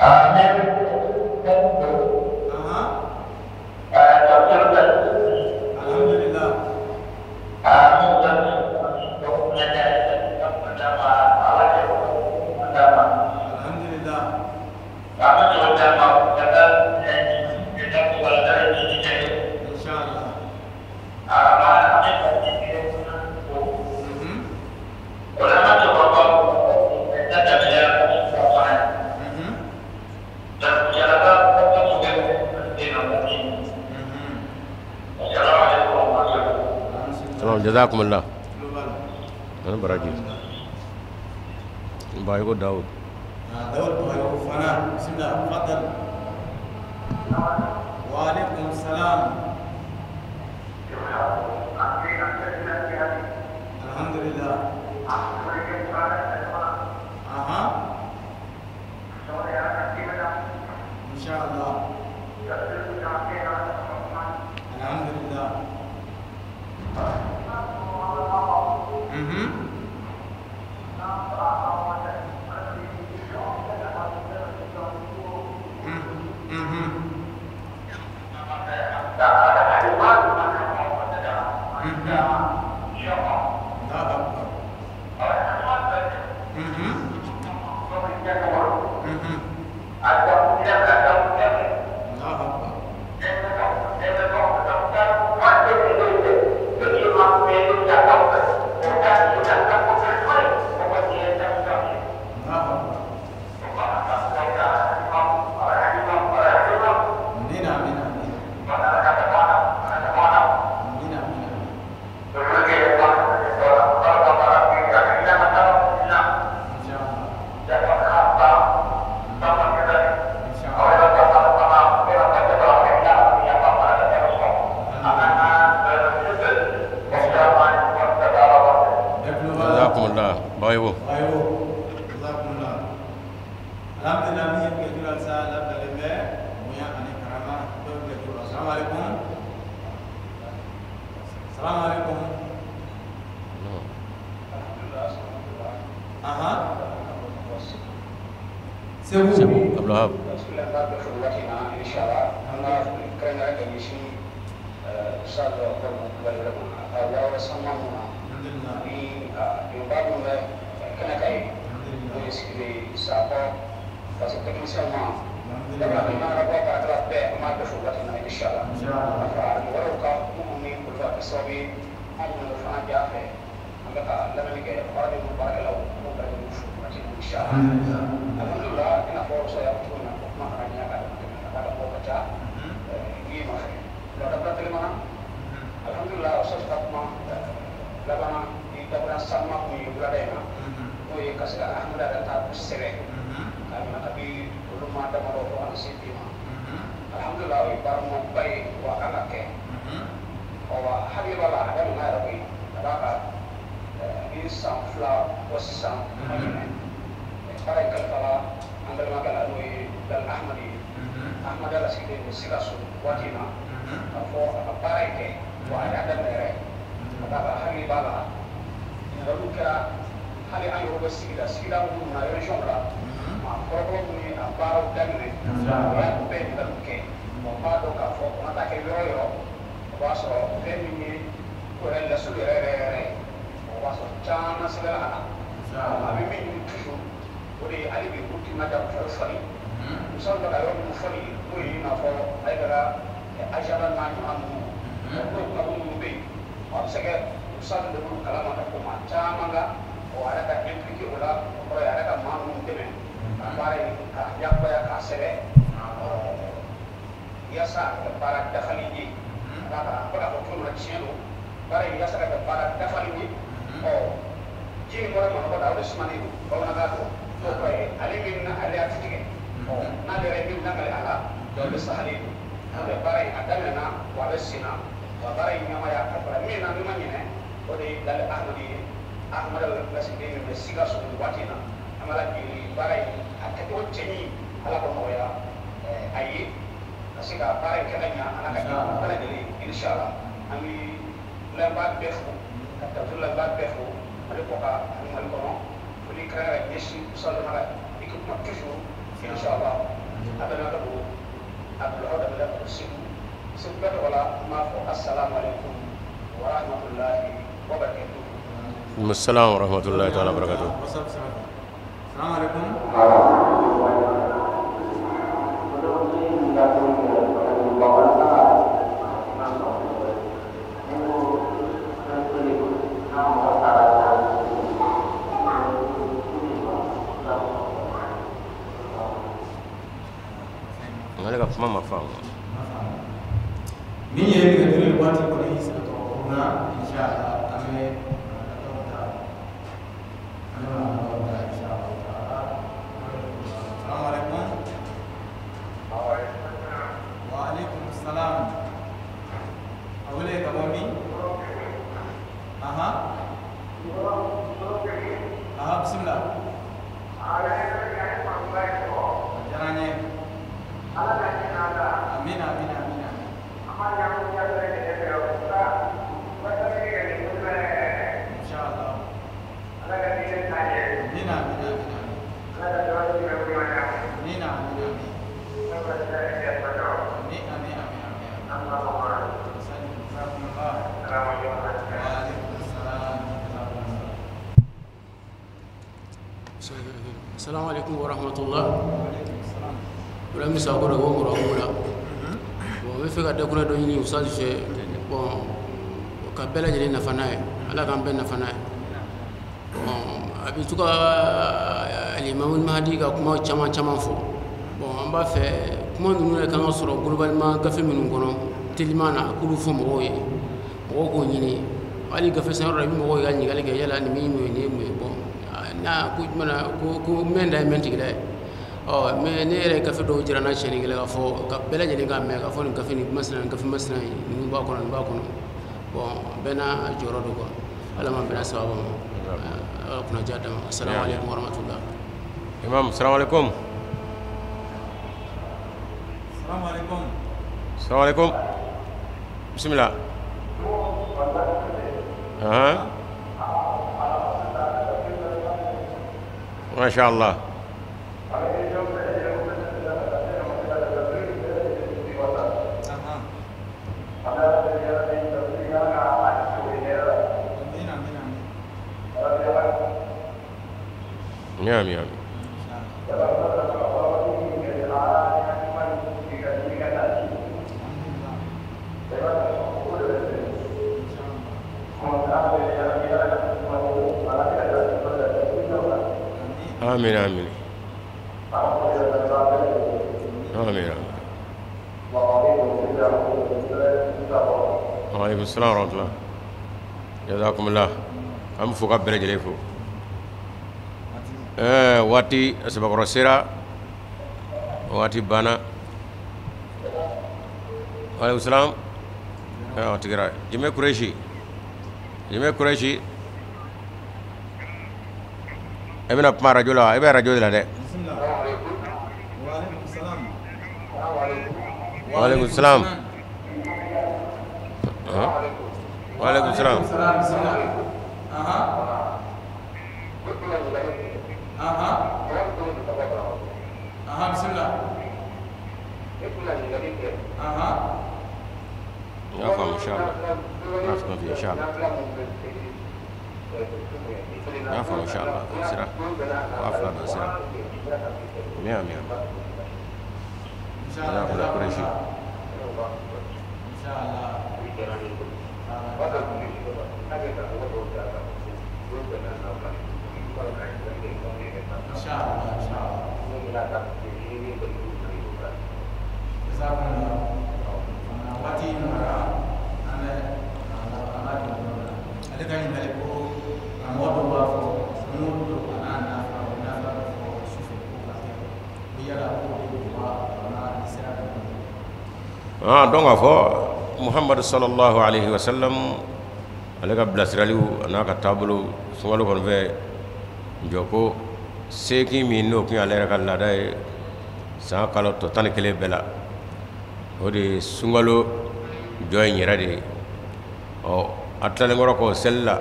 أها الحمد لله الحمد لله إن شاء الله تمام جزاكم الله أنا براجي بايكو داود داود بايكو فانا بسم الله تفضل وعليكم السلام الحمد لله أها إن شاء الله الحمد لله جزاكم الله بايبو أيوه جزاكم الله الحمد لله من يجعل رسالة لبلغ ويا أن كرامة تبلغ السلام عليكم السلام عليكم أها سبو عبد الوهاب Alhamdulillah, labana di tabra sama mu yuradena mo ye kasira ahmada da ta sere kana tabi ulama da maro ko an sitima alhamdulillah wa bar mo bay wa ala ke wa hali bala ada ngara bi adaka insan fla wasisan ayne para kala andal magala lui dal ahmadi ahmad ala sikde sirasu watina afo para ke wa ada mere adaka hali bala lalu kira hali ayo bersida sida mun na region la ma problem ni abaro damne ya be dal ke mo ma do ka fo mata ke yo waso femini ko hella su re waso chama sila ana abi min toujours odi ali bi buti mata fo fali so do ka yo mu fali ko yi na fo ay gara ajaba na ni amu ko ko mu be o sege usal de mu kala mata ko ma chama ga o ada ka implike ola ko ada ka ma mu deme bare ka yakba ya ka sebe yasa para dakhali kata pada hukum rakyat barang biasa kata para daftar ini oh jadi orang mana pada harus mandi kalau nak tu okay alimin nak ada titik oh nak ada alimin nak ada ala jadi sehari itu ada barang ada mana wadah sina barang yang maya kata ini nak mana ni ode dari Ahmad al-Basri ini sigar sudah watina amalan di barang ada tu jenis ala pemoya ayi sehingga barang katanya anak kita jadi insyaallah ami lembat befu kata lembat befu ada poka animal kono beli kera yesi sallallahu ikut toujours insyaallah ada nak bu abdul hada bila bersih sebentar wala maaf assalamualaikum warahmatullahi wabarakatuh. Waalaikumsalam warahmatullahi taala wabarakatuh. Assalamualaikum. Mama fam min ye ga dole wati ko ni sa to na inshallah ame assalamualaikum wa alaikum assalam awale ka bombi aha bismillah jarane amin amin amin insyaallah amin amin Assalamualaikum warahmatullahi. Ora mi sa ko ro mo ro la. Bon me fe ka de ko do ni usal je bon ka bela je na fanaye ala kan ben na fanaye. Bon abi tuka al imam al mahdi ka kuma chama fo. Bon an ba fe kuma nunu ne kan soro globalement gafe minun kono telimana kulu fo mo ye. Mo ko nyini ali gafe san rabi mo ga nyigal ke yala ni mi ni bon na ku mana ku menda menti gida mais ne yɛrɛ gafe dɔw jira na cɛni kɛ ka fɔ ka bɛɛ lajɛlen ka mɛn ka fɔ nin gafe nin masina nin b'a kɔnɔ nin b'a kɔnɔ bon bɛɛ n'a jɔyɔrɔ do quoi ala ma bɛna sababu ma ala kuna diya dama assalamu alaikum warahmatullah. Imam assalamualaikum. Assalamualaikum. Assalamualaikum. Bismillah. Masya Allah. Amin amin. Amin amin. Amin amin. Waalaikumsalam warahmatullah. Jazakumullah. Am fuka bere jele fo. Wati asbakoro sira wati bana. Waalaikumsalam. تقرا جميع قريشي ابن ما رجل ابن رجل لا بسم الله وعليكم السلام وعليكم السلام وعليكم السلام بسم الله اها اها اها بسم الله اها نفهم ان شاء الله نفهم ان شاء الله نفهم ان شاء الله سرا افضل سرا مية ان شاء الله قريشي ان شاء الله ان شاء الله ان شاء الله جزاكم الله wati mara ana ale kan ngale ko amodo wa fo mudo ana na fo sufe ko ka ko yala ko wa ana isra donc fo muhammad sallallahu alayhi wa sallam ale ka bilasiraliw ana ka taabolo suŋalo kono fe joko seeki min n'o kun ale yɛrɛ ka laada ye san kalo tɔ 11 bɛɛ la o de suŋalo jɔ in yɛrɛ de a tilalen kɔrɔ k'o seli la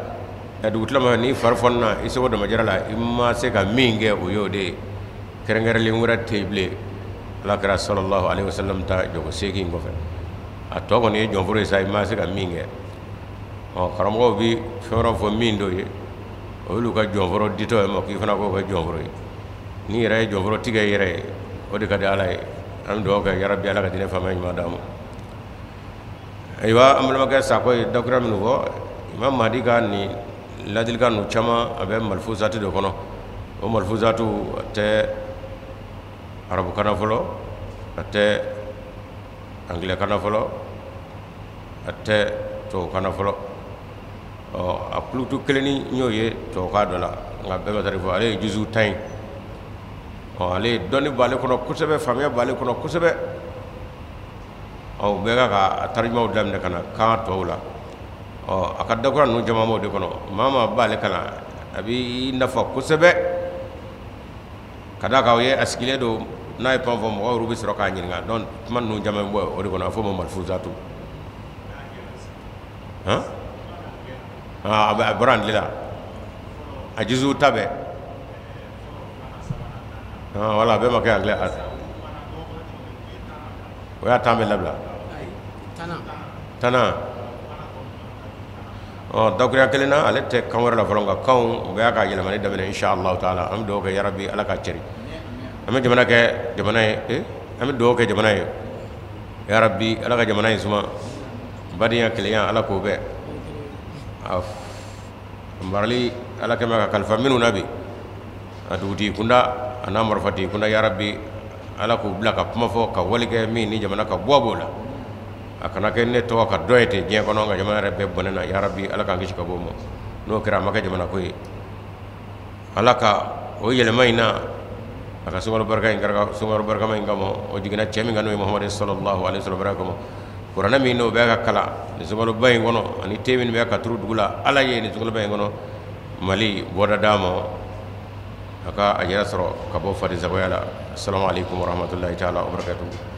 dugutilama ni fari fɔnna i seko damajara la i ma se ka min kɛ o y'o de ye kɛrɛnkɛrɛnlen wɛrɛ tɛ yen bilen alakira sallallahu alaihi wasallam ta jogo seeki in kɔfɛ a tɔ kɔni ye jɔnforo ye sa i ma se ka min kɛ karamɔgɔw bi fɛn wɛrɛ fɔ min dɔ ye o y'olu ka jɔnforo ditɔ ye ma k'i fana k'o kɛ jɔnforo ye ni yɛrɛ ye jɔnforo tigɛ i yɛrɛ ye o de ka di ala ye an bɛ dugawu kɛ yarabi ala ka diinɛ faamaya ɲuman d'a ma ayiwa an balimakɛ sakɔ ye dakura minnu fɔ imam mahdi ka nin ladilikan ninnu caman a bɛ malifuzati de kɔnɔ o malifuzatu a tɛ arabukanna fɔlɔ a tɛ angilɛkanna fɔlɔ a tɛ tubabukanna fɔlɔ a kulutu kelen ni n y'o ye tubabukan dɔ la nka bɛɛ ma tari fɔ ale ye juzu 10 ye ale dɔnni b'ale kɔnɔ kosɛbɛ faamuya b'ale kɔnɔ kosɛbɛ bɛɛ ka a tarijumaw daminɛ ka na kan tɔw la a ka dakura ninnu caman b'o de kɔnɔ maa maa b'ale kalan a b'i nafa kosɛbɛ ka d'a kan o ye a sigilen don n'a ye pan fɔ mɔgɔw yɛrɛ bɛ sɔrɔ k'a ɲininka donc kuma ninnu caman bɔ o de kɔnɔ a fɔ o ma malifuzatu a bɔra an la a juzu ta bɛɛ wala a bɛɛ ma kɛ angilɛ o y'a tan bɛɛ labila tana dakuruya kelen na ale tɛ kan wɛrɛ la fɔlɔ nka kanw u bɛ y'a ka yɛlɛmani daminɛ insha allahu taala an bɛ dugawu kɛ yarabi ala ka cɛri an bɛ jamana kɛ jamana ye an bɛ dugawu kɛ jamana ye yarabi ala ka jamana in suma badenya kelenya ala k'o bɛɛ marali ala kɛ mɛ ka kalifa minnu na bi a dugutigi kunda a n'a marifatigi kunda yarabi ala k'u bila ka kuma fɔ ka wali kɛ min ni jamana ka bɔ b'o la a kana kɛ ne tɔgɔ ka dɔ ye ten diɲɛ kɔnɔ nka jamana yɛrɛ bɛɛ bɔnɛ na yarabi ala k'an kisi ka bɔ o ma n'o kɛra a ma kɛ jamana ko ye ala ka o yɛlɛma in na a ka sunkalo barika in kɛra sunkalo barikama in kama o jiginna cɛ min kan n'o ye muhamadu sallallahu alaihi wasallam barika kama kuranɛ min n'o bɛ ka kalan nin sunkaloba in kɔnɔ ani te min bɛ ka turu dugu la ala ye nin sunkaloba in kɔnɔ mali bɔda d'a ma a ka a yɛrɛ sɔrɔ ka bɔ farisagoya la assalamu alaikum warahmatullahi taala wabarakatuh